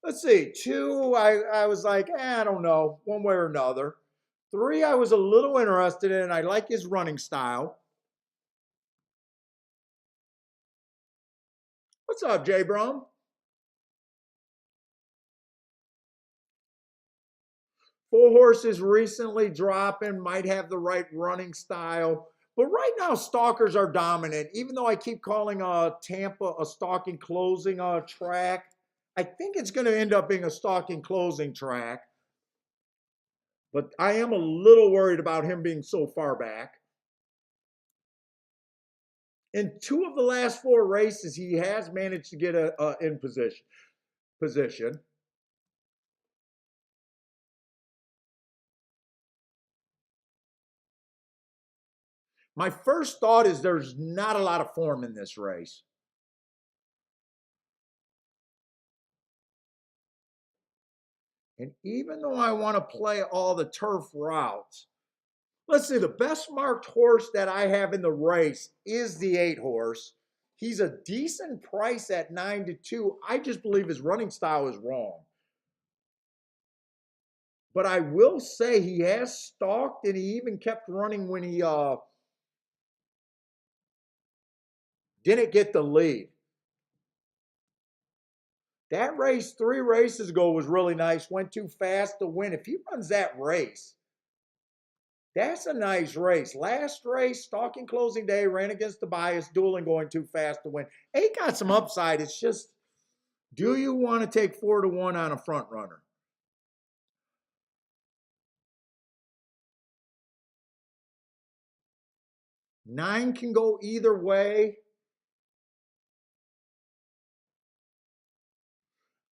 Let's see. Two, I was like, I don't know, one way or another. Three, I was a little interested in. I like his running style. What's up, Jay Brum? Four horses recently dropping, might have the right running style. But right now, stalkers are dominant. Even though I keep calling Tampa a stalking closing track, I think it's going to end up being a stalking closing track. But I am a little worried about him being so far back. In two of the last four races, he has managed to get a in position. My first thought is there's not a lot of form in this race. And even though I want to play all the turf routes, let's see, the best marked horse that I have in the race is the 8 horse. He's a decent price at 9-2. I just believe his running style is wrong. But I will say he has stalked and he even kept running when he didn't get the lead. That race 3 races ago was really nice. Went too fast to win. If he runs that race, that's a nice race. Last race, stalking closing day, ran against the bias, dueling going too fast to win. 8 got some upside. It's just, do you want to take 4-1 on a front runner? Nine can go either way.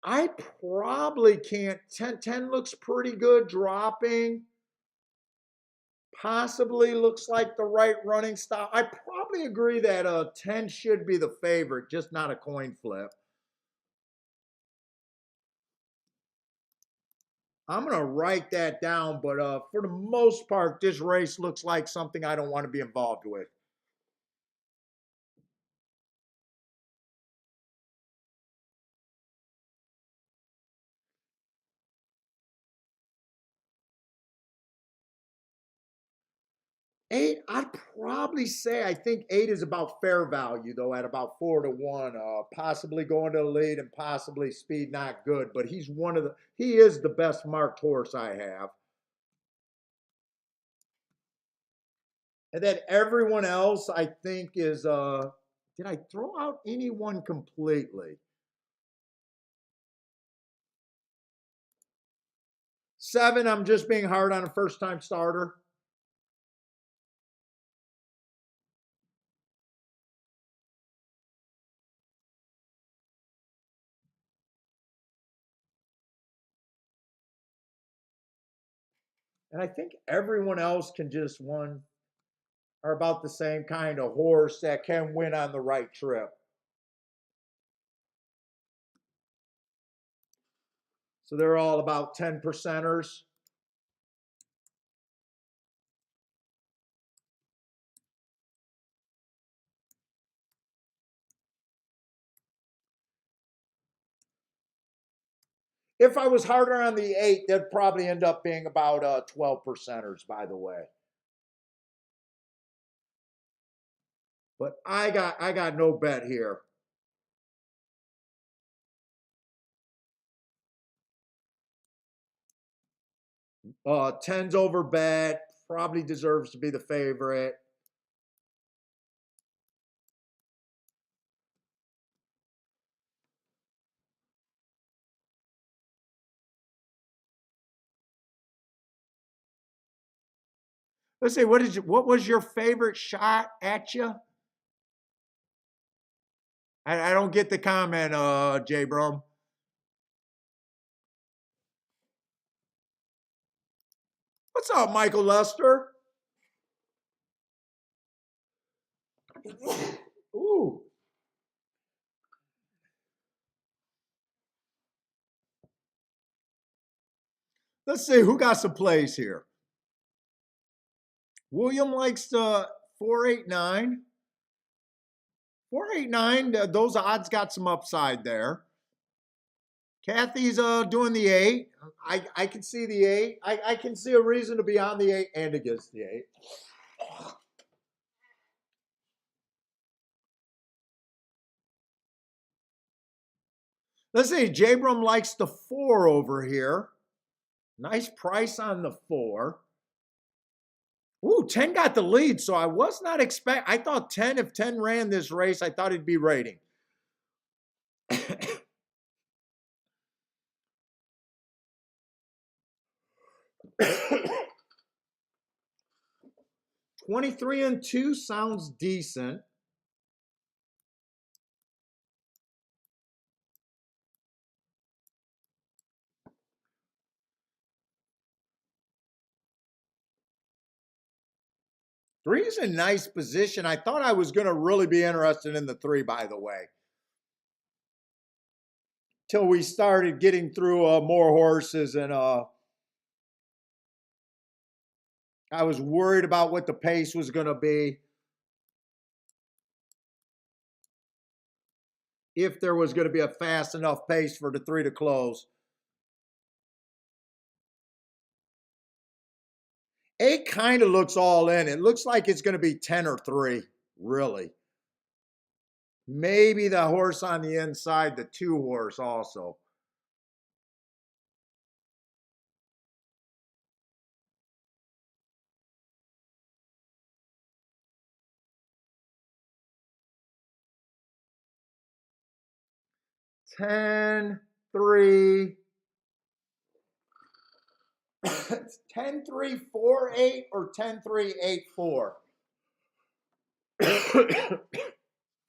I probably can't. 10 looks pretty good dropping. Possibly looks like the right running style. I probably agree that 10 should be the favorite, just not a coin flip. I'm going to write that down, but for the most part, this race looks like something I don't want to be involved with. Eight, I'd probably say I think 8 is about fair value though, at about 4-1. Possibly going to the lead and possibly speed not good, but he is the best marked horse I have. And then everyone else I think is did I throw out anyone completely? 7, I'm just being hard on a first time starter. And I think everyone else can just one are about the same kind of horse that can win on the right trip. So they're all about 10 percenters. If I was harder on the 8, they'd probably end up being about 12 percenters, by the way. But I got no bet here. Tens over bet, probably deserves to be the favorite. Let's see, what was your favorite shot at you? I don't get the comment, Jay Brum. What's up, Michael Lester? Ooh. Let's see who got some plays here. William likes the 489. 489, those odds got some upside there. Kathy's doing the 8. I can see the 8. I can see a reason to be on the 8 and against the 8. Let's see, Jabram likes the 4 over here. Nice price on the 4. Ooh, 10 got the lead, so I was not I thought 10, if 10 ran this race, I thought he'd be rating. 23-2 sounds decent. Three is a nice position. I thought I was going to really be interested in the 3, by the way, till we started getting through more horses, and I was worried about what the pace was going to be. If there was going to be a fast enough pace for the 3 to close. 8 kind of looks all in. It looks like it's going to be 10 or 3, really. Maybe the horse on the inside, the 2 horse also. Ten, 3. It's 10, 3, 4, 8 or 10, 3, 8, 4.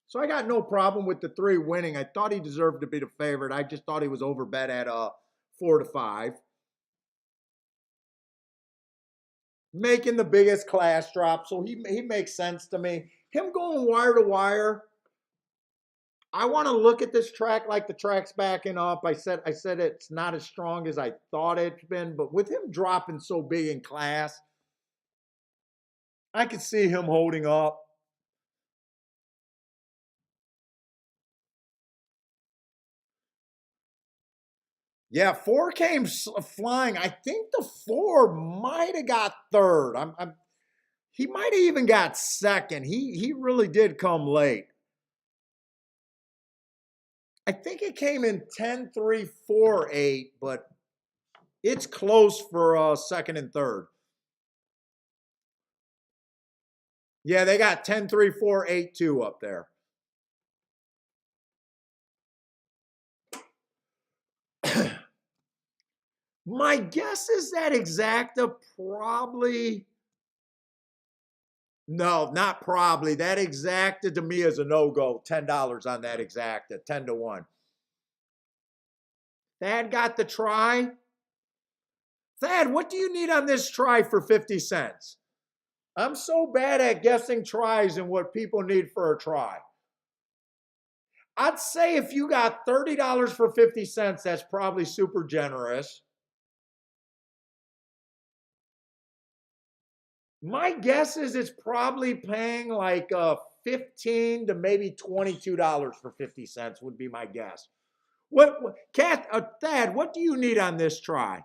So I got no problem with the 3 winning. I thought he deserved to be the favorite. I just thought he was overbet at 4 to 5. Making the biggest class drop, so he makes sense to me. Him going wire to wire. I want to look at this track like the track's backing up. I said it's not as strong as I thought it's been, but with him dropping so big in class, I could see him holding up. Yeah, 4 came flying. I think the 4 might have got third. He might have even got second. He really did come late. I think it came in 10, 3, 4, 8, but it's close for second and third. Yeah, they got 10, 3, 4, 8, 2 up there. My guess is that exacta probably. No, not probably. That exacta to me is a no-go. $10 on that exacta, 10 to 1. Thad got the try. Thad, what do you need on this try for 50 cents? I'm so bad at guessing tries and what people need for a try. I'd say if you got $30 for 50 cents, that's probably super generous. My guess is it's probably paying like $15 to maybe $22 for 50 cents would be my guess. Thad, what do you need on this try?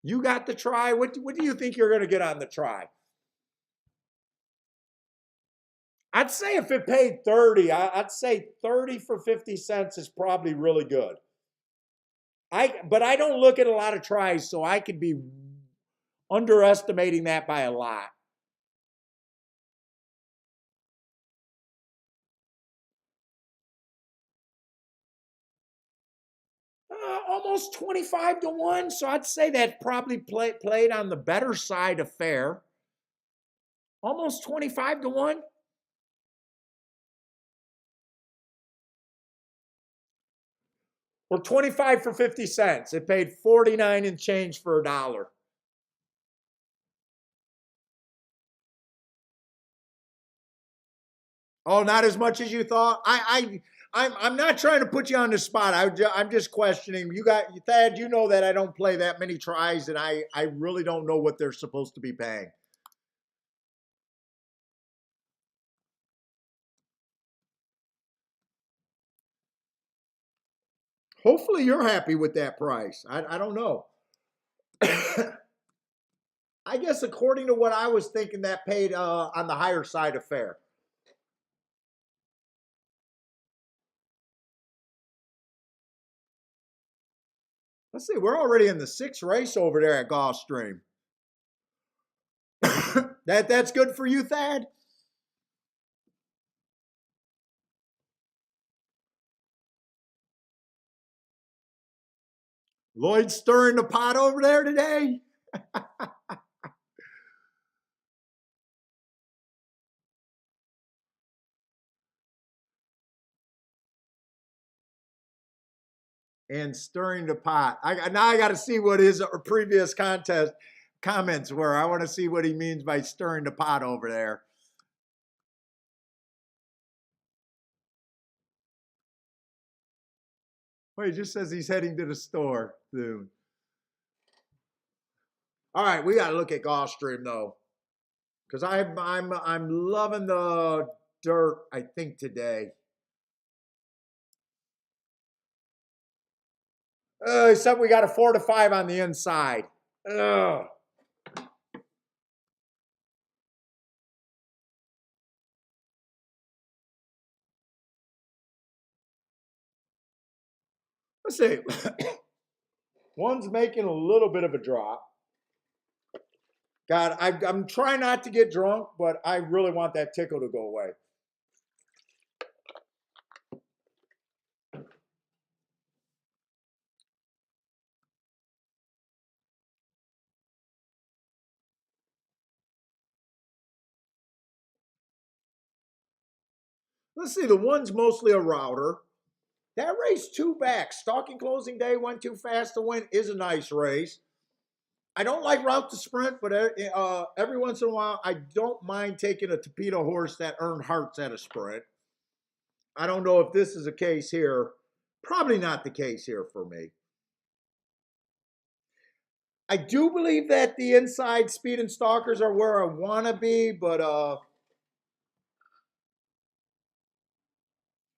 You got the try. What do you think you're going to get on the try? I'd say if it paid 30, I'd say 30 for 50 cents is probably really good. But I don't look at a lot of tries, so I could be underestimating that by a lot. Almost 25 to 1, so I'd say that probably played on the better side of fair. Almost 25 to 1. Or 25 for 50 cents. It paid 49 and change for $1. Oh, not as much as you thought? I'm not trying to put you on the spot. I'm just questioning. Thad, you know that I don't play that many tries, and I really don't know what they're supposed to be paying. Hopefully you're happy with that price. I don't know. I guess according to what I was thinking, that paid on the higher side of fair. Let's see, we're already in the sixth race over there at Gulfstream. That's good for you, Thad? Lloyd stirring the pot over there today? And stirring the pot. Now I got to see what his previous contest comments were. I want to see what he means by stirring the pot over there. Well, he just says he's heading to the store soon. All right, we got to look at Gulfstream though, because I'm loving the dirt. I think today. Except we got a 4 to 5 on the inside. Ugh. Let's see. One's making a little bit of a drop. God, I'm trying not to get drunk, but I really want that tickle to go away. Let's see. The one's mostly a router. That race two back. Stalking closing day went too fast to win is a nice race. I don't like route to sprint, but every once in a while, I don't mind taking a torpedo horse that earned hearts at a sprint. I don't know if this is a case here. Probably not the case here for me. I do believe that the inside speed and stalkers are where I want to be, but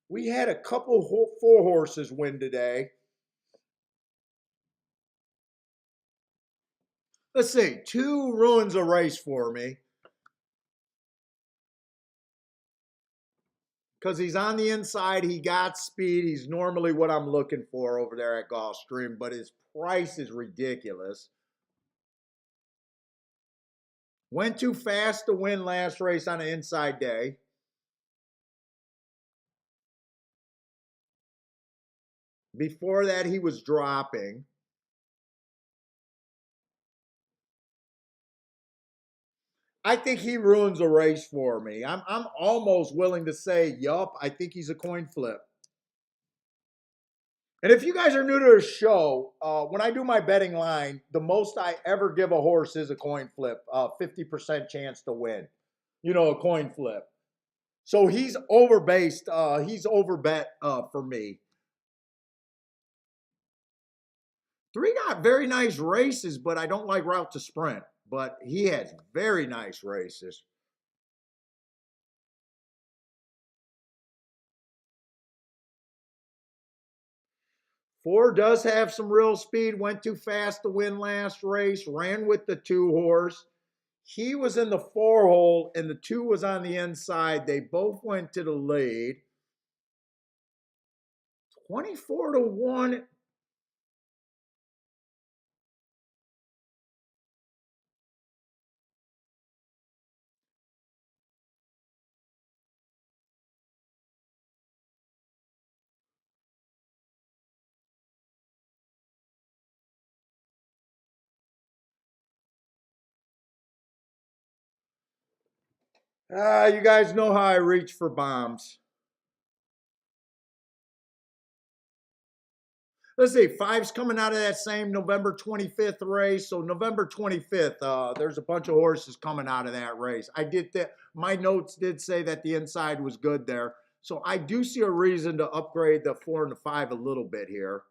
we had a couple four horses win today. Let's see, two ruins a race for me. Because he's on the inside, he got speed. He's normally what I'm looking for over there at Gulfstream, but his price is ridiculous. Went too fast to win last race on an inside day. Before that, he was dropping. I think he ruins a race for me. I'm almost willing to say, yup, I think he's a coin flip. And if you guys are new to the show, when I do my betting line, the most I ever give a horse is a coin flip, 50% chance to win. You know, a coin flip. So he's overbased. He's overbet for me. Three got very nice races, but I don't like route to sprint. But he has very nice races. Four does have some real speed. Went too fast to win last race. Ran with the two horse. He was in the four hole and the two was on the inside. They both went to the lead. 24 to 1. You guys know how I reach for bombs. Let's see, five's coming out of that same November 25th race. So November 25th, there's a bunch of horses coming out of that race. I did that. My notes did say that the inside was good there. So I do see a reason to upgrade the 4 and the 5 a little bit here.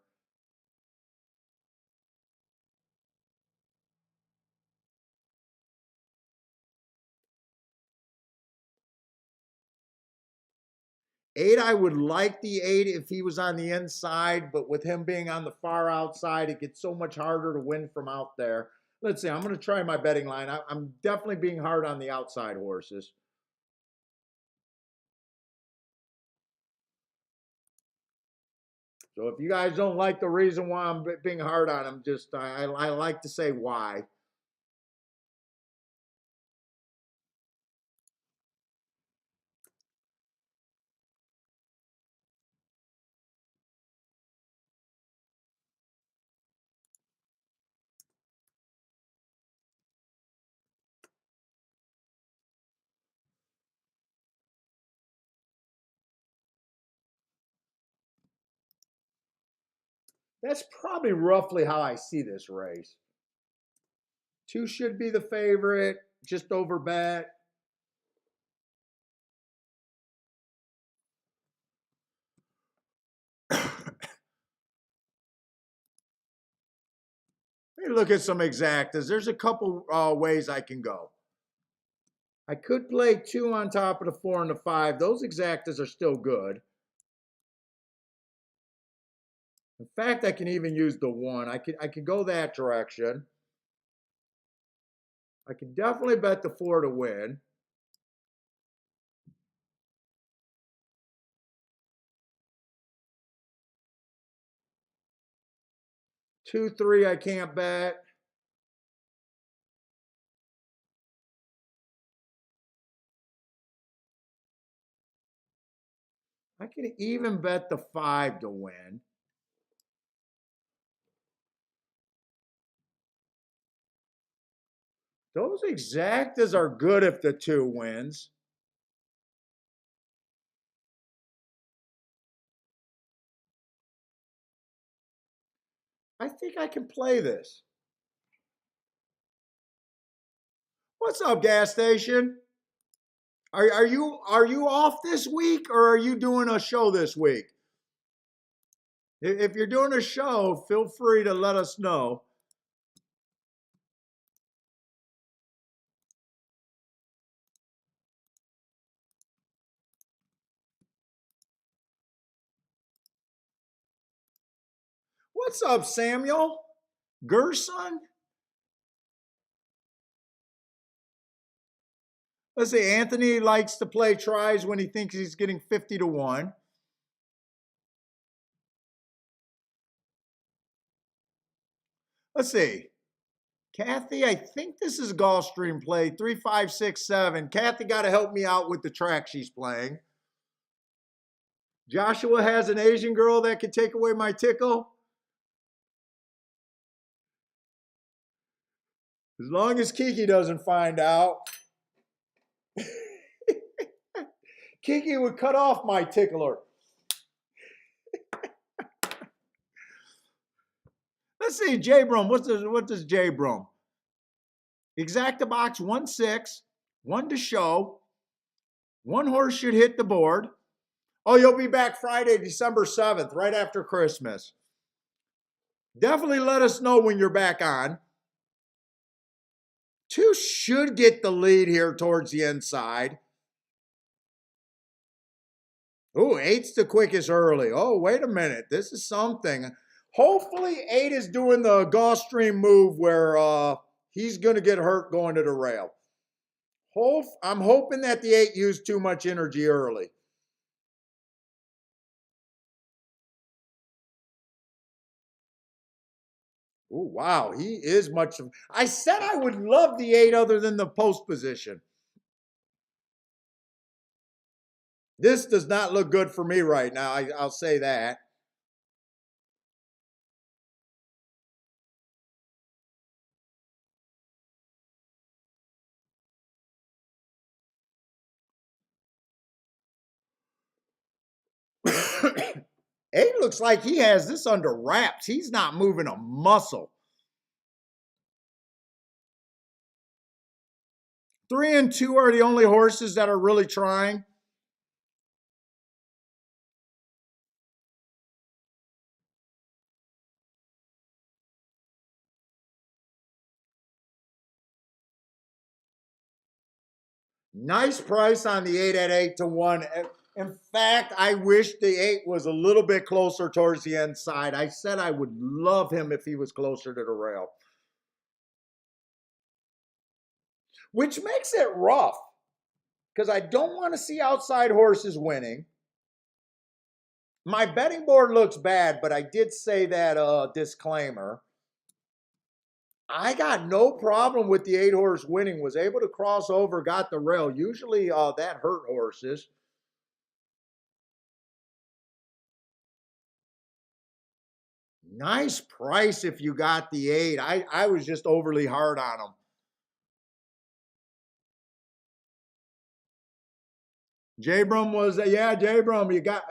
8, I would like the 8 if he was on the inside, but with him being on the far outside, it gets so much harder to win from out there. Let's see, I'm going to try my betting line. I'm definitely being hard on the outside horses. So if you guys don't like the reason why I'm being hard on him, just I like to say why. That's probably roughly how I see this race. 2 should be the favorite, just over bet. Let me look at some exactas. There's a couple ways I can go. I could play 2 on top of the 4 and the 5. Those exactas are still good. In fact, I can even use the 1. I could go that direction. I can definitely bet the 4 to win. Two, 3, I can't bet. I can even bet the 5 to win. Those exactas are good if the 2 wins. I think I can play this. What's up, gas station? Are you off this week or are you doing a show this week? If you're doing a show, feel free to let us know. What's up, Samuel? Gerson? Let's see, Anthony likes to play tries when he thinks he's getting 50 to 1. Let's see. Kathy, I think this is Gulfstream play 3, 5, 6, 7. Kathy got to help me out with the track she's playing. Joshua has an Asian girl that can take away my tickle. As long as Kiki doesn't find out. Kiki would cut off my tickler. Let's see, J Brum. What does J Brum? Exacta box 1, 6, 1 to show. 1 horse should hit the board. Oh, you'll be back Friday, December 7th, right after Christmas. Definitely let us know when you're back on. 2 should get the lead here towards the inside. Oh, 8's the quickest early. Oh, wait a minute. This is something. Hopefully 8 is doing the Gulfstream move where he's going to get hurt going to the rail. I'm hoping that the 8 used too much energy early. Oh, wow. He is much. I said I would love the 8 other than the post position. This does not look good for me right now. I'll say that. Eight looks like he has this under wraps. He's not moving a muscle. 3 and 2 are the only horses that are really trying. Nice price on the 8 at 8 to 1. In fact, I wish the 8 was a little bit closer towards the inside. I said I would love him if he was closer to the rail, which makes it rough because I don't want to see outside horses winning. My betting board looks bad, but I did say that disclaimer. I got no problem with the 8 horse winning, was able to cross over, got the rail. Usually that hurt horses. Nice price if you got the 8. I was just overly hard on them. J-Brum was, yeah, J-Brum, you got,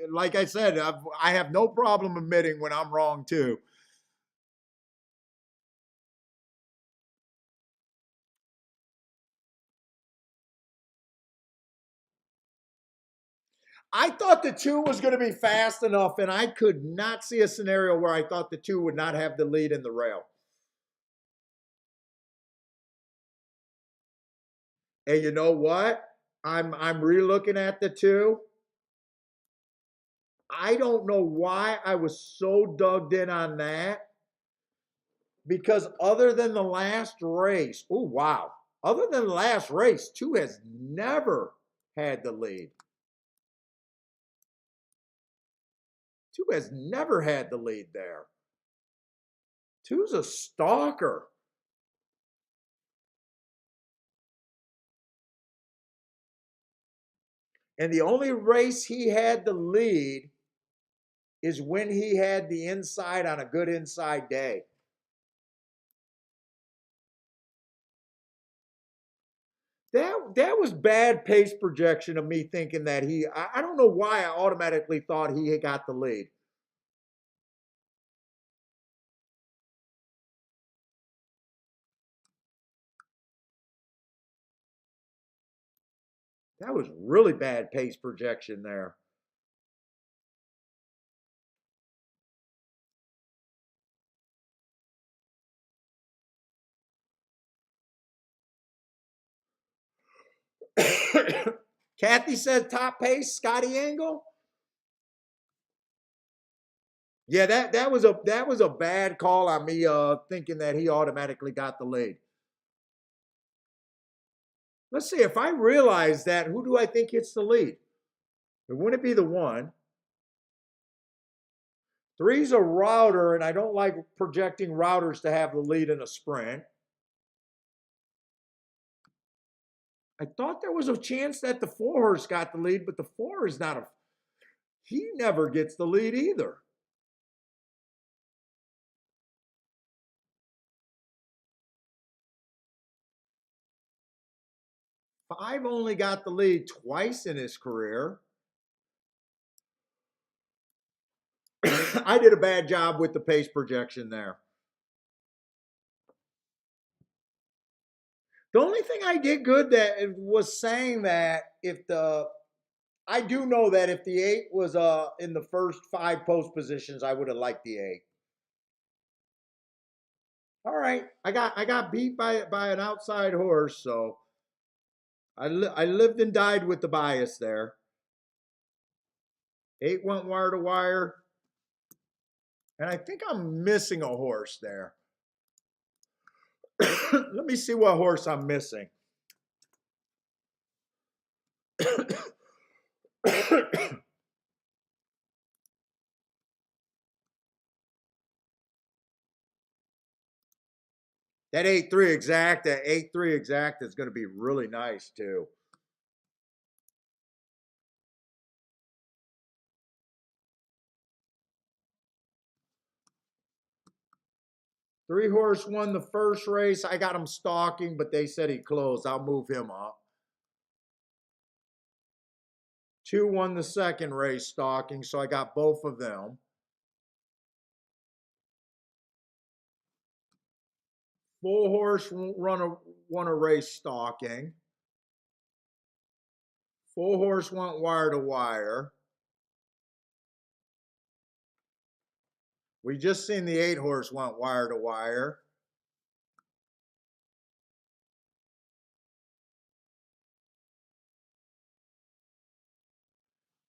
like I said, I have no problem admitting when I'm wrong too. I thought the 2 was going to be fast enough, and I could not see a scenario where I thought the 2 would not have the lead in the rail. And you know what? I'm re-looking at the 2. I don't know why I was so dug in on that. Because other than the last race, oh wow. Other than the last race, 2 has never had the lead. 2 has never had the lead there. 2's a stalker. And the only race he had the lead is when he had the inside on a good inside day. That was bad pace projection of me thinking that I don't know why I automatically thought he had got the lead. That was really bad pace projection there. Kathy said top pace, Scotty Angle. Yeah, that was a bad call on me thinking that he automatically got the lead. Let's see, if I realize that, who do I think hits the lead? It wouldn't be the 1. 3's a router, and I don't like projecting routers to have the lead in a sprint. I thought there was a chance that the 4 horse got the lead, but the 4 is not a. He never gets the lead either. 5 only got the lead twice in his career. I did a bad job with the pace projection there. The only thing I did good that was saying that if the I do know that if the 8 was in the first 5 post positions, I would have liked the 8. All right, I got beat by an outside horse, so I lived and died with the bias there. 8 went wire to wire, and I think I'm missing a horse there. Let me see what horse I'm missing. That 8-3 exact, that 8-3 exact is going to be really nice too. Three horse won the first race. I got him stalking, but they said he closed. I'll move him up. 2 won the second race stalking, so I got both of them. 4 horse won a race stalking. 4 horse went wire to wire. We just seen the 8 horse went wire to wire.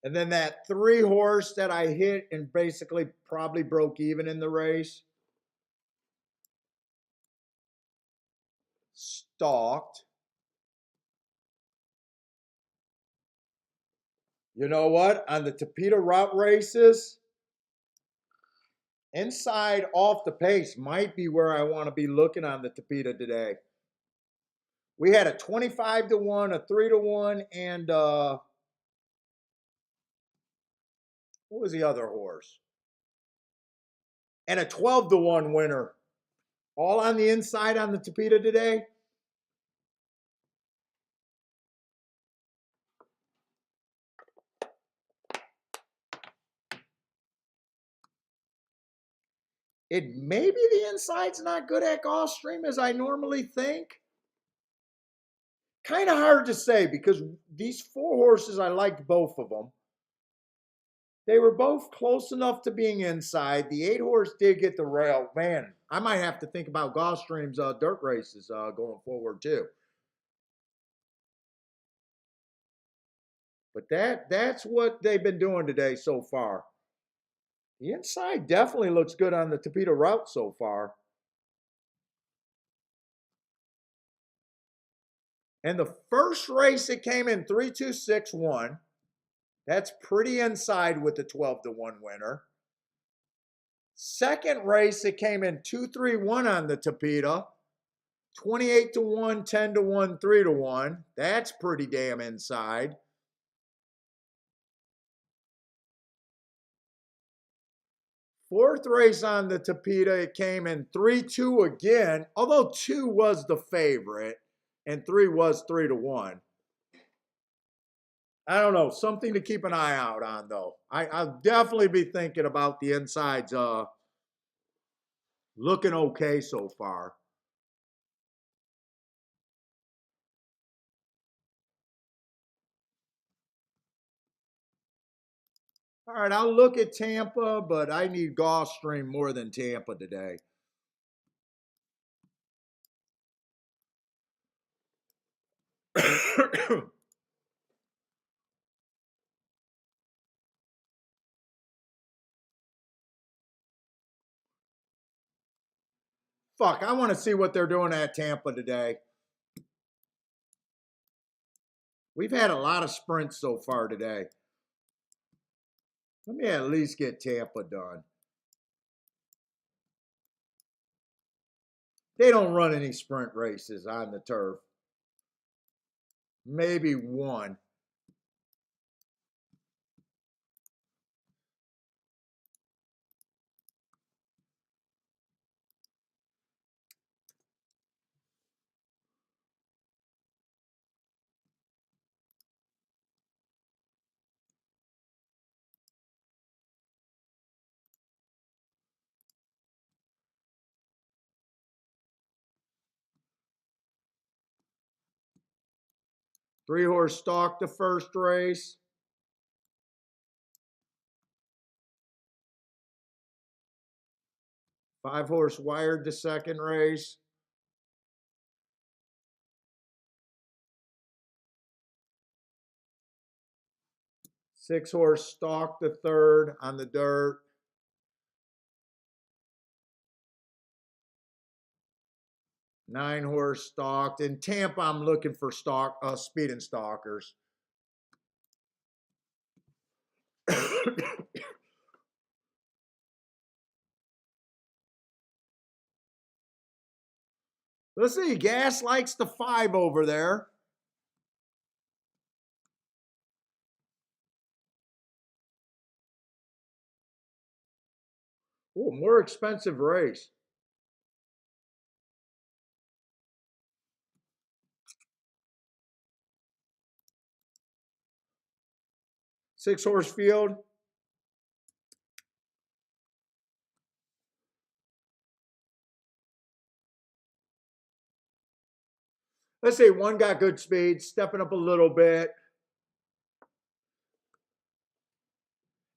And then that 3 horse that I hit and basically probably broke even in the race. Stalked. You know what? On the Tapeta route races, inside off the pace might be where I want to be looking on the Tapeta today. We had a 25-1, a 3-1, and what was the other horse? And a 12-1 winner. All on the inside on the Tapeta today. It maybe the inside's not good at Gulfstream as I normally think. Kind of hard to say because these 4 horses, I liked both of them. They were both close enough to being inside. The 8 horse did get the rail. Man, I might have to think about Gulfstream's dirt races going forward too. But that's what they've been doing today so far. The inside definitely looks good on the Tapeta route so far. And the first race, it came in 3-2-6-1. That's pretty inside with the 12-1 winner. Second race, it came in 2-3-1 on the Tapeta. 28-1, 10-1, 3-1. That's pretty damn inside. Fourth race on the Tapeta, it came in 3-2 again, although 2 was the favorite and 3 was 3-1. I don't know, something to keep an eye out on though. I'll definitely be thinking about the insides looking okay so far. All right, I'll look at Tampa, but I need Gulfstream more than Tampa today. Fuck, I want to see what they're doing at Tampa today. We've had a lot of sprints so far today. Let me at least get Tampa done. They don't run any sprint races on the turf. Maybe one. Three horse stalked the first race. Five horse wired the second race. Six horse stalked the third on the dirt. Nine horse stalked. In Tampa, I'm looking for speed and stalkers. Let's see. Gas likes the 5 over there. Oh, more expensive race. Six horse field. Let's say one got good speed, stepping up a little bit.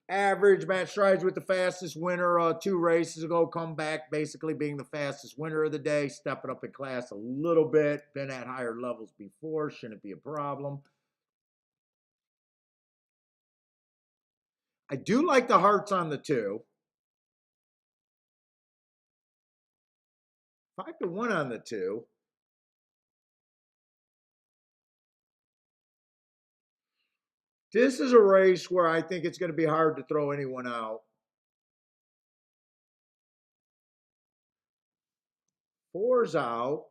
Average Matt Strides with the fastest winner 2 races ago, come back basically being the fastest winner of the day, stepping up in class a little bit, been at higher levels before, shouldn't be a problem. I do like the hearts on the 2. 5-1 on the 2. This is a race where I think it's going to be hard to throw anyone out. 4's out.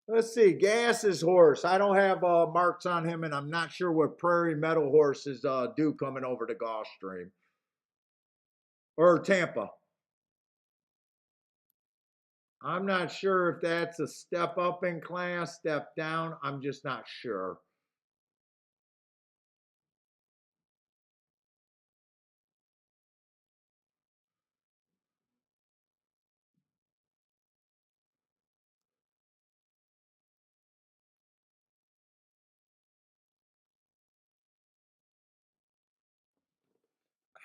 Let's see. Gas's horse. I don't have marks on him, and I'm not sure what Prairie Meadow horses do coming over to Gulfstream or Tampa. I'm not sure if that's a step up in class, step down. I'm just not sure.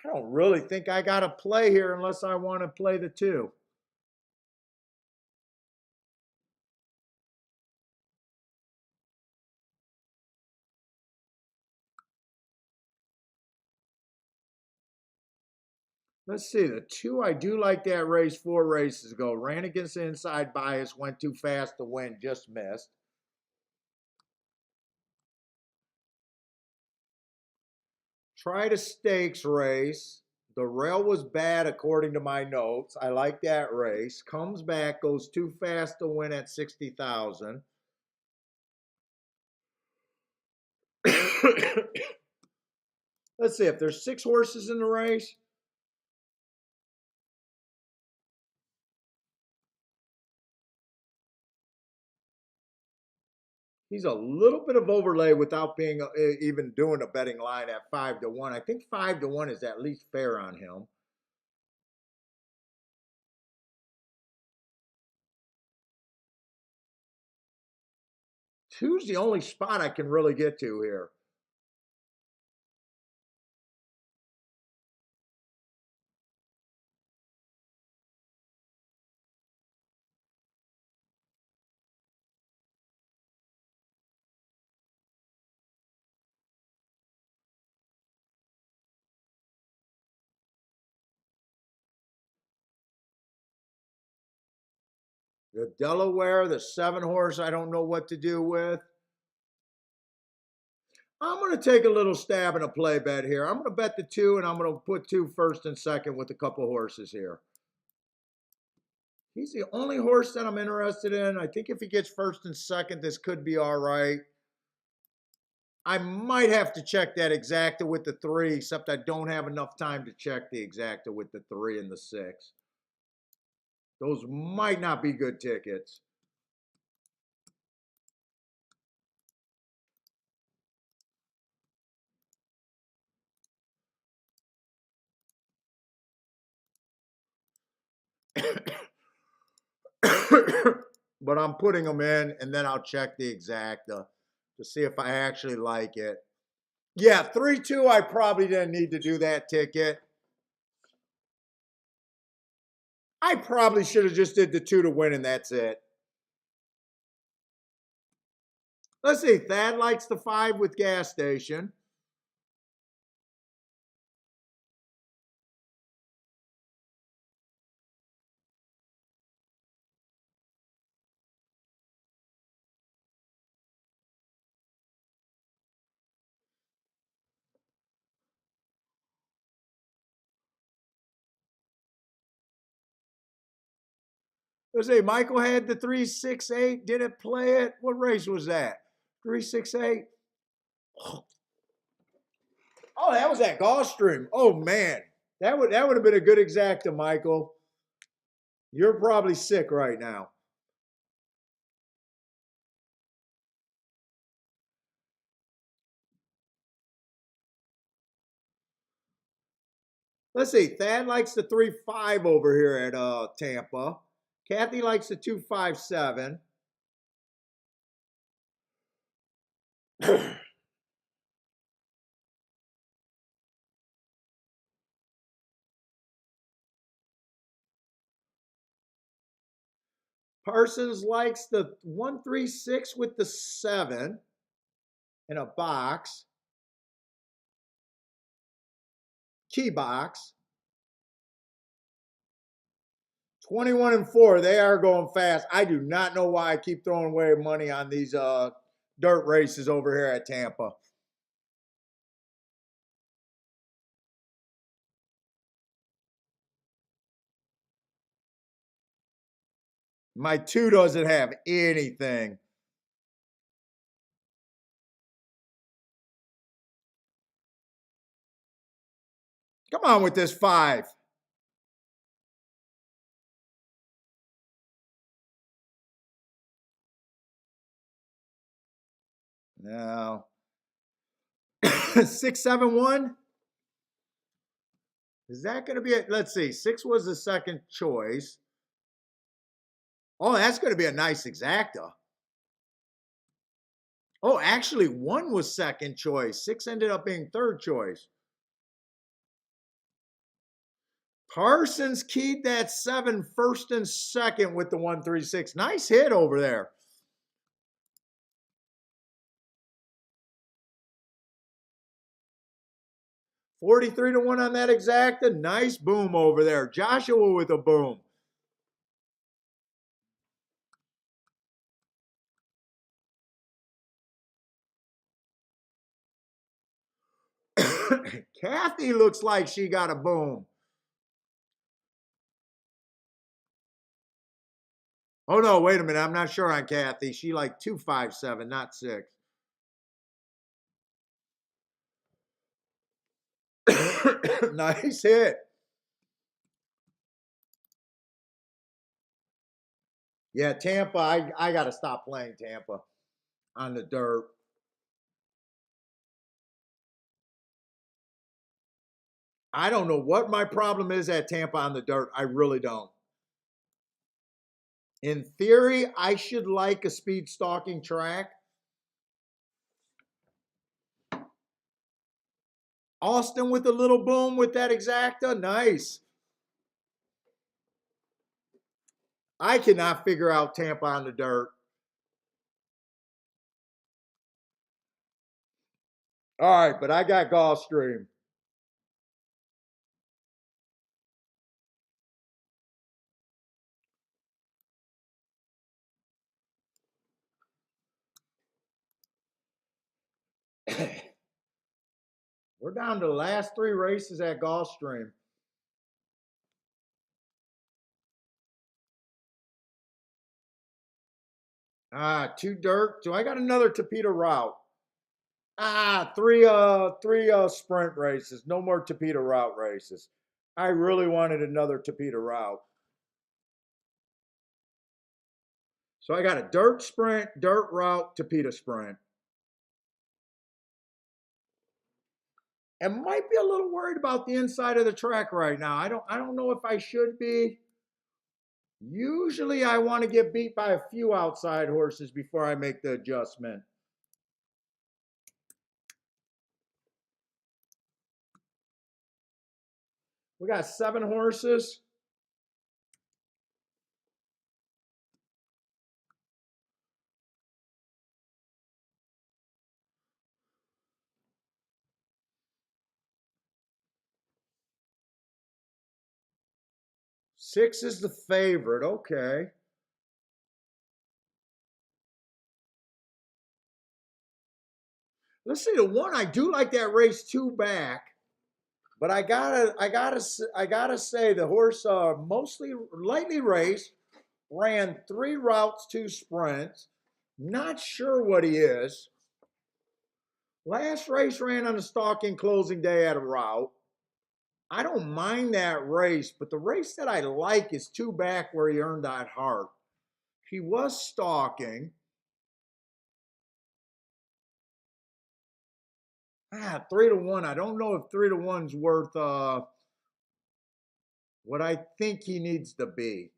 I don't really think I got to play here unless I want to play the 2. Let's see. The 2, I do like that race 4 races ago. Ran against the inside bias, went too fast to win, just missed. Tried a stakes race. The rail was bad according to my notes. I like that race. Comes back, goes too fast to win at 60,000. Let's see if there's 6 horses in the race. He's a little bit of overlay without being even doing a betting line at 5-1. I think 5-1 is at least fair on him. Two's the only spot I can really get to here. The Delaware, the 7 horse, I don't know what to do with. I'm going to take a little stab in a play bet here. I'm going to bet the 2, and I'm going to put 2 first and second with a couple horses here. He's the only horse that I'm interested in. I think if he gets first and second, this could be all right. I might have to check that exacta with the 3, except I don't have enough time to check the exacta with the 3 and the 6. Those might not be good tickets. But I'm putting them in, and then I'll check the exacta to see if I actually like it. Yeah, 3-2, I probably didn't need to do that ticket. I probably should have just did the 2 to win, and that's it. Let's see. Thad likes the 5 with gas station. Let's see. Michael had the 368. Didn't play it. What race was that? 368. Oh, that was at Gulfstream. Oh man, that would have been a good exacta, Michael. You're probably sick right now. Let's see. Thad likes the 3-5 over here at Tampa. Kathy likes the 2-5-7. Parsons likes the 1-3-6 with the 7 in a box. key box. 21-4. They are going fast. I do not know why I keep throwing away money on these dirt races over here at Tampa. My 2 doesn't have anything. Come on with this 5. No. 671. Is that going to be it? Let's see. 6 was the second choice. Oh, that's going to be a nice exacta. Oh, actually, 1 was second choice. 6 ended up being third choice. Parsons keyed that 7 first and second with the 136. Nice hit over there. $43-1 on that exacta. Nice boom over there. Joshua with a boom. Kathy looks like she got a boom. Oh, no, wait a minute. I'm not sure on Kathy. She like 257, not 6. Nice hit. Yeah, Tampa, I got to stop playing Tampa on the dirt. I don't know what my problem is at Tampa on the dirt. I really don't. In theory, I should like a speed stalking track. Austin with a little boom with that exacta. Nice. I cannot figure out Tampa on the dirt. All right, but I got Gulfstream. We're down to the last 3 races at Gulfstream. Two dirt. Do I got another Tapeta route? Three sprint races. No more Tapeta route races. I really wanted another Tapeta route. So I got a dirt sprint, dirt route, Tapeta sprint. And might be a little worried about the inside of the track right now. I don't know if I should be. Usually I want to get beat by a few outside horses before I make the adjustment. We got 7 horses. Six is the favorite. Okay. Let's see the 1. I do like that race 2 back, but I gotta say the horse mostly lightly raced, ran 3 routes, 2 sprints. Not sure what he is. Last race ran on a stalking closing day at a route. I don't mind that race, but the race that I like is 2 back where he earned that heart. He was stalking. 3-1. I don't know if 3-1's worth what I think he needs to be.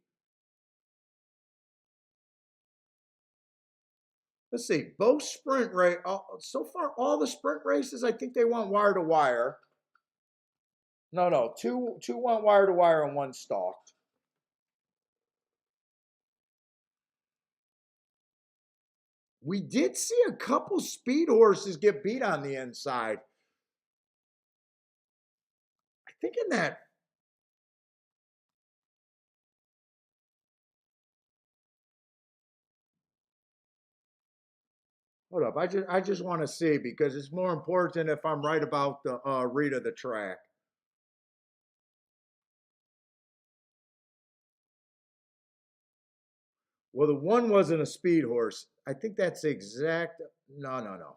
Let's see. Both sprint race. So far, all the sprint races, I think they want wire to wire. No. Two want wire to wire and 1 stalked. We did see a couple speed horses get beat on the inside. I thinking that. Hold up, I just want to see because it's more important if I'm right about the read of the track. Well, the one wasn't a speed horse. I think that's exact. No, no, no.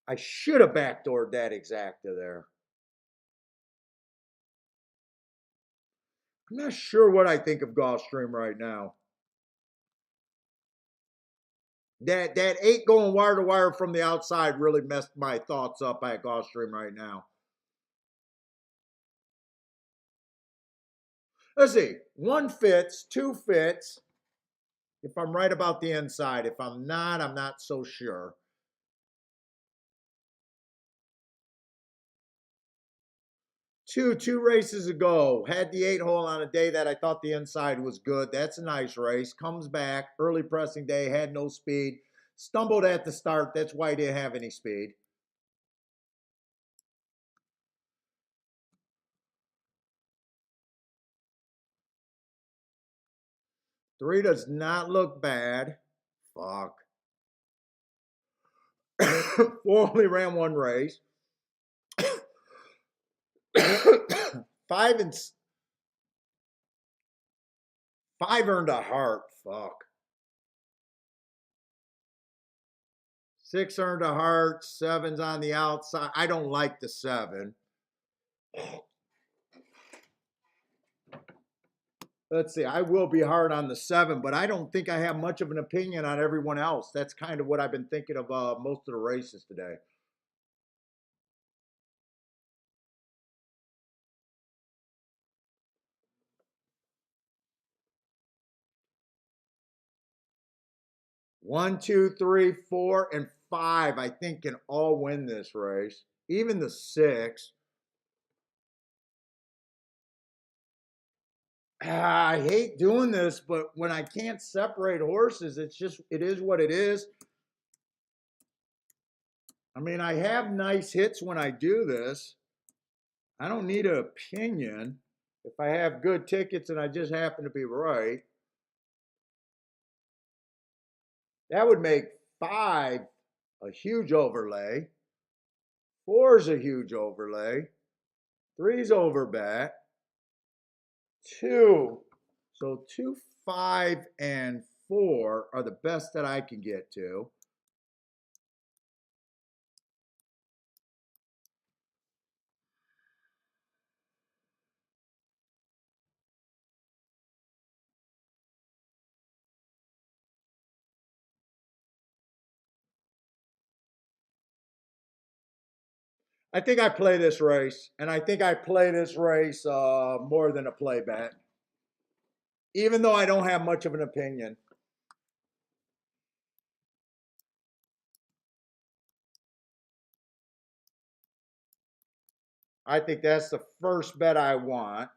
I should have backdoored that exacta there. I'm not sure what I think of Gulfstream right now. That 8 going wire to wire from the outside really messed my thoughts up at Gulfstream right now. Let's see. 1 fits, 2 fits. If I'm right about the inside. If I'm not so sure. Two races ago, had the 8 hole on a day that I thought the inside was good. That's a nice race. Comes back, early pressing day, had no speed. Stumbled at the start. That's why he didn't have any speed. Three does not look bad. Fuck. Four only ran 1 race. Five earned a heart. Fuck. 6 earned a heart. 7's on the outside. I don't like the 7. Let's see. I will be hard on the 7, but I don't think I have much of an opinion on everyone else. That's kind of what I've been thinking of most of the races today. One, two, three, 4, and 5, I think, can all win this race. Even the 6. I hate doing this, but when I can't separate horses, it is what it is. I mean, I have nice hits when I do this. I don't need an opinion if I have good tickets and I just happen to be right. That would make 5 a huge overlay. 4 is a huge overlay. 3's overbet. 2. So 2, 5, and 4 are the best that I can get to. I think I play this race, and I think I play this race more than a play bet, even though I don't have much of an opinion. I think that's the first bet I want.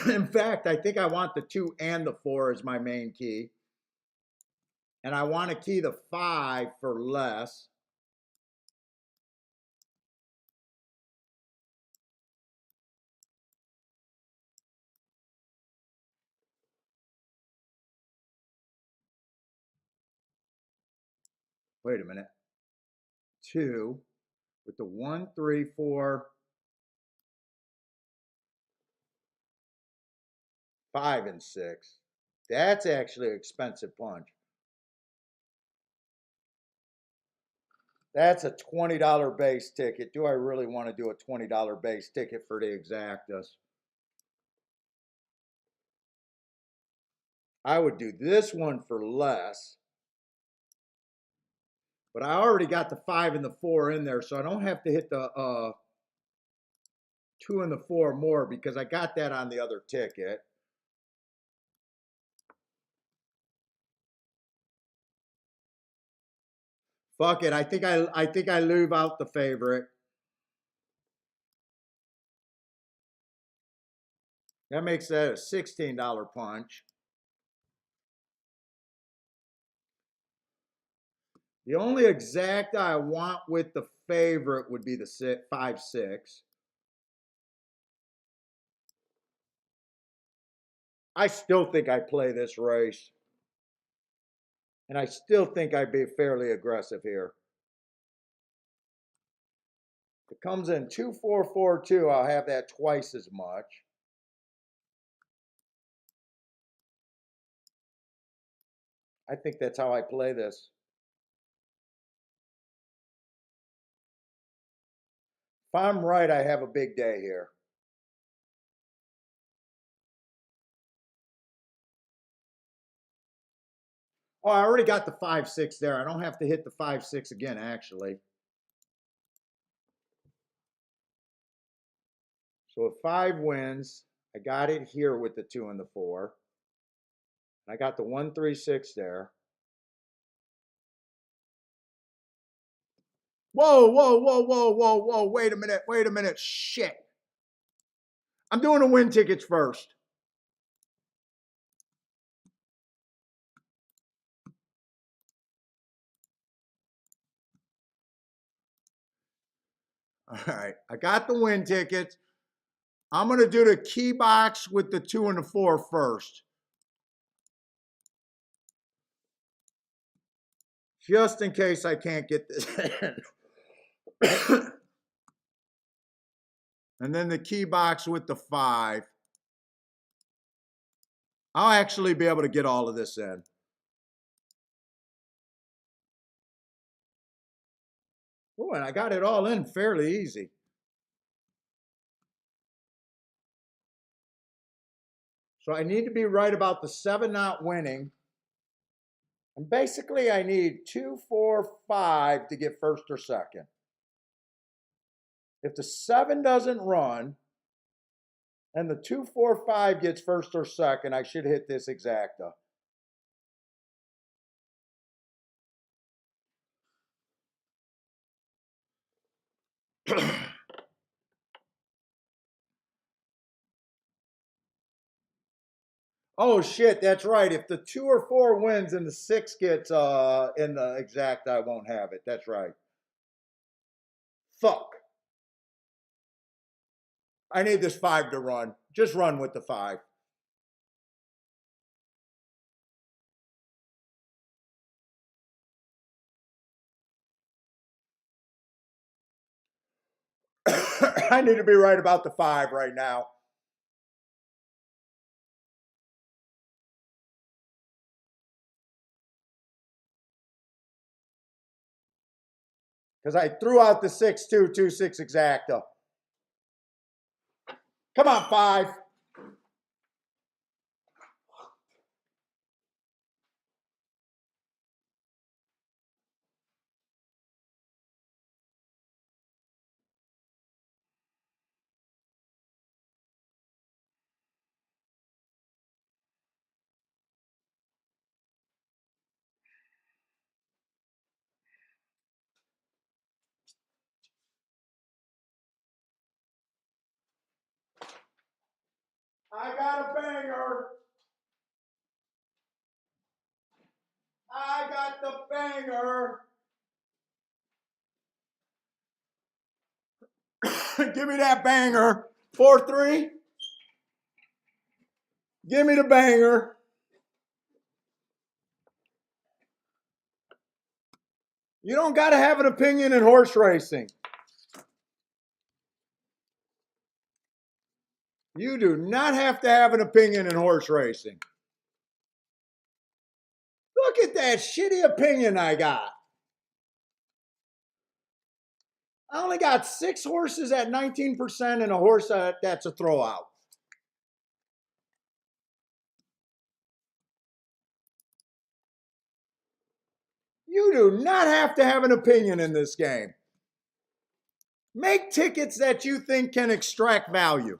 In fact, I think I want the 2 and the 4 as my main key. And I want to key the 5 for less. Wait a minute. 2 with the 1, 3, 4, 5, and 6. That's actually an expensive punch. That's a $20 base ticket. Do I really want to do a $20 base ticket for the exactas? I would do this one for less. But I already got the 5 and the 4 in there, so I don't have to hit the 2 and the 4 more because I got that on the other ticket. Fuck it. I think I leave out the favorite. That makes that a $16 punch. The only exact I want with the favorite would be the 5-6. I still think I play this race. And I still think I'd be fairly aggressive here. If it comes in 2-4-4-2, I'll have that twice as much. I think that's how I play this. If I'm right, I have a big day here. Oh, I already got the 5-6 there. I don't have to hit the 5-6 again, actually. So if 5 wins, I got it here with the 2 and the 4. I got the 1-3-6 there. Whoa, whoa, whoa, whoa, whoa, whoa. Wait a minute. Wait a minute. Shit. I'm doing the win tickets first. All right. I got the win tickets. I'm going to do the key box with the 2 and the 4 first. Just in case I can't get this in. And then the key box with the 5. I'll actually be able to get all of this in. Oh, and I got it all in fairly easy. So I need to be right about the 7 not winning. And basically I need 2, 4, 5 to get first or second. If the 7 doesn't run and the 2, 4, 5 gets first or second, I should hit this exacta. Oh shit, that's right. If the 2 or 4 wins and the 6 gets in the exact, I won't have it. That's right. Fuck. I need this 5 to run. Just run with the 5. I need to be right about the 5 right now. Because I threw out the 6-2-2-6 exacta. Come on, 5. I got a banger. I got the banger. Give me that banger. 4-3. Give me the banger. You don't got to have an opinion in horse racing. You do not have to have an opinion in horse racing. Look at that shitty opinion I got. I only got 6 horses at 19% and a horse that's a throwout. You do not have to have an opinion in this game. Make tickets that you think can extract value.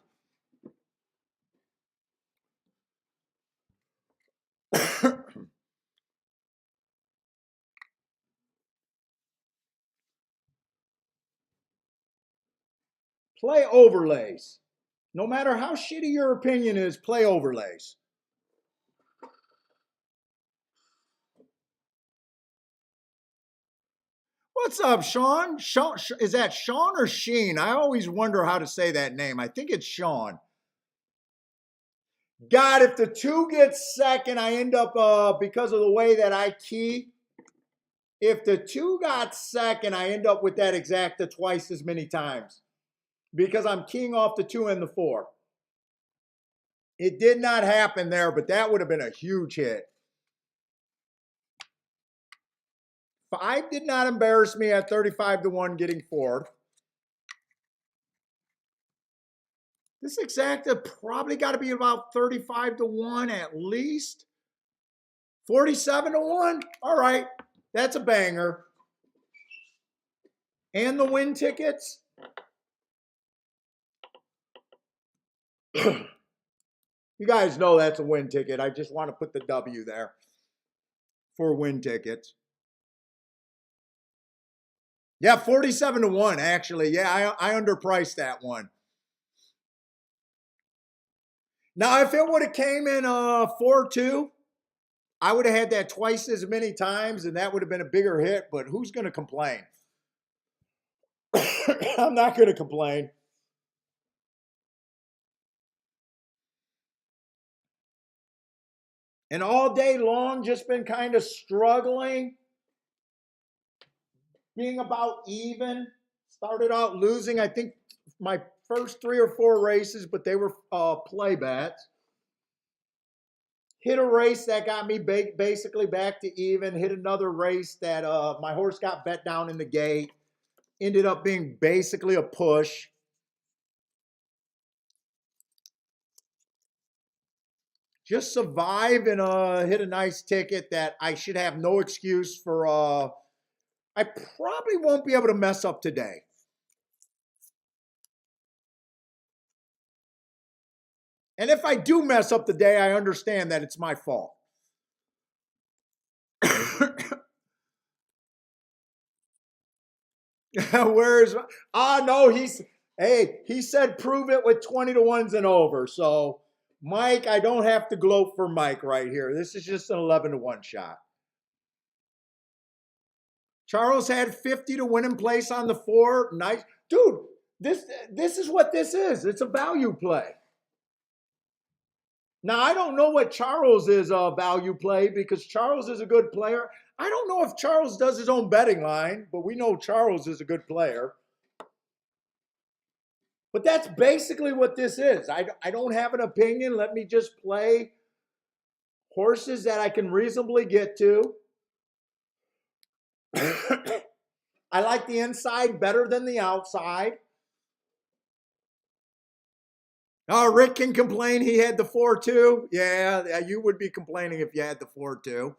Play overlays. No matter how shitty your opinion is, play overlays. What's up, Sean? Sean? Is that Sean or Sheen? I always wonder how to say that name. I think it's Sean. God, if the 2 gets second, I end up, because of the way that I key, if the 2 got second, I end up with that exacta twice as many times because I'm keying off the 2 and the 4. It did not happen there, but that would have been a huge hit. 5 did not embarrass me at 35-1 getting fourth. This exacta probably got to be about 35-1 at least. 47-1. All right, that's a banger. And the win tickets. You guys know that's a win ticket. I just want to put the W there for win tickets. Yeah, 47-1 actually. Yeah, I underpriced that one. Now, if it would have came in 4-2, I would have had that twice as many times, and that would have been a bigger hit. But who's going to complain? I'm not going to complain. And all day long, just been kind of struggling, being about even. Started out losing, I think, my first 3 or 4 races, but they were play bets. Hit a race that got me basically back to even. Hit another race that my horse got bet down in the gate. Ended up being basically a push. Just survive and hit a nice ticket that I should have no excuse for. I probably won't be able to mess up today. And if I do mess up the day, I understand that it's my fault. Where's no, he said prove it with 20-1s and over. So Mike, I don't have to gloat for Mike right here. This is just an 11-1 shot. Charles had 50 to win in place on the 4. Nice. Dude, this is what this is. It's a value play. Now, I don't know what Charles is a value play because Charles is a good player. I don't know if Charles does his own betting line, but we know Charles is a good player. But that's basically what this is. I don't have an opinion. Let me just play horses that I can reasonably get to. I like the inside better than the outside. Oh, Rick can complain he had the 4-2. Yeah, you would be complaining if you had the 4-2.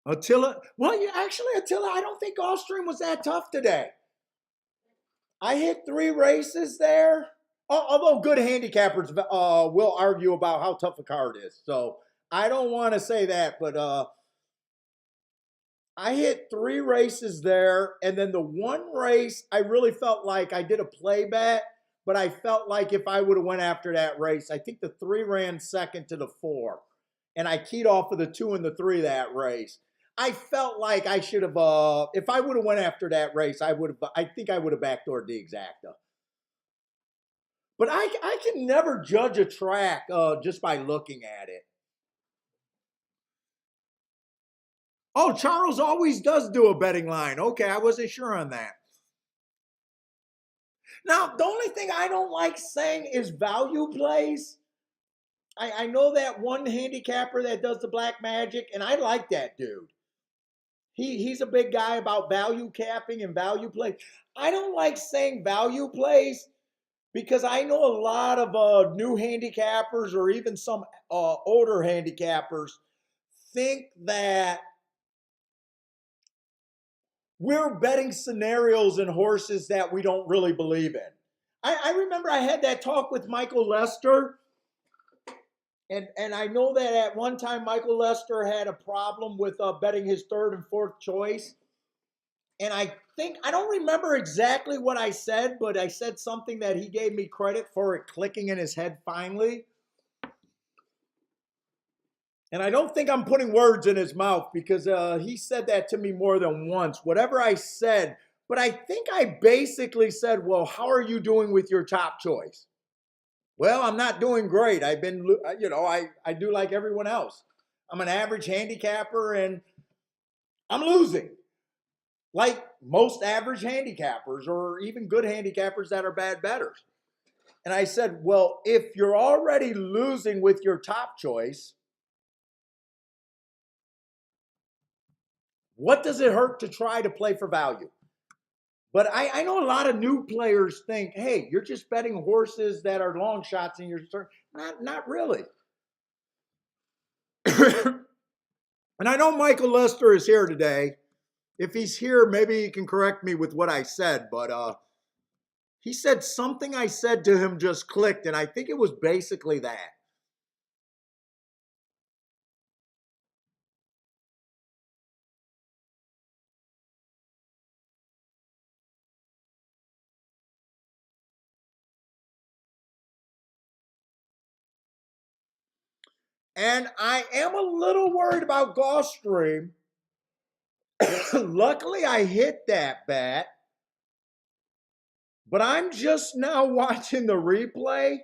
Attila, well, Attila, I don't think Gulfstream was that tough today. I hit 3 races there. Although good handicappers will argue about how tough a card is. So I don't want to say that, but I hit 3 races there. And then the one race, I really felt like I did a play bet, but I felt like if I would have went after that race, I think the 3 ran second to the 4. And I keyed off of the 2 and the 3 that race. I felt like I should have, if I would have went after that race, I think I would have backdoored the exacta. But I can never judge a track just by looking at it. Oh, Charles always does do a betting line. Okay, I wasn't sure on that. Now, the only thing I don't like saying is value plays. I know that one handicapper that does the black magic, and I like that dude. He's a big guy about value capping and value plays. I don't like saying value plays because I know a lot of new handicappers or even some older handicappers think that we're betting scenarios and horses that we don't really believe in. I remember I had that talk with Michael Lester. And I know that at one time Michael Lester had a problem with betting his 3rd and 4th choice. And I don't remember exactly what I said, but I said something that he gave me credit for it clicking in his head finally. And I don't think I'm putting words in his mouth because he said that to me more than once. Whatever I said, but I think I basically said, well, how are you doing with your top choice? Well, I'm not doing great. I've been, I do like everyone else. I'm an average handicapper and I'm losing. Like most average handicappers or even good handicappers that are bad bettors. And I said, well, if you're already losing with your top choice, what does it hurt to try to play for value? But I know a lot of new players think, hey, you're just betting horses that are long shots and you're not really. And I know Michael Lester is here today. If he's here, maybe he can correct me with what I said, but he said something I said to him just clicked, and I think it was basically that. And I am a little worried about Gulfstream. Luckily, I hit that bet, but I'm just now watching the replay.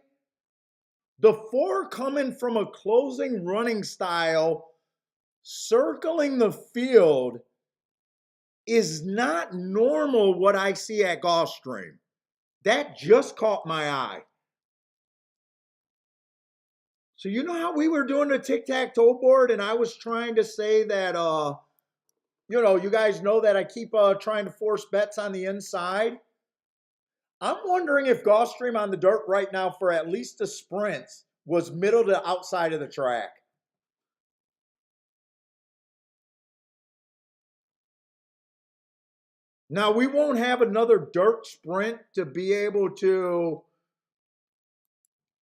The 4 coming from a closing running style, circling the field, is not normal what I see at Gulfstream. That just caught my eye. So you know how we were doing the tic-tac-toe board and I was trying to say that, you guys know that I keep trying to force bets on the inside. I'm wondering if Gulfstream on the dirt right now for at least the sprints was middle to outside of the track. Now, we won't have another dirt sprint to be able to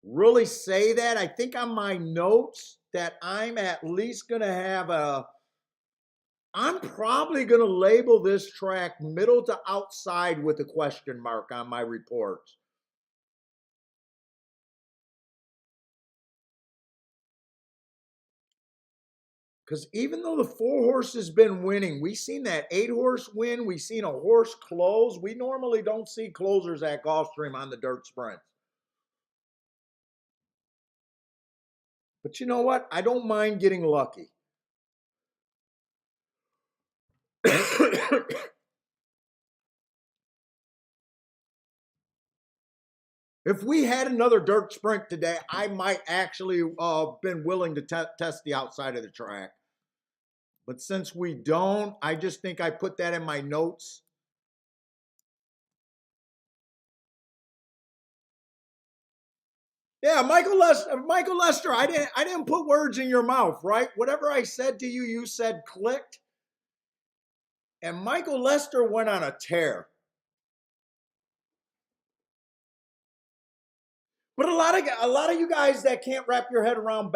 really say that. I think on my notes that I'm at least going to have I'm probably going to label this track middle to outside with a question mark on my reports. Because even though the 4 horse has been winning, we've seen that 8 horse win. We've seen a horse close. We normally don't see closers at Gulfstream on the dirt sprints. But you know what? I don't mind getting lucky. If we had another dirt sprint today, I might actually been willing to test the outside of the track. But since we don't, I just think I put that in my notes. Yeah, Michael Lester, I didn't put words in your mouth, right? Whatever I said to you, you said clicked. And Michael Lester went on a tear. But a lot of you guys that can't wrap your head around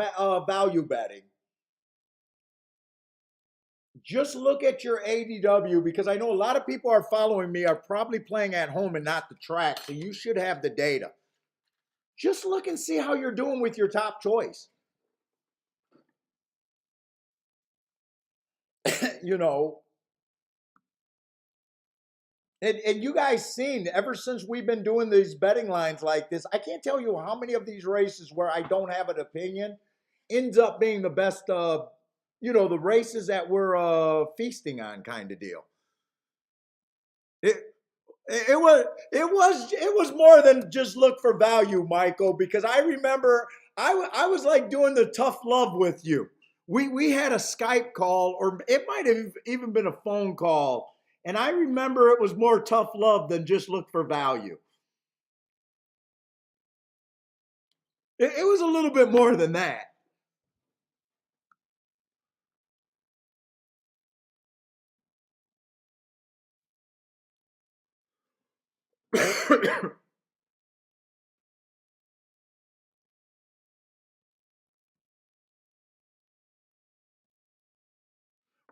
value betting, just look at your ADW because I know a lot of people are following me are probably playing at home and not the track, so you should have the data. Just look and see how you're doing with your top choice. you know, and you guys seen ever since we've been doing these betting lines like this, I can't tell you how many of these races where I don't have an opinion ends up being the best, the races that we're feasting on kind of deal. It, it was more than just look for value, Michael, because I remember I was like doing the tough love with you. We had a Skype call, or it might have even been a phone call, and I remember it was more tough love than just look for value. It was a little bit more than that.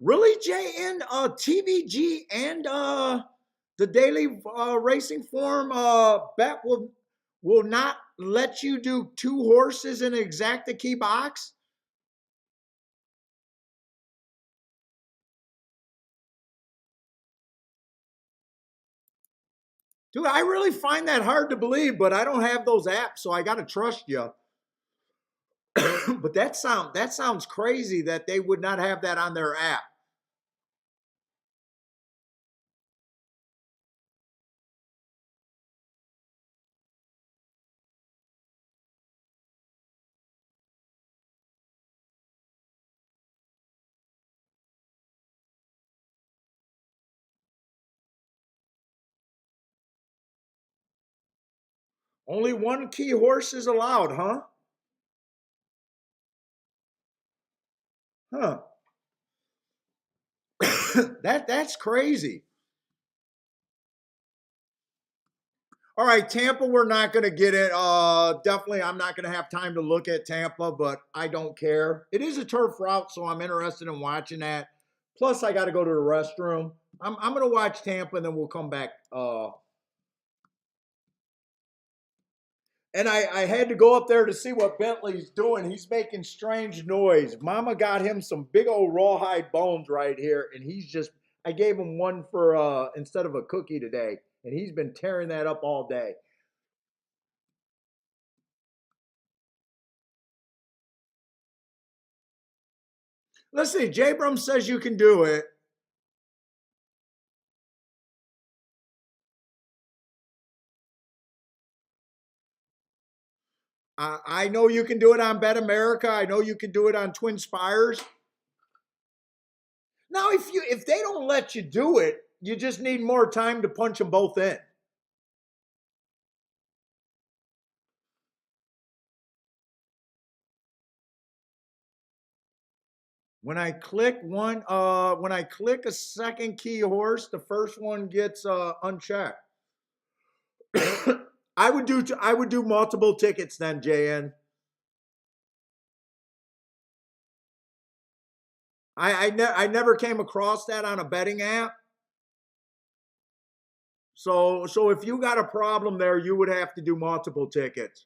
Really, Jay, and TVG and the daily racing form bet will not let you do 2 horses in an exacta key box? Dude, I really find that hard to believe, but I don't have those apps, so I got to trust you. But that sounds crazy that they would not have that on their app. Only one key horse is allowed, huh? Huh. That's crazy. All right, Tampa, we're not going to get it. Definitely, I'm not going to have time to look at Tampa, but I don't care. It is a turf route, so I'm interested in watching that. Plus, I got to go to the restroom. I'm going to watch Tampa, and then we'll come back. And I had to go up there to see what Bentley's doing. He's making strange noise. Mama got him some big old rawhide bones right here, and I gave him one for instead of a cookie today, and he's been tearing that up all day. Let's see. Jabram says you can do it. I know you can do it on Bet America. I know you can do it on Twin Spires. Now, if they don't let you do it, you just need more time to punch them both in. When I click a second key horse, the first one gets unchecked. I would do multiple tickets then, JN. I never came across that on a betting app. So if you got a problem there, you would have to do multiple tickets.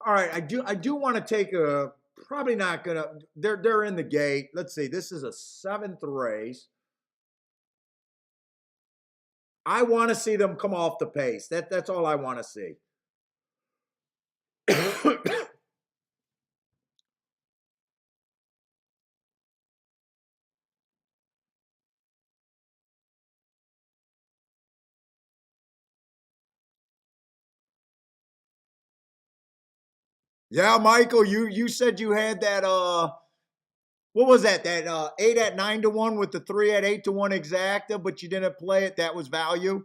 All right, I do want to take a probably not gonna they're in the gate. Let's see, this is a seventh race. I want to see them come off the pace. That's all I want to see. Yeah, Michael, you said you had that what was that? That 8 at 9 to 1 with the 3 at 8 to 1 exacta, but you didn't play it. That was value.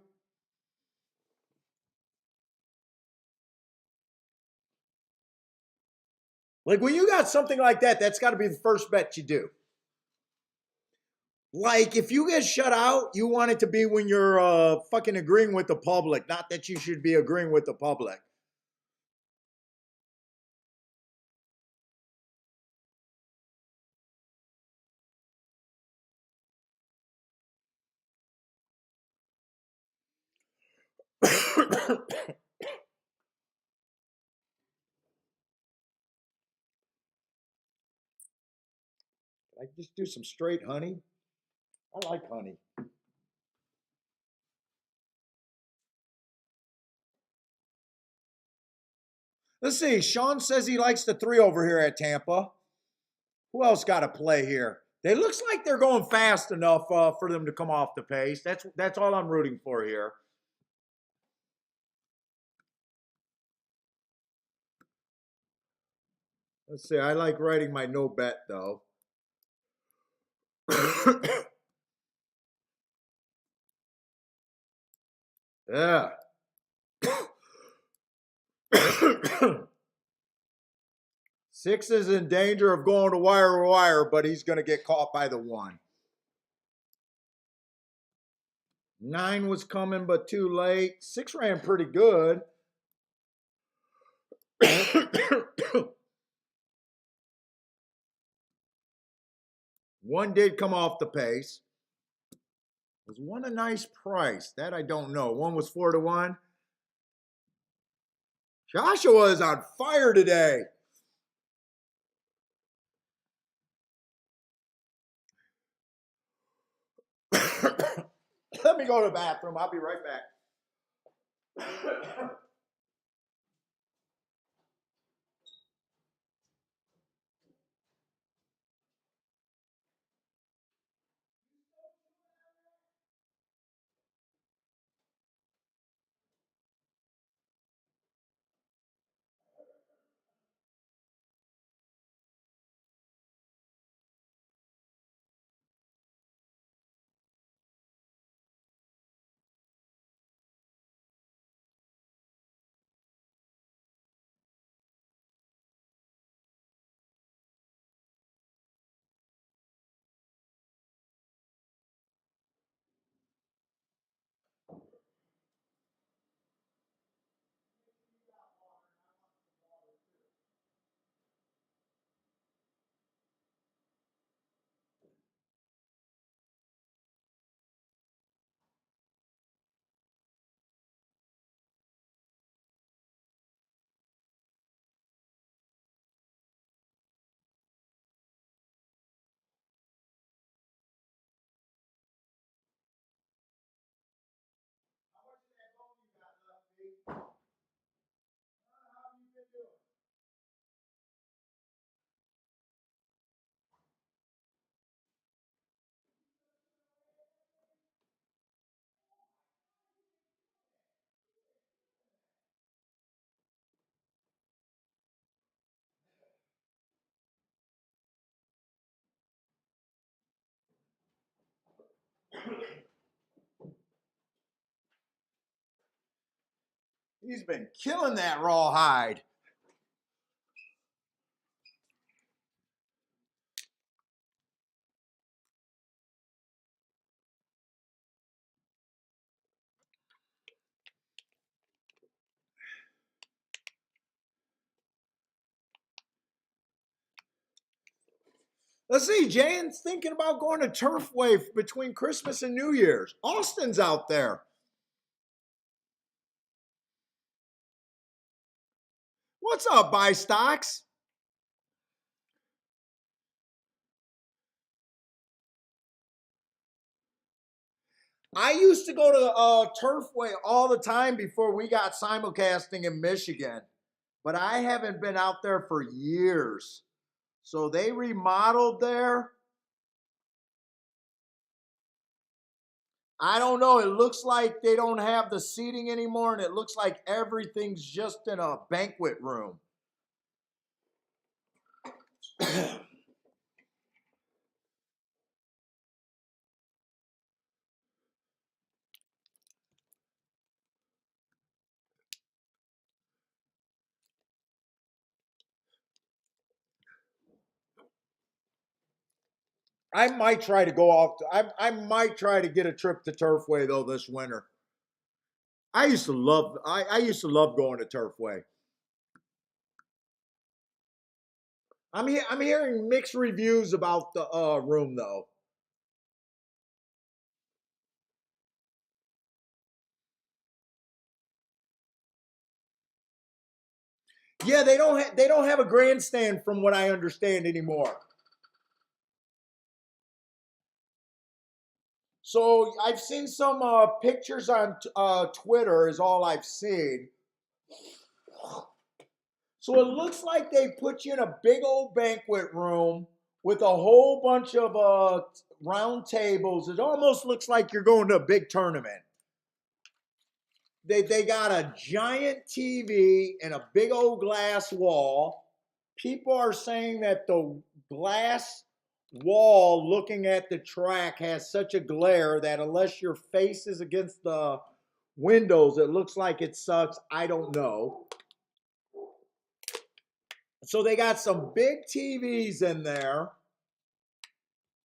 Like when you got something like that, that's got to be the first bet you do. Like if you get shut out, you want it to be when you're fucking agreeing with the public, not that you should be agreeing with the public. I just do some straight honey. I like honey. Let's see. Sean says he likes the 3 over here at Tampa. Who else got to play here? They looks like they're going fast enough for them to come off the pace. That's all I'm rooting for here. Let's see. I like writing my no bet though. Yeah. Six is in danger of going to wire, but he's going to get caught by the 1. 9 was coming, but too late. 6 ran pretty good. 1 did come off the pace. Was 1 a nice price? That I don't know. 1 was 4 to 1. Joshua is on fire today. me go to the bathroom. I'll be right back. He's been killing that rawhide. Let's see, Jan's thinking about going to Turfway between Christmas and New Year's. Austin's out there. What's up, Buy Stocks? I used to go to Turfway all the time before we got simulcasting in Michigan, but I haven't been out there for years. So they remodeled there. I don't know. It looks like they don't have the seating anymore, and it looks like everything's just in a banquet room. I might try to go off. I might try to get a trip to Turfway though this winter. I used to love. I used to love going to Turfway. I'm hearing mixed reviews about the room though. Yeah, they don't have a grandstand from what I understand anymore. So I've seen some pictures on Twitter is all I've seen. So it looks like they put you in a big old banquet room with a whole bunch of round tables. It almost looks like you're going to a big tournament. They got a giant TV and a big old glass wall. People are saying that the glass wall looking at the track has such a glare that unless your face is against the windows, it looks like it sucks. I don't know. So they got some big TVs in there,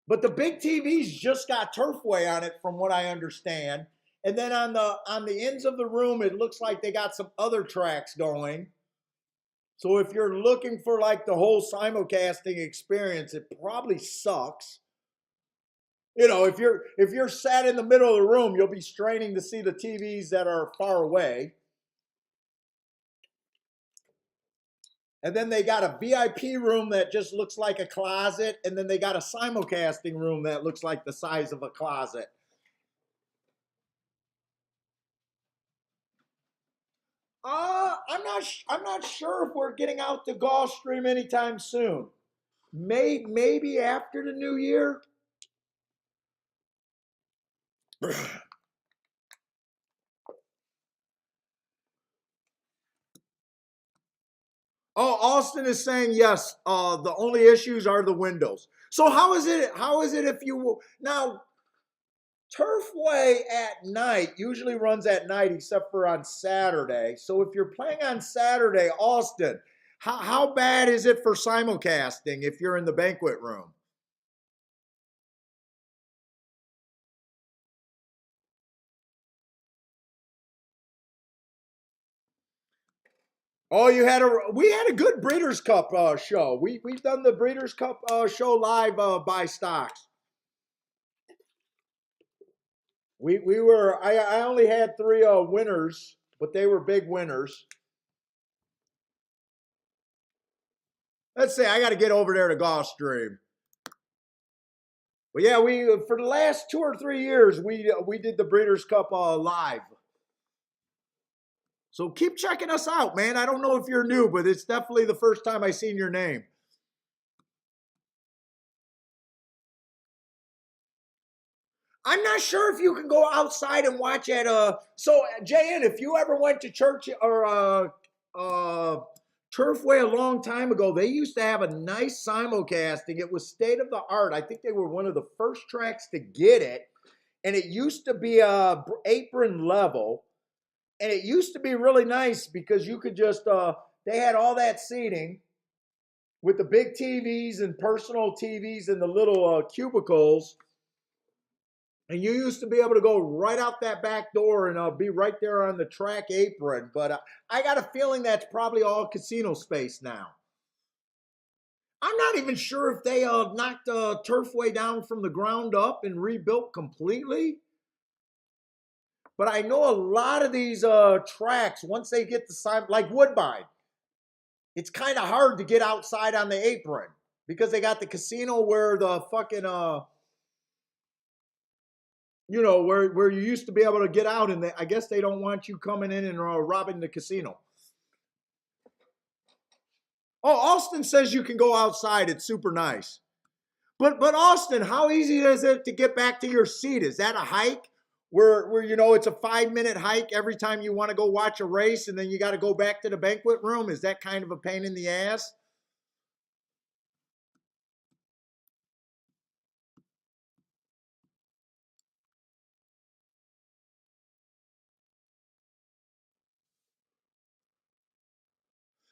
but the big TVs just got Turfway on it, from what I understand. And then on the ends of the room, it looks like they got some other tracks going. So if you're looking for like the whole simulcasting experience, it probably sucks. You know, if you're sat in the middle of the room, you'll be straining to see the TVs that are far away. And then they got a VIP room that just looks like a closet, and then they got a simulcasting room that looks like the size of a closet. I'm not sure if we're getting out to Gulfstream anytime soon. Maybe after the new year. Oh, Austin is saying yes. The only issues are the windows. So how is it? How is it if you now Turfway at night usually runs at night except for on Saturday. So if you're playing on Saturday, Austin, how bad is it for simulcasting if you're in the banquet room? Oh, we had a good Breeders' Cup show. We've done the Breeders' Cup show live by stocks. We were I only had three winners, but they were big winners. Let's say I got to get over there to Gulfstream. But yeah, we for the last 2 or 3 years we did the Breeders' Cup live. So keep checking us out, man. I don't know if you're new, but it's definitely the first time I seen your name. I'm not sure if you can go outside and watch at so JN, if you ever went to church or Turfway a long time ago, they used to have a nice simulcasting. It was state of the art. I think they were one of the first tracks to get it, and it used to be apron level, and it used to be really nice because you could just they had all that seating with the big TVs and personal TVs and the little cubicles. And you used to be able to go right out that back door and be right there on the track apron. But I got a feeling that's probably all casino space now. I'm not even sure if they knocked Turfway down from the ground up and rebuilt completely. But I know a lot of these tracks, once they get the sign, like Woodbine, it's kind of hard to get outside on the apron because they got the casino where the fucking where you used to be able to get out, and I guess they don't want you coming in and robbing the casino. Oh, Austin says you can go outside. It's super nice. But Austin, how easy is it to get back to your seat? Is that a hike? Where it's a 5-minute hike every time you want to go watch a race, and then you got to go back to the banquet room? Is that kind of a pain in the ass?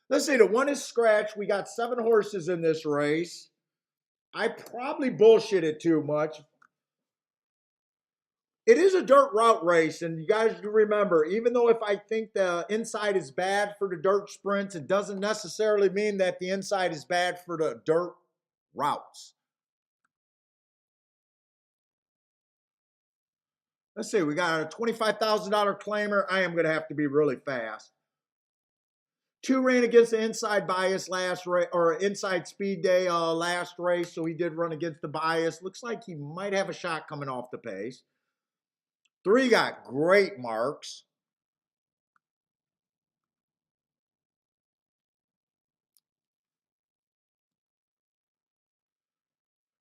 Let's see, the one is scratched. We got 7 horses in this race. I probably bullshitted too much. It is a dirt route race, and you guys remember, even though if I think the inside is bad for the dirt sprints, it doesn't necessarily mean that the inside is bad for the dirt routes. Let's see, we got a $25,000 claimer. I am going to have to be really fast. 2 ran against the inside bias last race, or inside speed day last race, so he did run against the bias. Looks like he might have a shot coming off the pace. 3 got great marks.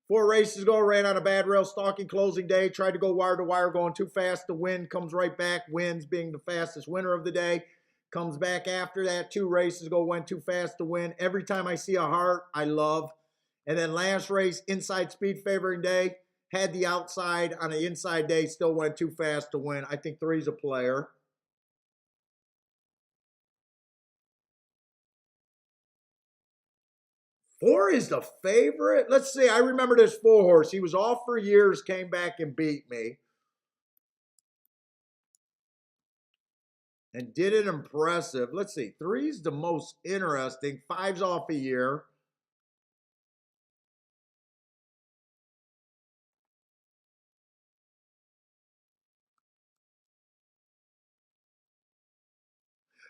4 races ago, ran on a bad rail stalking closing day, tried to go wire to wire, going too fast to win, comes right back, wins, being the fastest winner of the day. Comes back after that, 2 races ago, went too fast to win. Every time I see a heart, I love. And then last race, inside speed favoring day, had the outside on the inside day, still went too fast to win. I think 3's a player. 4 is the favorite. Let's see. I remember this 4 horse. He was off for years, came back and beat me. And did it impressive. Let's see. 3's the most interesting. 5's off a year.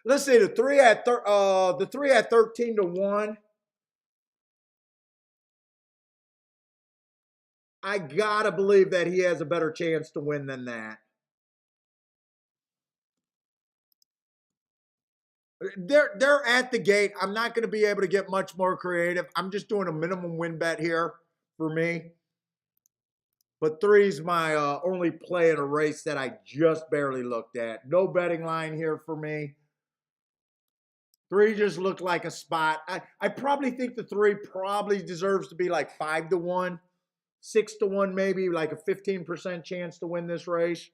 Let's see. The 3 at 13-1. I gotta believe that he has a better chance to win than that. They're at the gate. I'm not going to be able to get much more creative. I'm just doing a minimum win bet here for me. But three's my only play in a race that I just barely looked at. No betting line here for me. Three just looked like a spot. I probably think the three probably deserves to be like 5-1, 6-1, maybe like a 15% chance to win this race.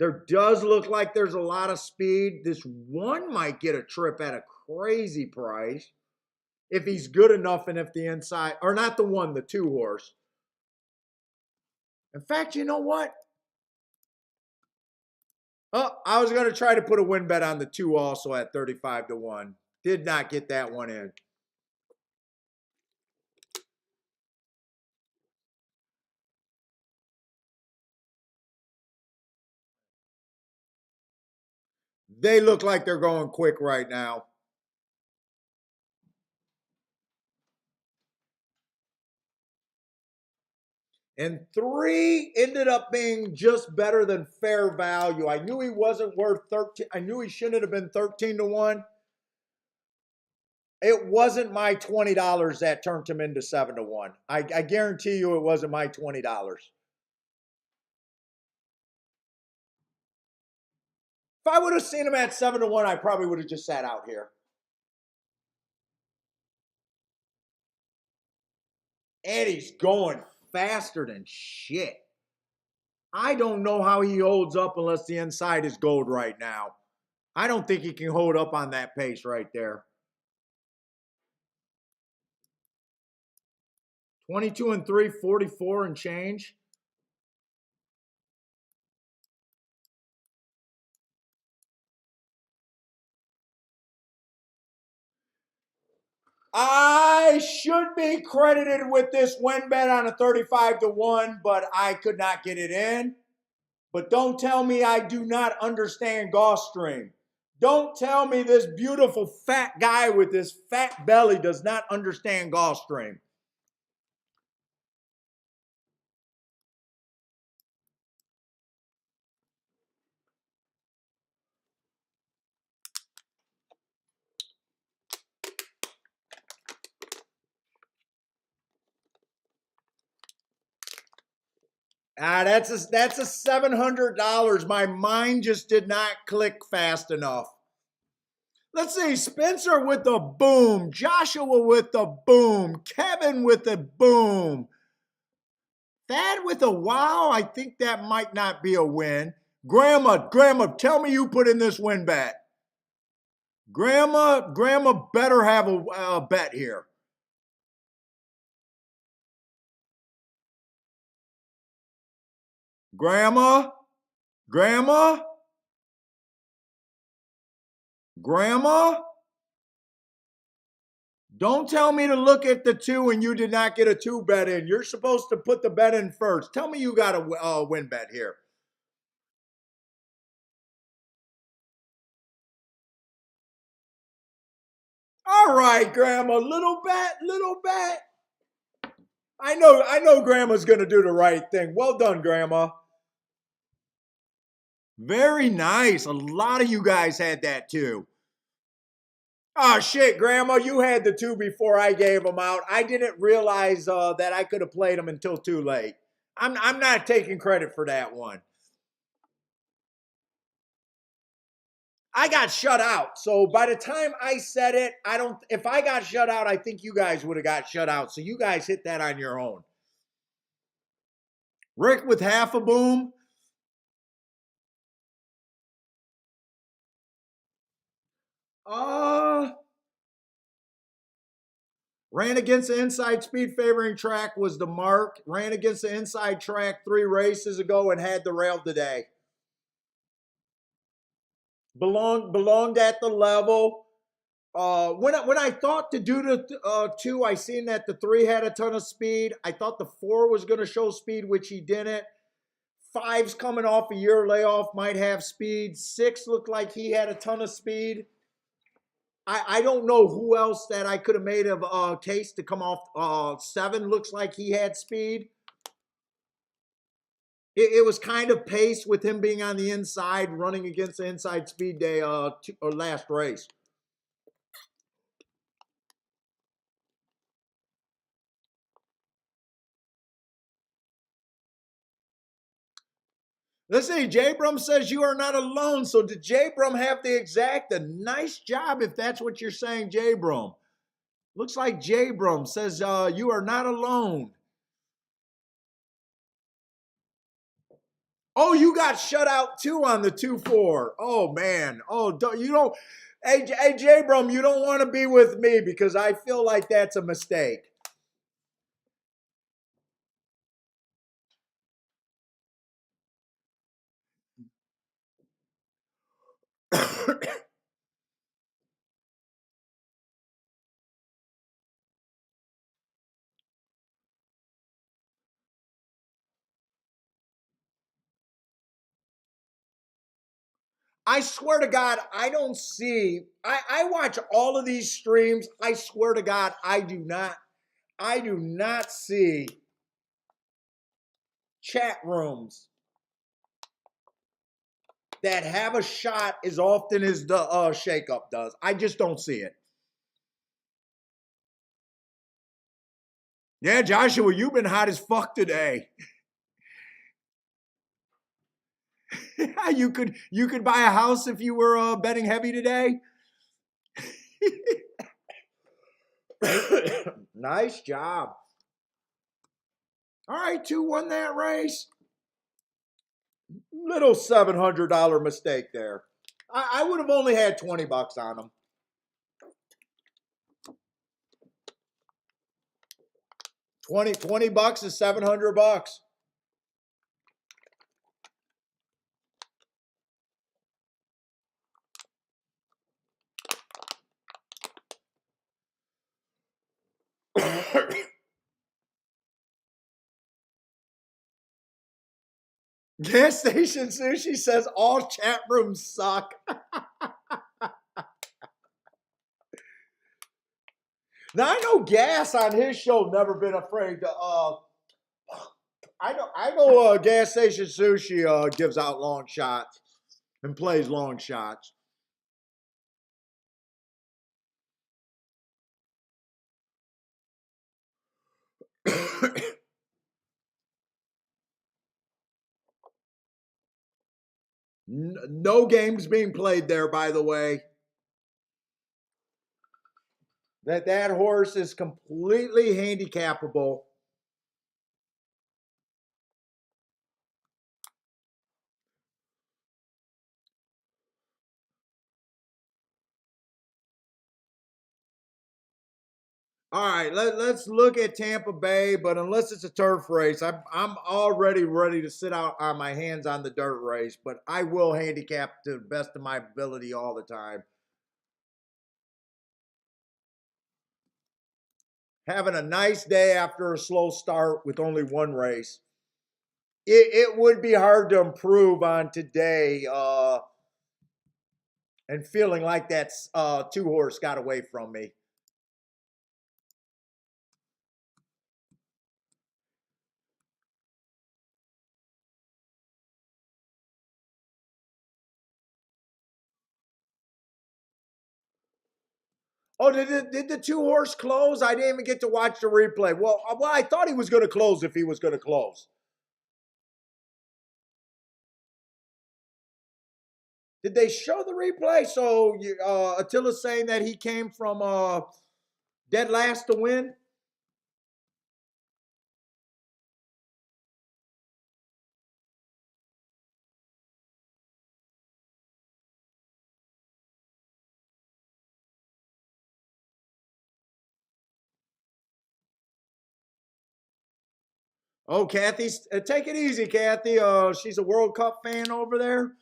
There does look like there's a lot of speed. This one might get a trip at a crazy price if he's good enough and if the inside, or not the one, the 2-horse. In fact, you know what? Oh, I was going to try to put a win bet on the 2 also at 35-1. Did not get that one in. They look like they're going quick right now. And 3 ended up being just better than fair value. I knew he wasn't worth 13. I knew he shouldn't have been 13-1. It wasn't my $20 that turned him into 7-1. I guarantee you it wasn't my $20. If I would have seen him at 7-1, I probably would have just sat out here. And he's going faster than shit. I don't know how he holds up unless the inside is gold right now. I don't think he can hold up on that pace right there. 22-3, 44 and change. I should be credited with this win bet on a 35-1, but I could not get it in. But don't tell me I do not understand Gulfstream. Don't tell me this beautiful fat guy with this fat belly does not understand Gulfstream. That's a $700. My mind just did not click fast enough. Let's see, Spencer with the boom, Joshua with the boom, Kevin with the boom. Thad with a wow, I think that might not be a win. Grandma, tell me you put in this win bet. Grandma better have a bet here. Grandma, don't tell me to look at the 2 and you did not get a 2 bet in. You're supposed to put the bet in first. Tell me you got a win bet here. All right, Grandma, little bet. I know Grandma's going to do the right thing. Well done, Grandma. Very nice. A lot of you guys had that too. Oh, shit, Grandma, you had the 2 before I gave them out. I didn't realize that I could have played them until too late. I'm not taking credit for that one. I got shut out. So by the time I said it, if I got shut out, I think you guys would have got shut out. So you guys hit that on your own. Rick with half a boom. Ran against the inside speed favoring track was the mark. Ran against the inside track 3 races ago and had the rail today. Belonged at the level. When I thought to do the 2, I seen that the 3 had a ton of speed. I thought the 4 was going to show speed, which he didn't. 5's coming off a year layoff, might have speed. 6 looked like he had a ton of speed. I don't know who else that I could have made of a case to come off. 7 looks like he had speed. It was kind of paced with him being on the inside, running against the inside speed day or last race. Let's see. J. Brum says you are not alone. So did J. Brum have the exact? A nice job if that's what you're saying, J. Brum. Looks like J. Brum says you are not alone. Oh, you got shut out too on the 2-4. Oh man. Oh, you don't. Hey, J. Brum, you don't want to be with me because I feel like that's a mistake. I swear to God, I don't see. I watch all of these streams. I swear to God, I do not see chat rooms that have a shot as often as the shakeup does. I just don't see it. Yeah, Joshua, you've been hot as fuck today. you could buy a house if you were betting heavy today. Nice job. All right, 2 won that race. Little $700 mistake there. I would have only had $20 on them. 20 bucks is $700. Gas Station Sushi says all chat rooms suck. Now I know Gas on his show never been afraid to. I know. Gas Station Sushi gives out long shots and plays long shots. No games being played there, by the way. That horse is completely handicapable. All right, let's look at Tampa Bay, but unless it's a turf race, I'm already ready to sit out on my hands on the dirt race, but I will handicap to the best of my ability all the time. Having a nice day after a slow start with only one race. It would be hard to improve on today and feeling like that 2-horse got away from me. Oh, did the 2-horse close? I didn't even get to watch the replay. Well, I thought he was going to close if he was going to close. Did they show the replay? So Attila's saying that he came from dead last to win? Oh, Kathy, take it easy, Kathy. She's a World Cup fan over there.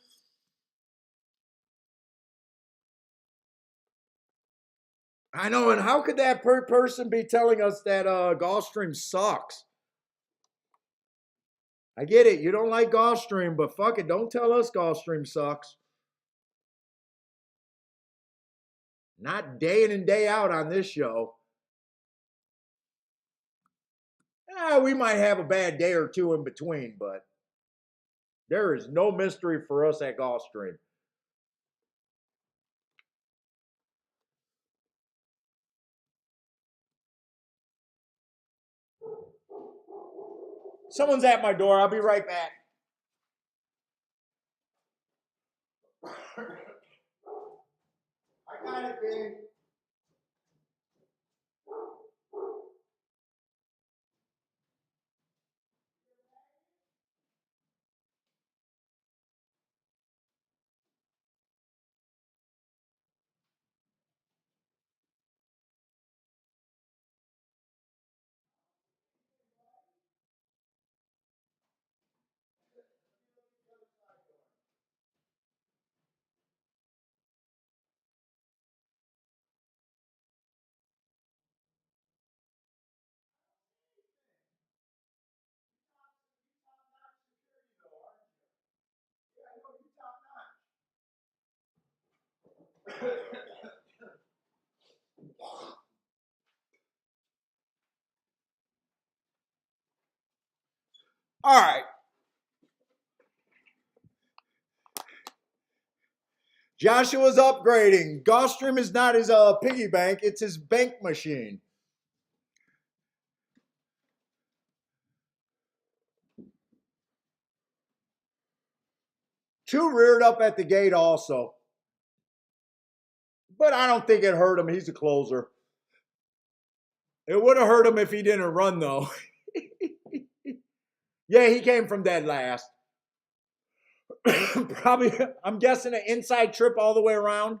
I know, and how could that person be telling us that Gulfstream sucks? I get it. You don't like Gulfstream, but fuck it. Don't tell us Gulfstream sucks. Not day in and day out on this show. We might have a bad day or two in between, but There is no mystery for us at Gulfstream. Someone's at my door. I'll be right back. I got it, babe. All right. Joshua's upgrading. Gulfstream is not his piggy bank, it's his bank machine. Two reared up at the gate also. But I don't think it hurt him. He's a closer. It would have hurt him if he didn't run, though. Yeah, he came from dead last. Probably, I'm guessing an inside trip all the way around.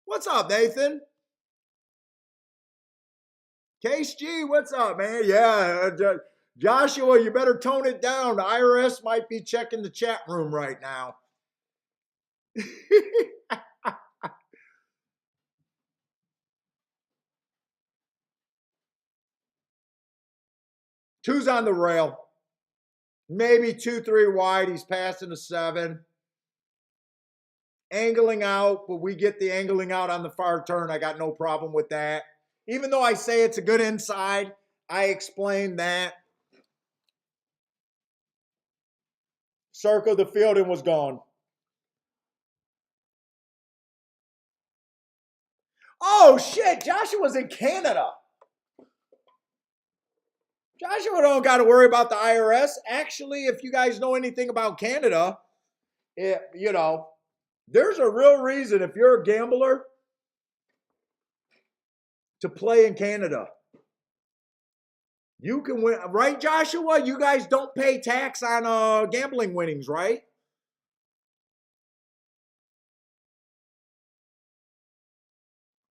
What's up, Nathan? Case G, what's up, man? Yeah, Joshua, you better tone it down. The IRS might be checking the chat room right now. Two's on the rail. Maybe 2-3 wide. He's passing a 7. Angling out, but we get the angling out on the far turn. I got no problem with that. Even though I say it's a good inside, I explained that. Circled the field and was gone. Oh, shit. Joshua's in Canada. Joshua don't got to worry about the IRS. Actually, if you guys know anything about Canada, you know, there's a real reason if you're a gambler to play in Canada. You can win, right, Joshua? You guys don't pay tax on gambling winnings, right?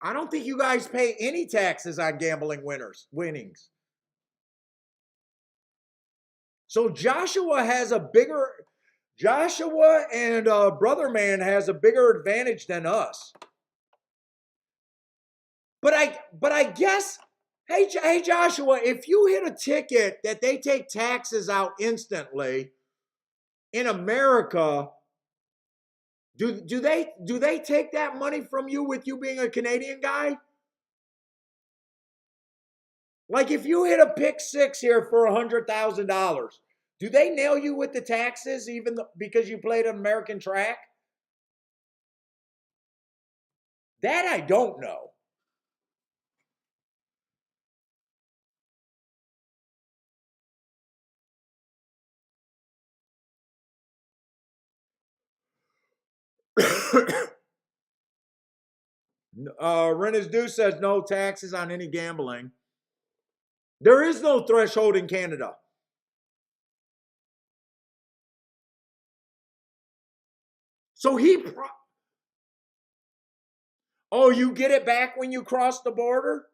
I don't think you guys pay any taxes on gambling winnings. So Joshua and Brother Man has a bigger advantage than us. But I guess, hey Joshua, if you hit a ticket that they take taxes out instantly in America, do they take that money from you with you being a Canadian guy? Like if you hit a pick 6 here for $100,000, do they nail you with the taxes even because you played an American track? That I don't know. Rennes Du says no taxes on any gambling. There is no threshold in Canada. So oh, you get it back when you cross the border?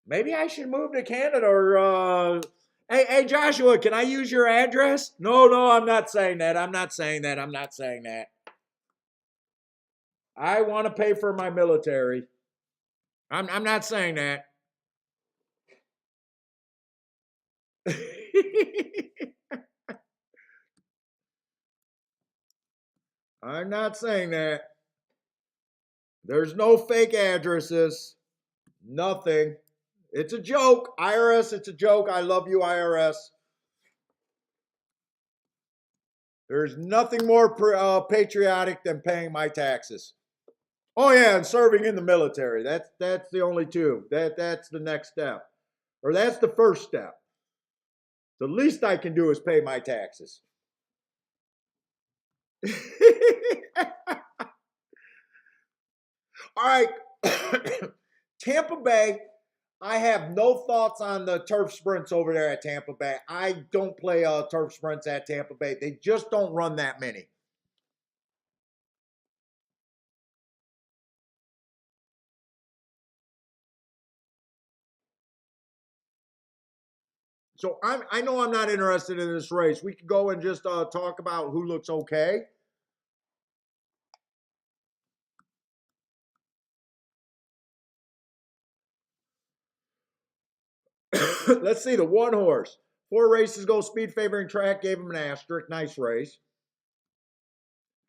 Maybe I should move to Canada or hey Joshua, can I use your address? No, I'm not saying that. I'm not saying that. I want to pay for my military. I'm not saying that. I'm not saying that. There's no fake addresses. Nothing. It's a joke. IRS, it's a joke. I love you, IRS. There's nothing more patriotic than paying my taxes. Oh yeah, and serving in the military. That's the only two. That's the next step. Or that's the first step. The least I can do is pay my taxes. All right. Tampa Bay, I have no thoughts on the turf sprints over there at Tampa Bay. I don't play turf sprints at Tampa Bay. They just don't run that many. So I know I'm not interested in this race. We could go and just talk about who looks okay. Let's see the one horse. 4 races ago, speed favoring track gave him an asterisk. Nice race.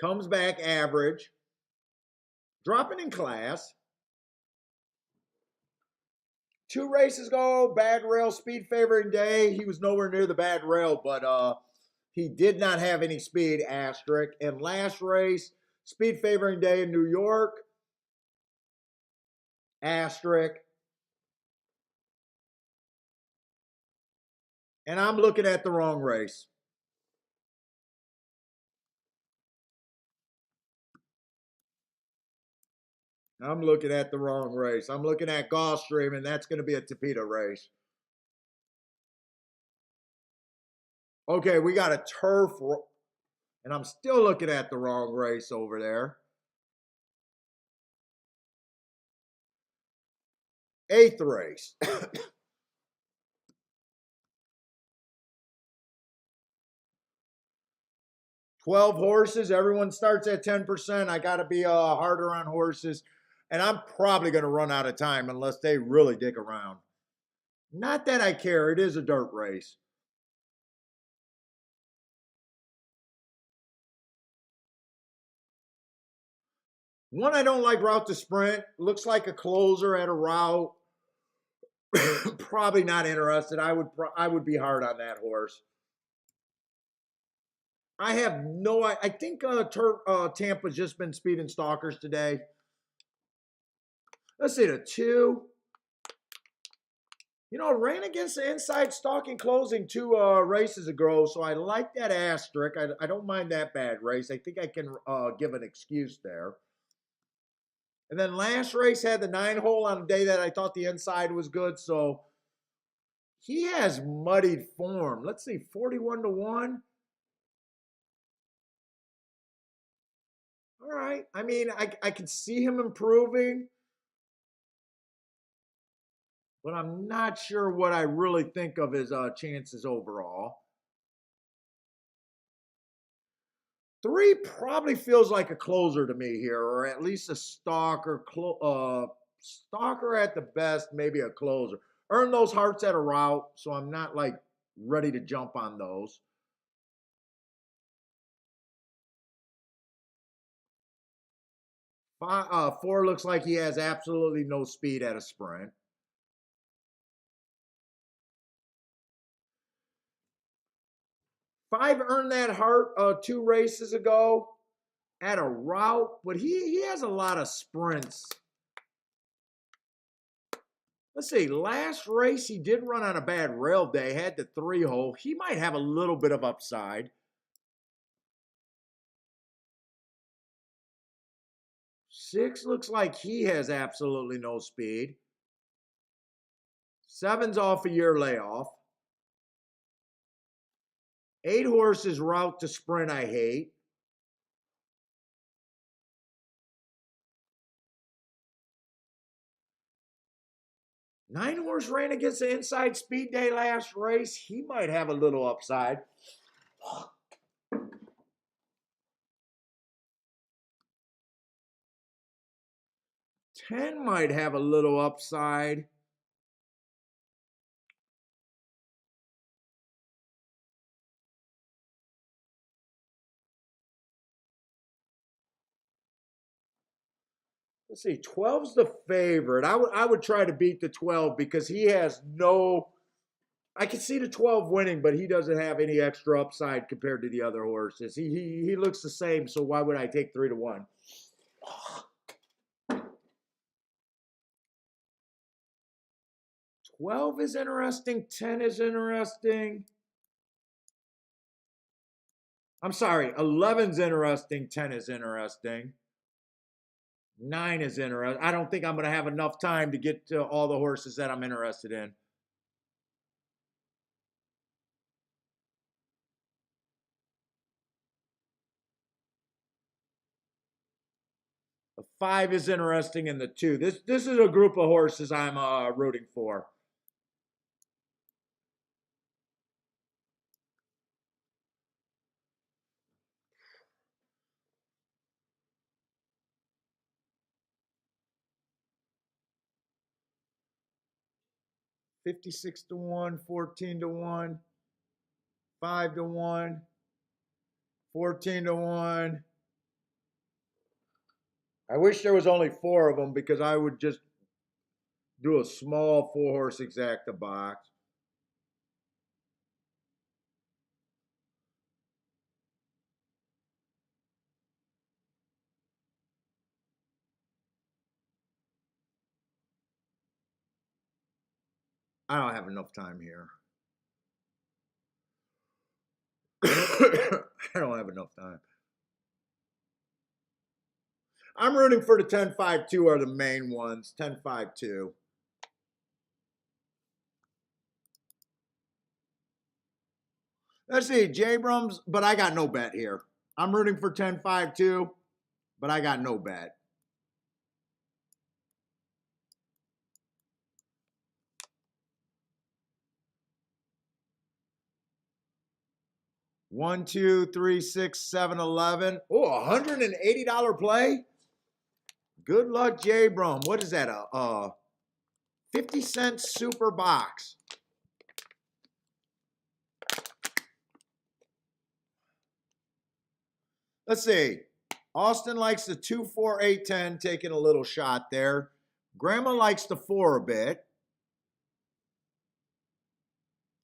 Comes back average. Dropping in class. 2 races ago, bad rail, speed favoring day. He was nowhere near the bad rail, but he did not have any speed, asterisk. And last race, speed favoring day in New York, asterisk. And I'm looking at the wrong race. I'm looking at the wrong race. I'm looking at Gulfstream, and that's going to be a Tapeta race. Okay, we got a turf, and I'm still looking at the wrong race over there. 8th race. 12 horses. Everyone starts at 10%. I got to be harder on horses. And I'm probably going to run out of time unless they really dig around. Not that I care. It is a dirt race. One I don't like, route to sprint. Looks like a closer at a route. Probably not interested. I would be hard on that horse. I have no. I think Tampa's just been speeding stalkers today. Let's see the 2. You know, ran against the inside stalking closing 2 races ago, so I like that asterisk. I don't mind that bad race. I think I can give an excuse there. And then last race had the 9-hole on a day that I thought the inside was good, so he has muddied form. Let's see, 41-1. All right. I mean, I can see him improving, but I'm not sure what I really think of his chances overall. 3 probably feels like a closer to me here, or at least a stalker. Stalker at the best, maybe a closer. Earn those hearts at a route, so I'm not like ready to jump on those. 4 looks like he has absolutely no speed at a sprint. 5 earned that heart 2 races ago at a route, but he has a lot of sprints. Let's see, last race he did run on a bad rail day, had the 3-hole. He might have a little bit of upside. 6 looks like he has absolutely no speed. 7's off a year layoff. 8 horses route to sprint I hate. 9 horse ran against the inside speed day last race. He might have a little upside. 10 might have a little upside. Let's see, 12's the favorite. I would try to beat the 12 because he has no. I can see the 12 winning, but he doesn't have any extra upside compared to the other horses. He looks the same, so why would I take 3-1? 12 is interesting. 10 is interesting. I'm sorry, 11's interesting. 10 is interesting. 9 is interesting. I don't think I'm going to have enough time to get to all the horses that I'm interested in. The 5 is interesting, and the 2. This is a group of horses I'm rooting for. $56-1, $14-1, $5-1, $14-1. I wish there was only 4 of them because I would just do a small 4-horse exacta box. I don't have enough time here. I don't have enough time. I'm rooting for the 10-5-2 are the main ones. 10-5-2. Let's see, J-Brums, but I got no bet here. I'm rooting for 10-5-2, but I got no bet. One, 2, 3, 6, 7, 11. Oh, $180 play. Good luck, J-Brum. What is that? A 50-cent super box. Let's see. Austin likes the 2, 4, 8, 10, taking a little shot there. Grandma likes the 4 a bit.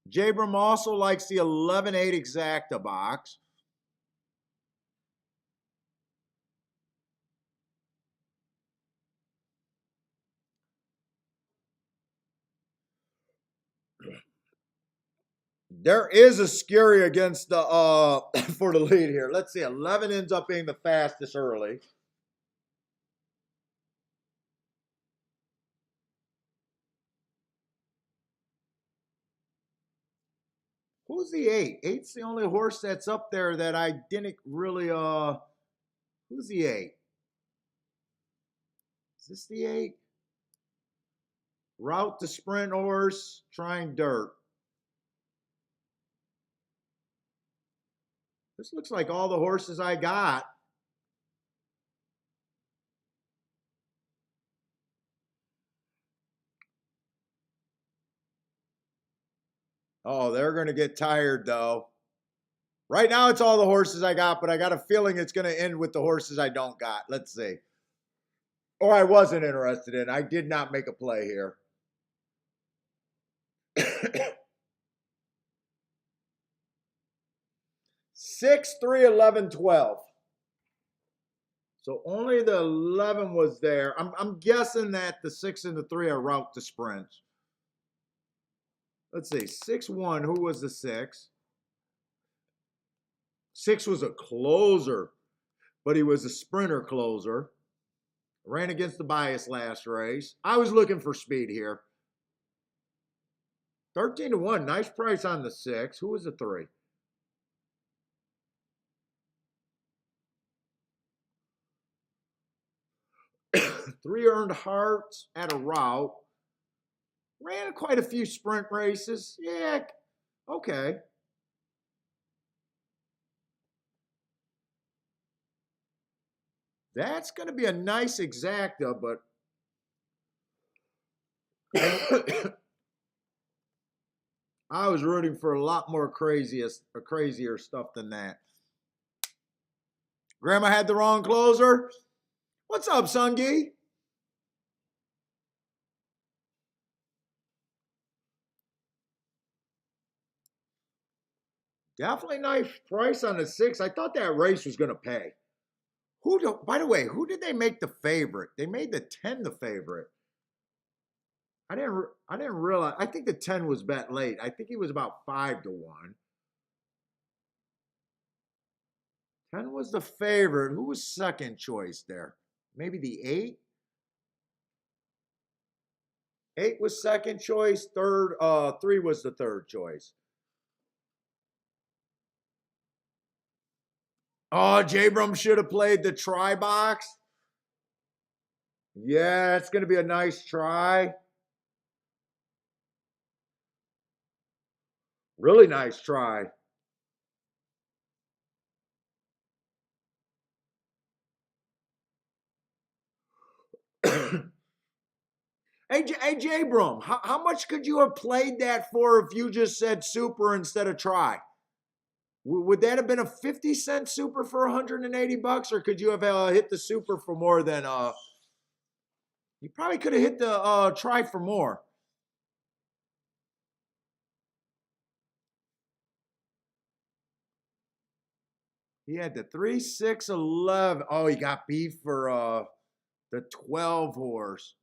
Jabram also likes the 11-8 exacta box. There is a scurry against the for the lead here. Let's see. 11 ends up being the fastest early. Who's the 8? 8's the only horse that's up there that I didn't really who's the 8? Is this the 8? Route to sprint horse, trying dirt. This looks like all the horses I got. Oh, they're going to get tired, though. Right now, it's all the horses I got, but I got a feeling it's going to end with the horses I don't got. Let's see. Or I wasn't interested in. I did not make a play here. 6, 3, 11, 12. So only the 11 was there. I'm guessing that the 6 and the 3 are route to sprints. Let's see. 6-1. Who was the 6? 6 was a closer, but he was a sprinter closer. Ran against the bias last race. I was looking for speed here. 13-1. Nice price on the 6. Who was the 3? Three earned hearts at a route. Ran quite a few sprint races. Yeah, okay. That's going to be a nice exacta, but I was rooting for a lot more crazier stuff than that. Grandma had the wrong closer. What's up, Sungi? Definitely nice price on the 6. I thought that race was going to pay. By the way, who did they make the favorite? They made the 10 the favorite. I didn't realize. I think the 10 was bet late. I think he was about 5 to 1. 10 was the favorite. Who was second choice there? Maybe the 8? 8 was second choice. 3 was the third choice. Oh, Jabram should have played the try box. Yeah, it's going to be a nice try. Really nice try. Hey, Jabram, how much could you have played that for if you just said super instead of try? Would that have been a 50-cent super for 180 bucks, or could you have hit the super for more than you probably could have hit the try for more. He had the 3, 6, 11. Oh, he got beef for the 12 horse.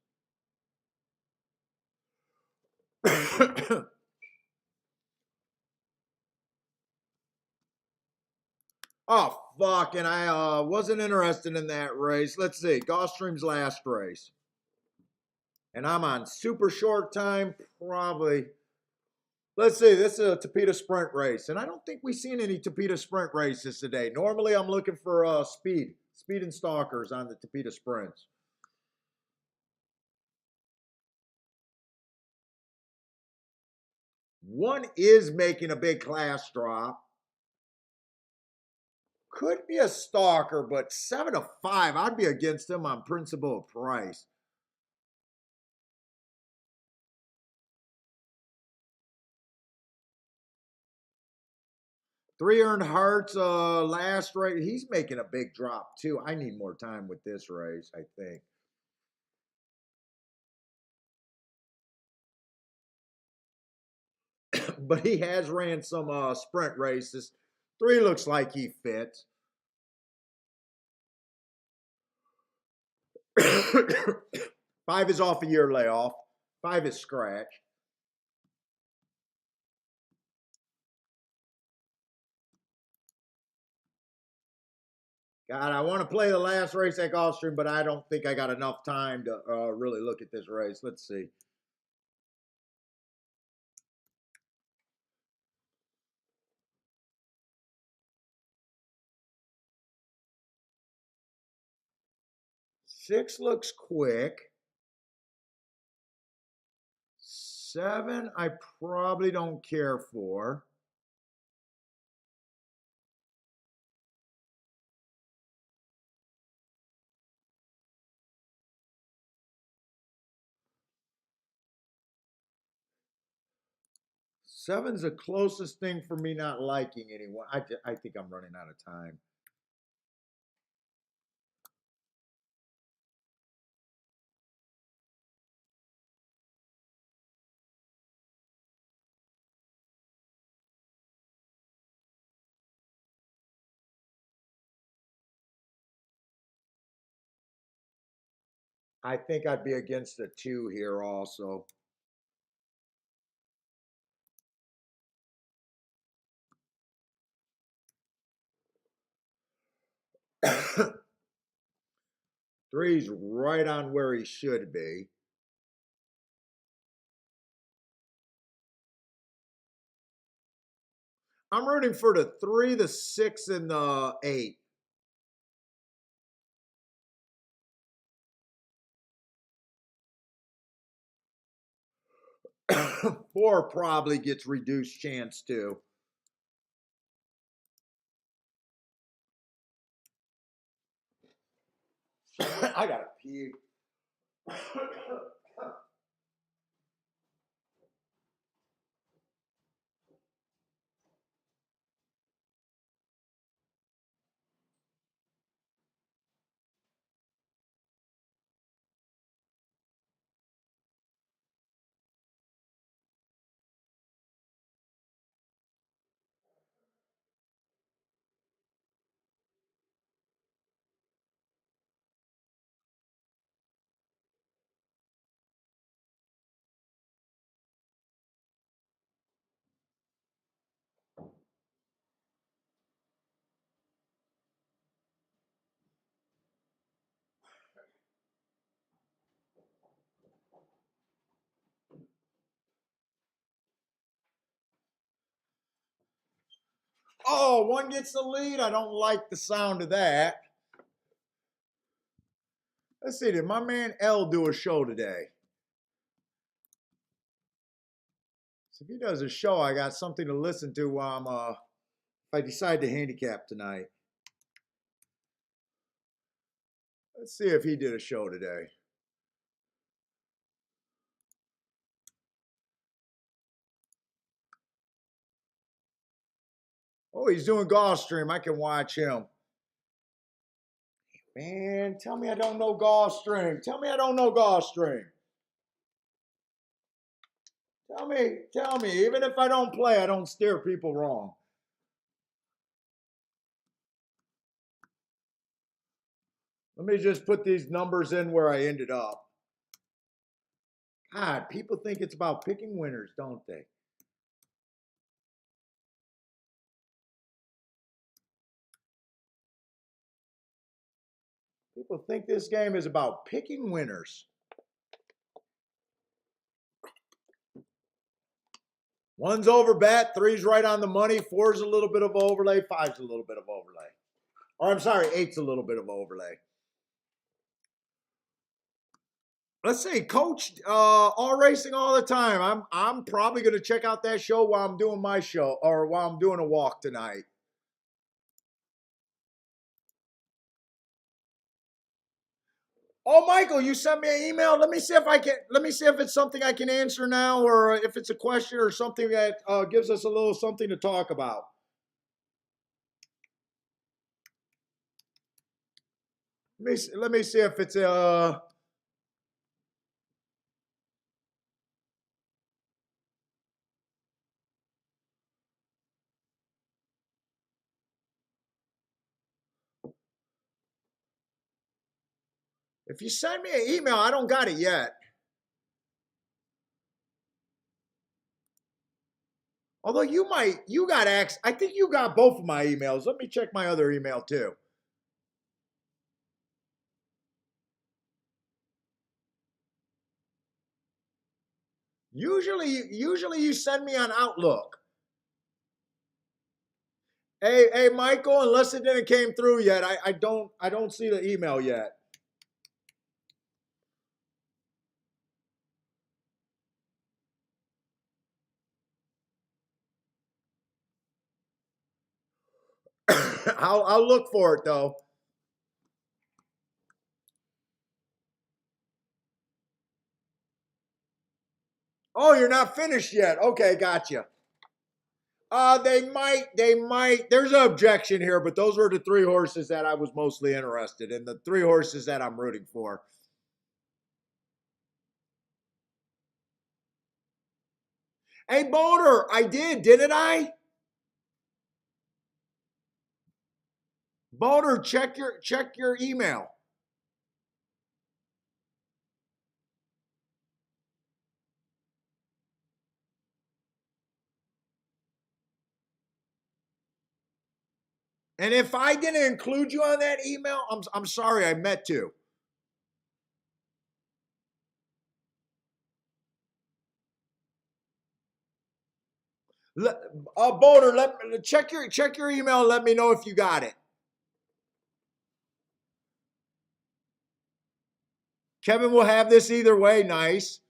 Oh, fuck. And I wasn't interested in that race. Let's see. Gulfstream's last race. And I'm on super short time, probably. Let's see. This is a Tapeta sprint race. And I don't think we've seen any Tapeta sprint races today. Normally, I'm looking for speed and stalkers on the Tapeta sprints. One is making a big class drop. Could be a stalker, but 7 to 5, I'd be against him on principle of price. Three earned hearts, last race. He's making a big drop too. I need more time with this race, I think. But he has ran some sprint races. 3 looks like he fits. 5 is off a year layoff. 5 is scratch. God, I want to play the last race at Gulfstream, but I don't think I got enough time to really look at this race. Let's see. Six looks quick. 7, I probably don't care for. Seven's the closest thing for me not liking anyone. I think I'm running out of time. I think I'd be against the 2 here also. Three's right on where he should be. I'm rooting for the 3, the 6, and the 8. 4 probably gets reduced chance too. I gotta pee. Oh, one gets the lead. I don't like the sound of that. Let's see, did my man L do a show today? So if he does a show, I got something to listen to while if I decide to handicap tonight. Let's see if he did a show today. Oh, he's doing Gulfstream. I can watch him. Man, tell me I don't know Gulfstream. Tell me I don't know Gulfstream. Tell me. Even if I don't play, I don't steer people wrong. Let me just put these numbers in where I ended up. God, people think it's about picking winners, don't they? People think this game is about picking winners. One's over bet, three's right on the money, four's a little bit of overlay, five's a little bit of overlay. Or I'm sorry, eight's a little bit of overlay. Let's see, Coach, all racing all the time. I'm probably going to check out that show while I'm doing my show or while I'm doing a walk tonight. Oh, Michael, you sent me an email. Let me see if it's something I can answer now, or if it's a question or something that gives us a little something to talk about. Let me see if it's if you send me an email, I don't got it yet. Although you got access. I think you got both of my emails. Let me check my other email too. Usually you send me on Outlook. Hey, Michael, unless it didn't came through yet, I don't see the email yet. I'll look for it though. Oh, you're not finished yet. Okay, gotcha. They might. There's an objection here, but those were the three horses that I was mostly interested in. The three horses that I'm rooting for. Hey, Boner, I didn't I? Boner, check your email. And if I didn't include you on that email, I'm sorry, I meant to. Boner, check your email and let me know if you got it. Kevin will have this either way. Nice.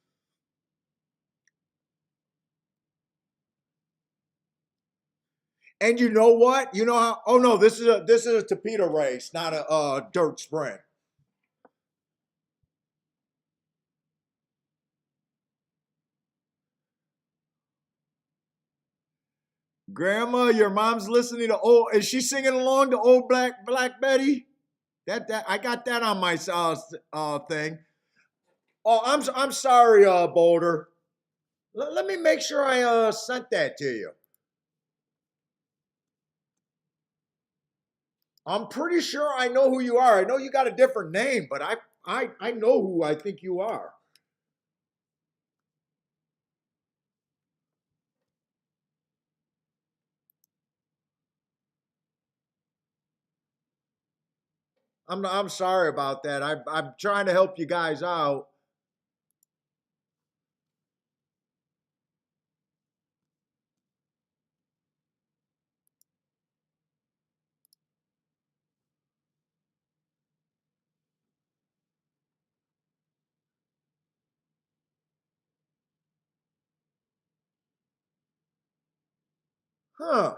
And you know what? You know how? Oh no, this is a torpedo race, not a dirt sprint. Grandma, your mom's listening to is she singing along to Old Black Betty? That I got that on my thing. Oh, I'm sorry, Boulder. Let me make sure I sent that to you. I'm pretty sure I know who you are. I know you got a different name, but I know who I think you are. I'm sorry about that. I'm trying to help you guys out. Huh.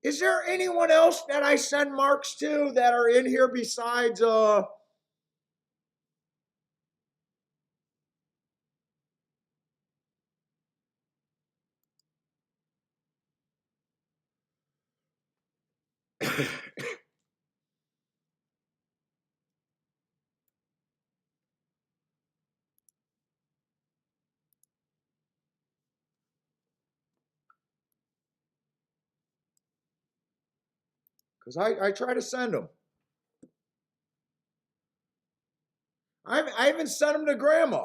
Is there anyone else that I send marks to that are in here besides because I try to send them. I even sent them to grandma.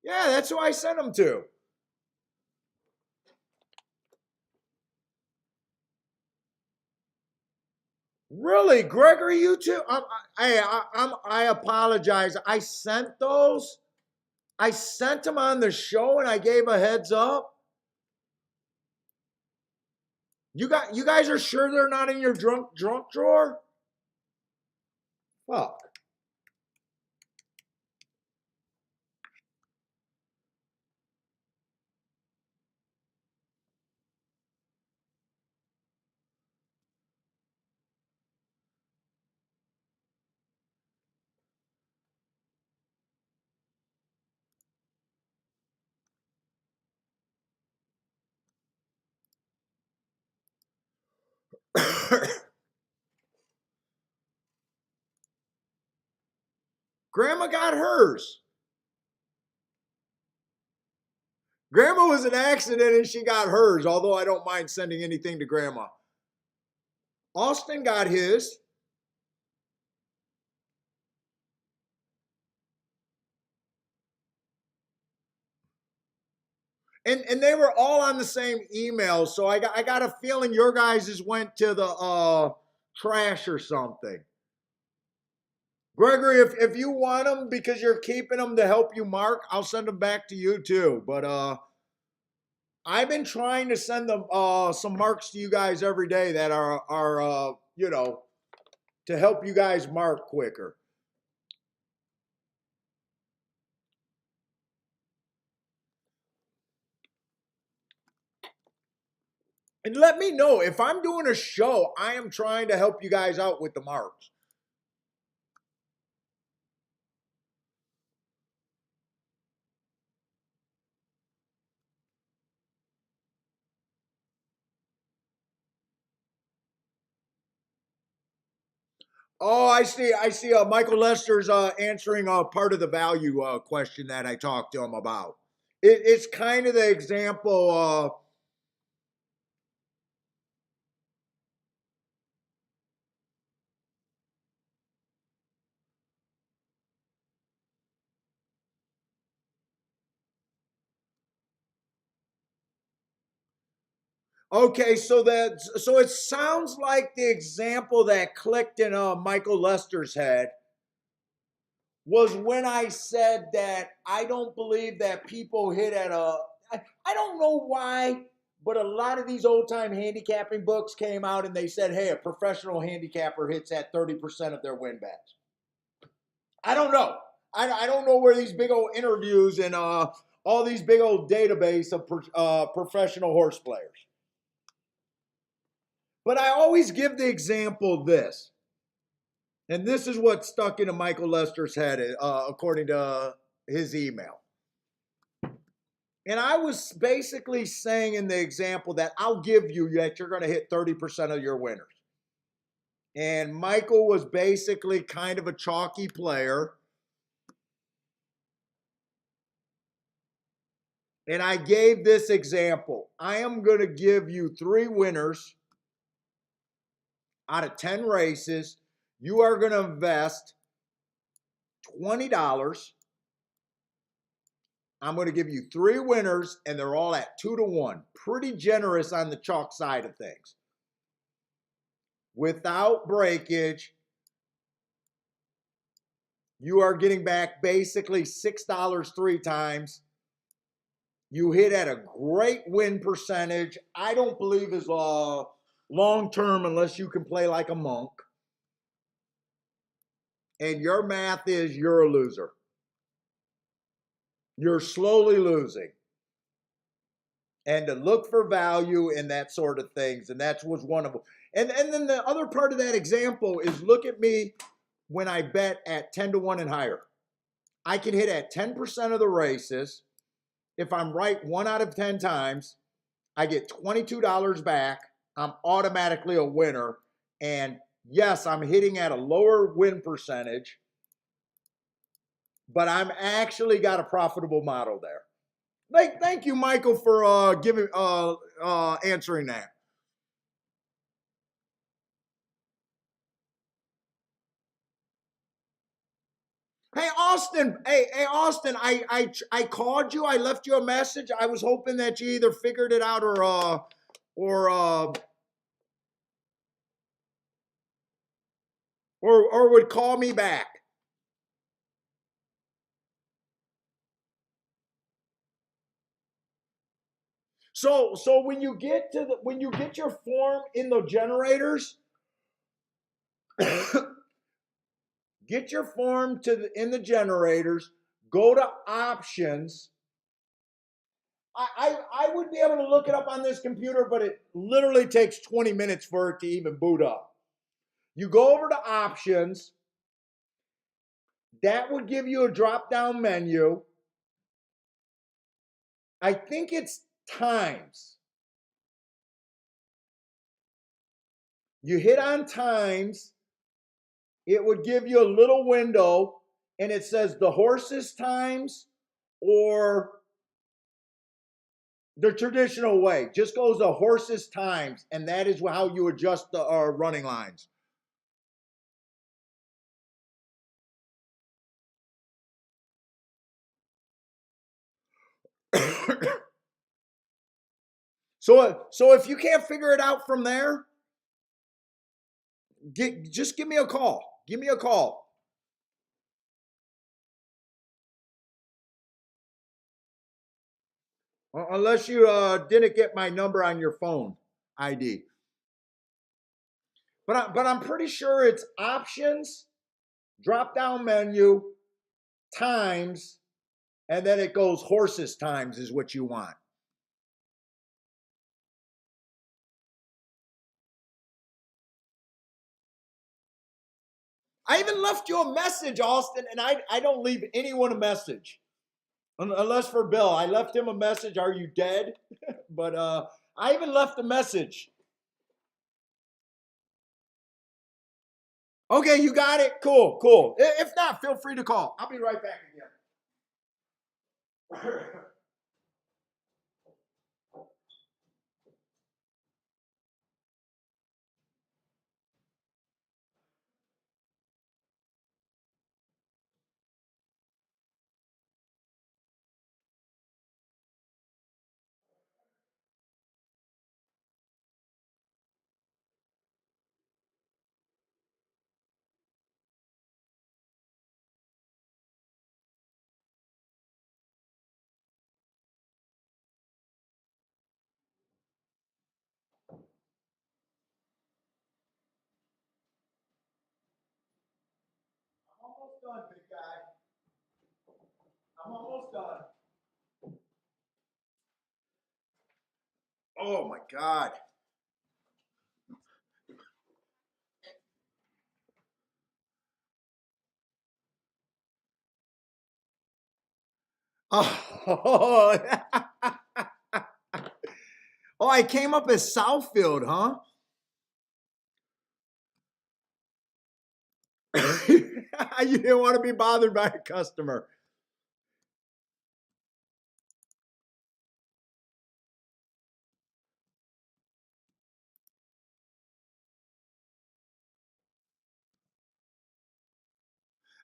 Yeah, that's who I sent them to. Really, Gregory, you too? I apologize. I sent those. I sent them on the show, and I gave a heads up. You guys are sure they're not in your drunk drawer? Fuck. Grandma got hers. Grandma was an accident and she got hers, although I don't mind sending anything to grandma. Austin got his. And they were all on the same email, so I got a feeling your guys' went to the trash or something. Gregory, if you want them because you're keeping them to help you mark, I'll send them back to you too. But I've been trying to send them some marks to you guys every day that are you know, to help you guys mark quicker. And let me know if I'm doing a show, I am trying to help you guys out with the marks. Oh, I see. I see. Michael Lester's answering part of the value question that I talked to him about. It's kind of the example. Okay, so it sounds like the example that clicked in Michael Lester's head was when I said that I don't believe that people hit at a. I don't know why, but a lot of these old time handicapping books came out and they said, hey, a professional handicapper hits at 30% of their win bets. I don't know. I don't know where these big old interviews and all these big old database of professional horse players. But I always give the example this. And this is what stuck into Michael Lester's head, according to his email. And I was basically saying in the example that I'll give you that you're going to hit 30% of your winners. And Michael was basically kind of a chalky player. And I gave this example. I am going to give you 3 winners out of 10 races. You are going to invest $20. I'm going to give you 3 winners, and they're all at 2-1. Pretty generous on the chalk side of things. Without breakage, you are getting back basically $6 3 times. You hit at a great win percentage. I don't believe is long term unless you can play like a monk. And your math is you're a loser. You're slowly losing. And to look for value in that sort of things. And that was one of them. And then the other part of that example is look at me when I bet at 10-1 and higher. I can hit at 10% of the races. If I'm right 1 out of 10 times, I get $22 back. I'm automatically a winner. And yes, I'm hitting at a lower win percentage, but I'm actually got a profitable model there. Thank you, Michael, for answering that. Hey Austin, hey Austin, I called you. I left you a message. I was hoping that you either figured it out or would call me back. So when you get your form in the generators, get your form in the generators. Go to options. I would be able to look it up on this computer, but it literally takes 20 minutes for it to even boot up. You go over to options. That would give you a drop-down menu. I think it's times. You hit on times. It would give you a little window, and it says the horses times or the traditional way. Just goes the horses times, and that is how you adjust the running lines. So if you can't figure it out from there, just give me a call. Give me a call. Unless you didn't get my number on your phone ID. But I'm pretty sure it's options, drop down menu, times, and then it goes horses times is what you want. I even left you a message, Austin, and I don't leave anyone a message. Unless for Bill. I left him a message, are you dead? But I even left a message. Okay, you got it? Cool, cool. If not, feel free to call. I'll be right back again. I'm almost done, big guy. I'm almost done. Oh my God. Oh, oh, I came up as Southfield, huh? You didn't want to be bothered by a customer.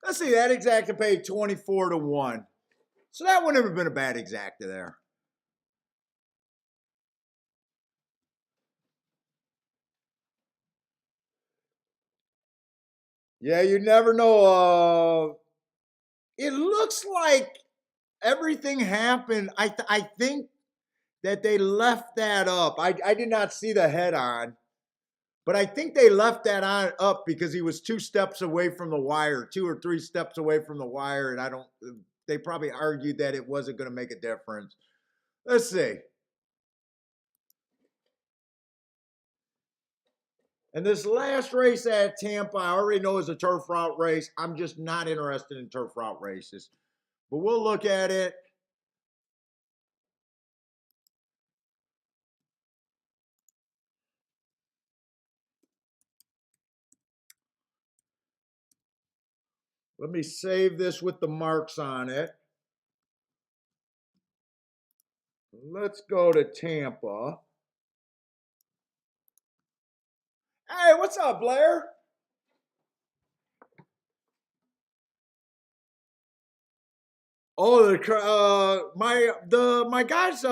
Let's see, that exacta paid 24-1. So that wouldn't have been a bad exacta there. Yeah, you never know. It looks like everything happened. I think that they left that up. I did not see the head on, but I think they left that on up because he was 2 steps away from the wire, 2 or 3 steps away from the wire, and they probably argued that it wasn't going to make a difference. Let's see. And this last race at Tampa, I already know is a turf route race. I'm just not interested in turf route races. But we'll look at it. Let me save this with the marks on it. Let's go to Tampa. Hey, what's up, Blair? Oh, my guy's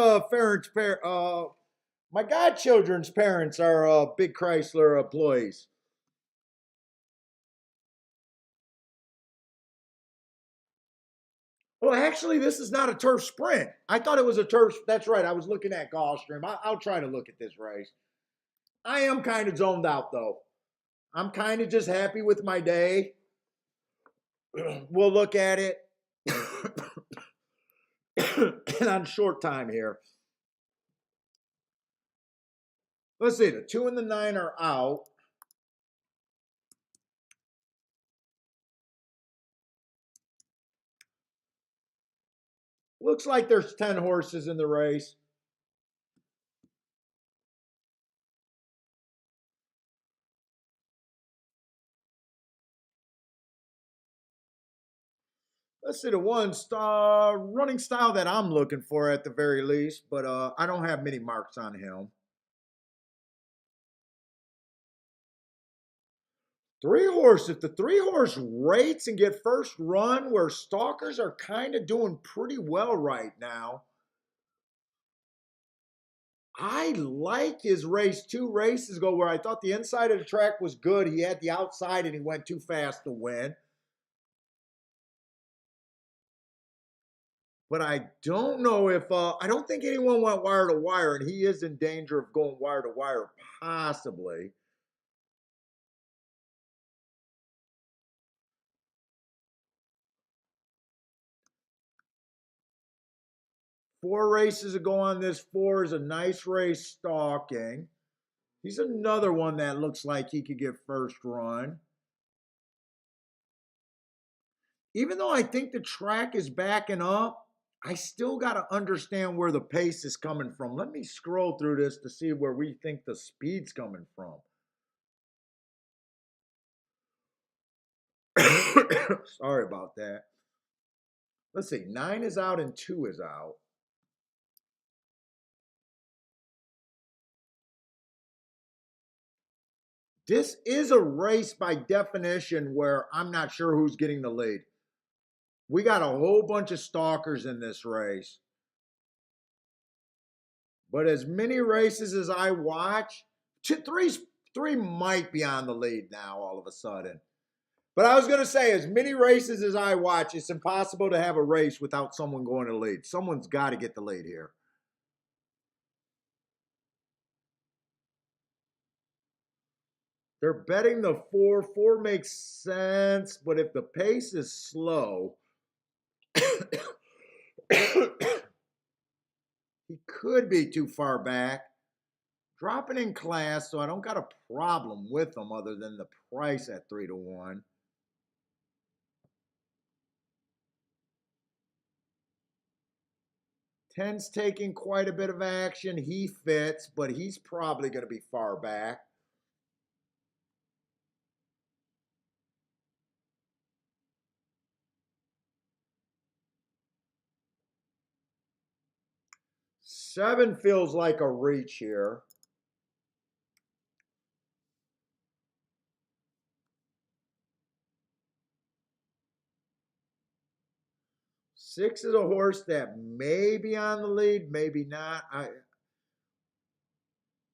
my godchildren's parents are big Chrysler employees. Well, actually, this is not a turf sprint. I thought it was a turf. That's right. I was looking at Gulfstream. I'll try to look at this race. I am kind of zoned out, though. I'm kind of just happy with my day. We'll look at it. And on short time here. Let's see. The 2 and the 9 are out. Looks like there's 10 horses in the race. Let's see the one star running style that I'm looking for at the very least, but I don't have many marks on him. 3 horse, if the 3 horse rates and get first run, where stalkers are kind of doing pretty well right now. I like his race 2 races ago where I thought the inside of the track was good. He had the outside and he went too fast to win. But I don't know if I don't think anyone went wire to wire, and he is in danger of going wire to wire, possibly. Four races ago on this 4 is a nice race stalking. He's another one that looks like he could get first run. Even though I think the track is backing up, I still got to understand where the pace is coming from. Let me scroll through this to see where we think the speed's coming from. Sorry about that. Let's see. 9 is out and 2 is out. This is a race by definition where I'm not sure who's getting the lead. We got a whole bunch of stalkers in this race. But as many races as I watch, 3 might be on the lead now all of a sudden. But I was going to say, as many races as I watch, it's impossible to have a race without someone going to the lead. Someone's got to get the lead here. They're betting the 4. 4 makes sense, but if the pace is slow, he could be too far back. Dropping in class, so I don't got a problem with them other than the price at 3 to 1. 10's taking quite a bit of action. He fits, but he's probably going to be far back. Seven feels like a reach here. Six is a horse that may be on the lead, maybe not.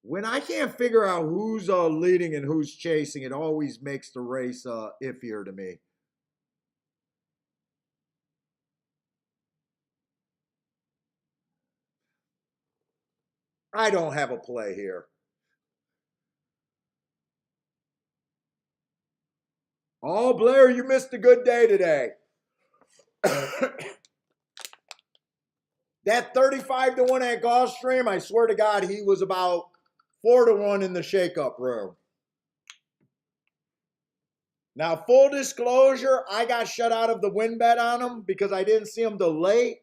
When I can't figure out who's leading and who's chasing, it always makes the race iffier to me. I don't have a play here. Oh, Blair, you missed a good day today. That 35 to 1 at Gulfstream, I swear to God, he was about 4 to 1 in the shake-up room. Now, full disclosure, I got shut out of the win bet on him because I didn't see him till late.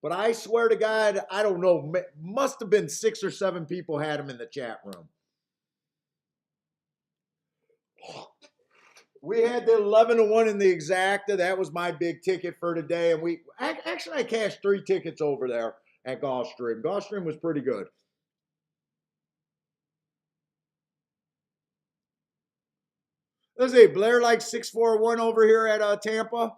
But I swear to God, I don't know. Must have been 6 or 7 people had him in the chat room. We had the 11 to 1 in the exacta. That was my big ticket for today. And I cashed 3 tickets over there at Gulfstream. Gulfstream was pretty good. Let's see, Blair likes 641 over here at Tampa.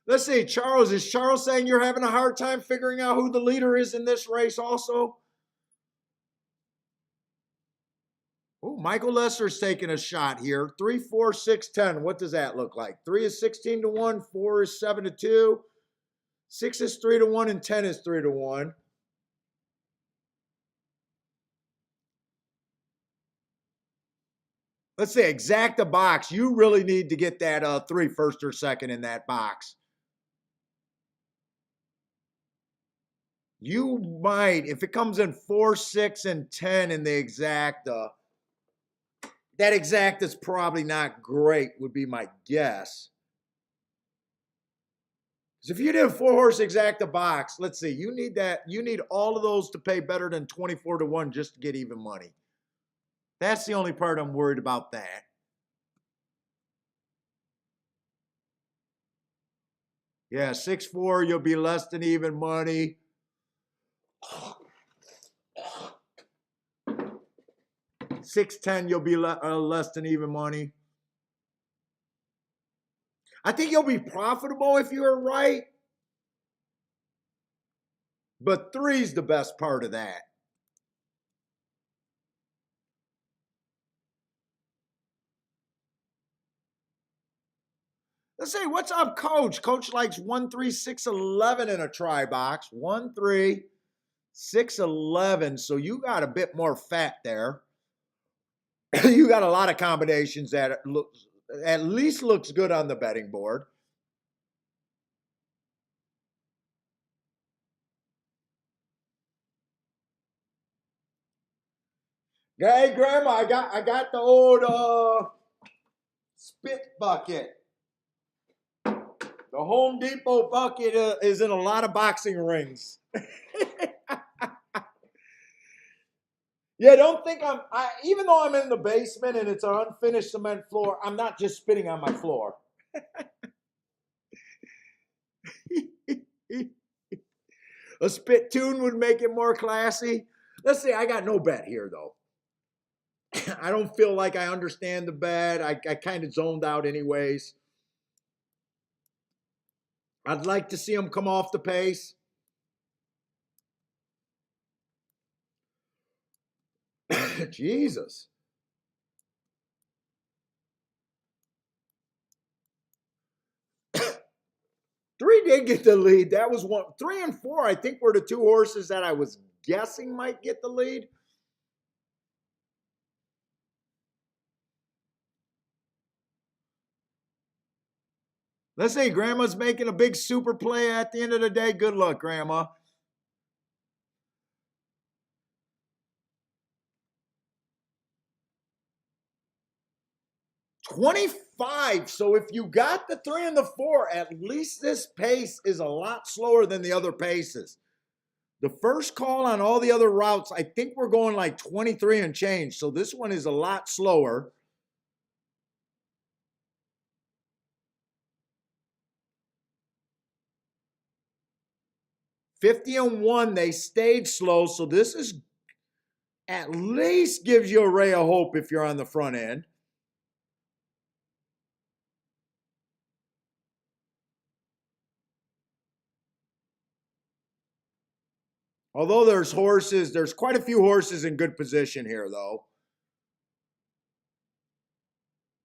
Let's see, Charles. Is Charles saying you're having a hard time figuring out who the leader is in this race also? Oh, Michael Lesser's taking a shot here. 3, 4, 6, 10. What does that look like? 3 is 16 to 1. 4 is 7 to 2. 6 is 3 to 1. And 10 is 3 to 1. Let's say exacta box. You really need to get that 3 first or second in that box. You might, if it comes in 4, 6, and 10 in the exacta, that exacta's probably not great, would be my guess. Because if you did a 4-horse exacta box, let's see, you need all of those to pay better than 24 to 1 just to get even money. That's the only part I'm worried about that. Yeah, 6-4, you'll be less than even money. 6-10, you'll be less than even money. I think you'll be profitable if you're right. But 3's the best part of that. Let's say, what's up, Coach? Coach likes 1, 3, 6, 11 in a try box. 1, 3, 6, 11. So you got a bit more fat there. You got a lot of combinations that at least looks good on the betting board. Hey, Grandma, I got the old spit bucket. The Home Depot bucket is in a lot of boxing rings. Yeah, don't think even though I'm in the basement and it's an unfinished cement floor, I'm not just spitting on my floor. A spittoon would make it more classy. Let's see, I got no bet here, though. I don't feel like I understand the bet. I kind of zoned out anyways. I'd like to see him come off the pace. Jesus. 3 did get the lead. That was 1. 3 and 4, I think, were the 2 horses that I was guessing might get the lead. Let's say Grandma's making a big super play at the end of the day. Good luck, Grandma. $25. So if you got the 3 and the 4, at least this pace is a lot slower than the other paces. The first call on all the other routes, I think we're going like 23 and change. So this one is a lot slower. $50-1, they stayed slow. So this is at least gives you a ray of hope if you're on the front end. Although there's quite a few horses in good position here, though.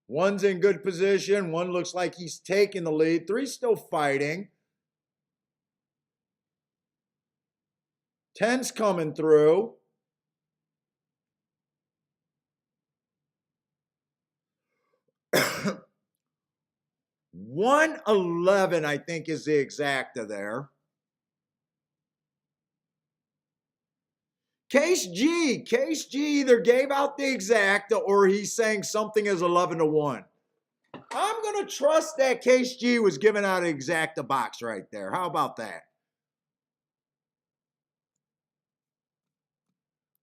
1's in good position. 1 looks like he's taking the lead. 3's still fighting. 10's coming through. 111, I think, is the exacta there. Case G either gave out the exacta or he's saying something is 11-1. I'm going to trust that Case G was giving out an exacta box right there. How about that?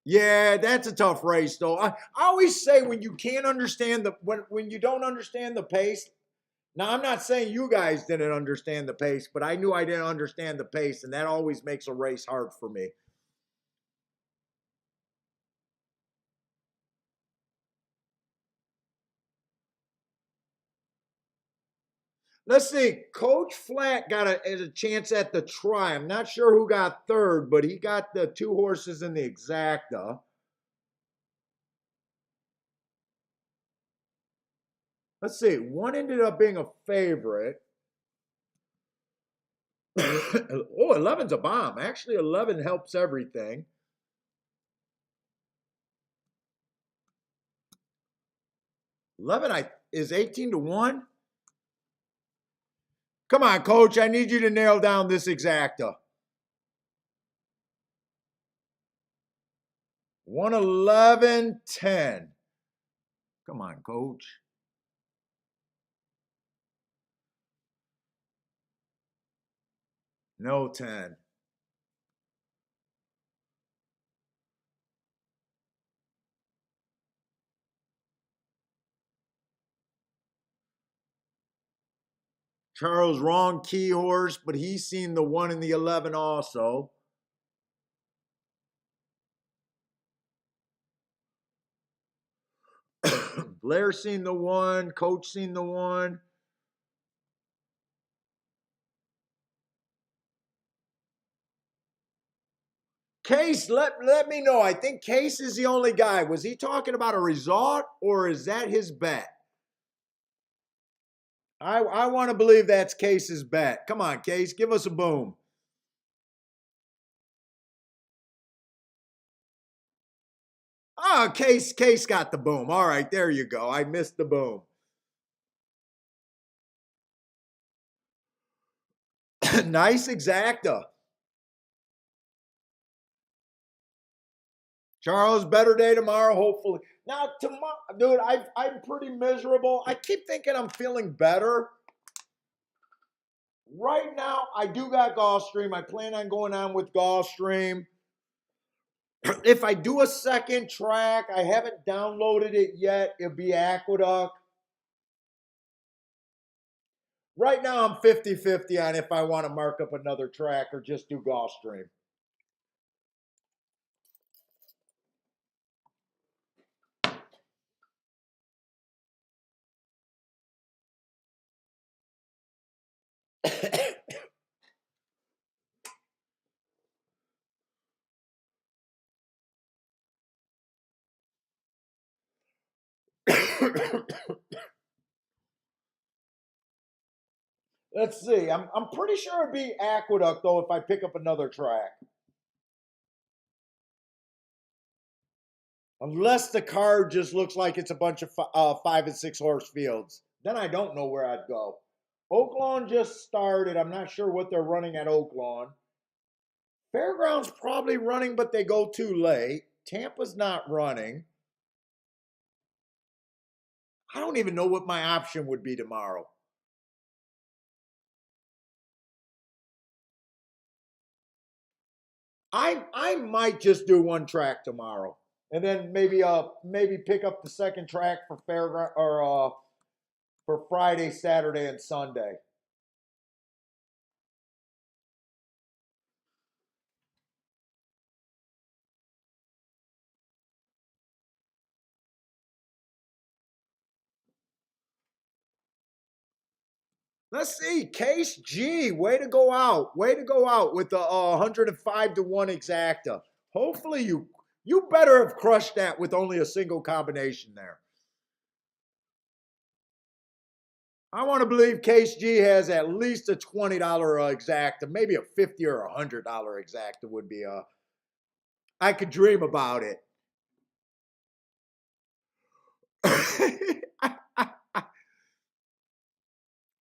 Yeah, that's a tough race, though. I always say when you can't understand when you don't understand the pace. Now, I'm not saying you guys didn't understand the pace, but I knew I didn't understand the pace, and that always makes a race hard for me. Let's see. Coach Flat got a chance at the try. I'm not sure who got third, but he got the two horses in the exacta. Let's see. One ended up being a favorite. Oh, 11's a bomb. Actually, 11 helps everything. 11 is 18-1. Come on, coach. I need you to nail down this exacta. 111-10. Come on, coach. No 10. Charles, wrong key horse, but he's seen the 1 and the 11 also. Blair seen the 1. Coach seen the 1. Case, let me know. I think Case is the only guy. Was he talking about a result or is that his bet? I want to believe that's Case's bet. Come on, Case, give us a boom. Oh, Case got the boom. All right, there you go. I missed the boom. Nice exacta. Charles, better day tomorrow, hopefully. Now, tomorrow, dude, I'm pretty miserable. I keep thinking I'm feeling better. Right now, I do got Gulfstream. I plan on going on with Gulfstream. If I do a second track, I haven't downloaded it yet. It'll be Aqueduct. Right now, I'm 50-50 on if I want to mark up another track or just do Gulfstream. Let's see. I'm pretty sure it'd be Aqueduct, though, if I pick up another track. Unless the card just looks like it's a bunch of 5 and 6 horse fields. Then I don't know where I'd go. Oaklawn just started. I'm not sure what they're running at Oaklawn. Fairgrounds probably running, but they go too late. Tampa's not running. I don't even know what my option would be tomorrow. I might just do one track tomorrow, and then maybe pick up the second track for fairground or for Friday, Saturday, and Sunday. Let's see, Case G, way to go out, with the 105-1 exacta. Hopefully you better have crushed that with only a single combination there. I want to believe Case G has at least a $20 exacta, maybe a $50 or $100 exacta would be I could dream about it.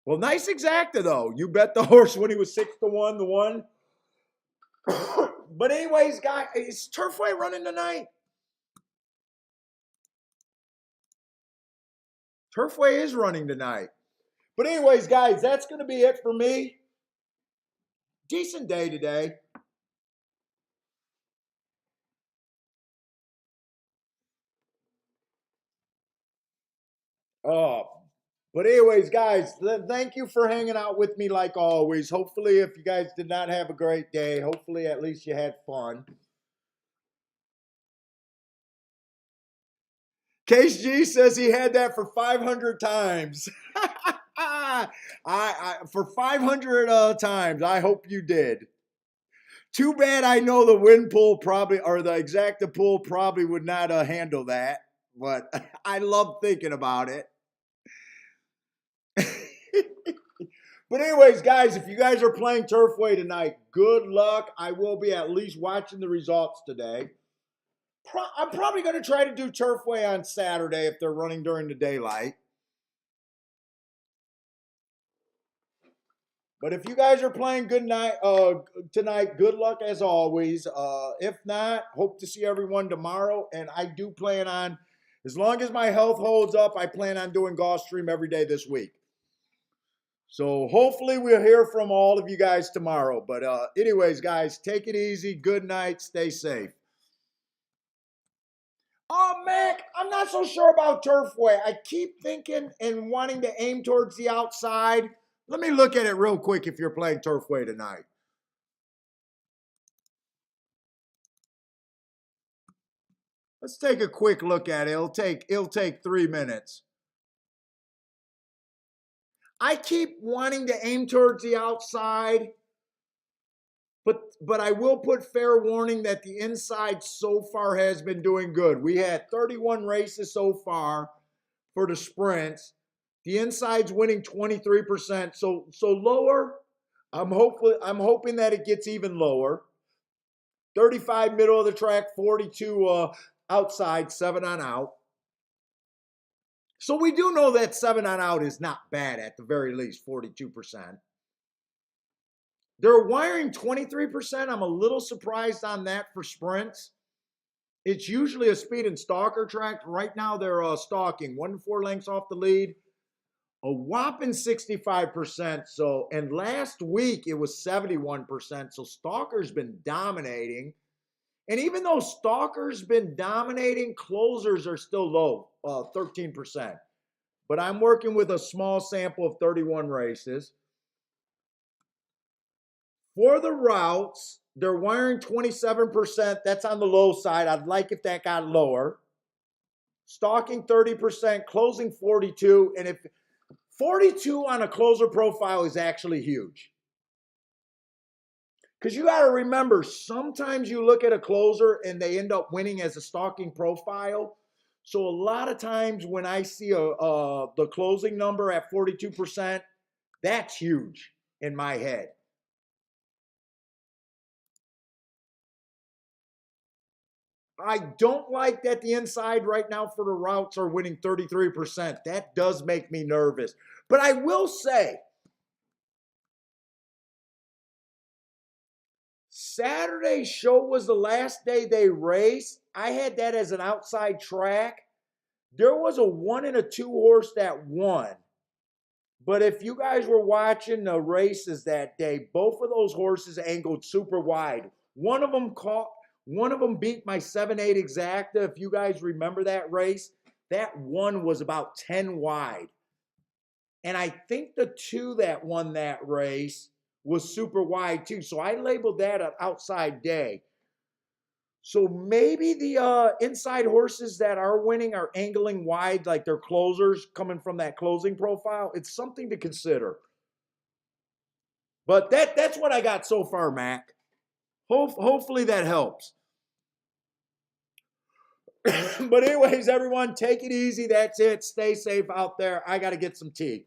Well, nice exacta though. You bet the horse when he was 6-1, the one. But anyways, guys, is Turfway running tonight? Turfway is running tonight. But anyways, guys, that's going to be it for me. Decent day today. But anyways, guys, thank you for hanging out with me like always. Hopefully, if you guys did not have a great day, hopefully at least you had fun. Case G says he had that for 500 times. For 500 times. I hope you did. Too bad I know the wind pool probably, or the exacta pool probably would not handle that. But I love thinking about it. But anyways, guys, if you guys are playing Turfway tonight, good luck. I will be at least watching the results today. I'm probably going to try to do Turfway on Saturday if they're running during the daylight. But if you guys are playing tonight, good luck as always. If not, hope to see everyone tomorrow. And I do plan on, as long as my health holds up, I plan on doing Gulfstream every day this week. So hopefully we'll hear from all of you guys tomorrow. But anyways, guys, take it easy. Good night. Stay safe. Oh, Mac, I'm not so sure about Turfway. I keep thinking and wanting to aim towards the outside. Let me look at it real quick if you're playing Turfway tonight. Let's take a quick look at it. It'll take 3 minutes. I keep wanting to aim towards the outside, but I will put fair warning that the inside so far has been doing good. We had 31 races so far for the sprints. The inside's winning 23%. So lower. I'm hoping that it gets even lower. 35 middle of the track, 42 outside, 7 on out. So we do know that 7 on out is not bad at the very least, 42%. They're wiring 23%. I'm a little surprised on that for sprints. It's usually a speed and stalker track. Right now they're stalking 1 to 4 lengths off the lead. A whopping 65%. So, and last week it was 71%. So stalker's been dominating. And even though stalker's been dominating, closers are still low, 13%. But I'm working with a small sample of 31 races. For the routes, they're wiring 27%. That's on the low side. I'd like if that got lower. Stalking 30%, closing 42. And if 42 on a closer profile is actually huge. Because you got to remember, sometimes you look at a closer and they end up winning as a stalking profile. So a lot of times when I see the closing number at 42%, that's huge in my head. I don't like that the inside right now for the routes are winning 33%. That does make me nervous. But I will say, Saturday's show was the last day they raced. I had that as an outside track. There was a 1 and a 2 horse that won. But if you guys were watching the races that day, both of those horses angled super wide. One of them beat my 7-8 exacta. If you guys remember that race, that one was about 10 wide. And I think the 2 that won that race was super wide too. So I labeled that an outside day. So maybe the inside horses that are winning are angling wide, like they're closers coming from that closing profile. It's something to consider. But that's what I got so far, Mac. Hopefully that helps. But anyways, everyone, take it easy. That's it. Stay safe out there. I got to get some tea.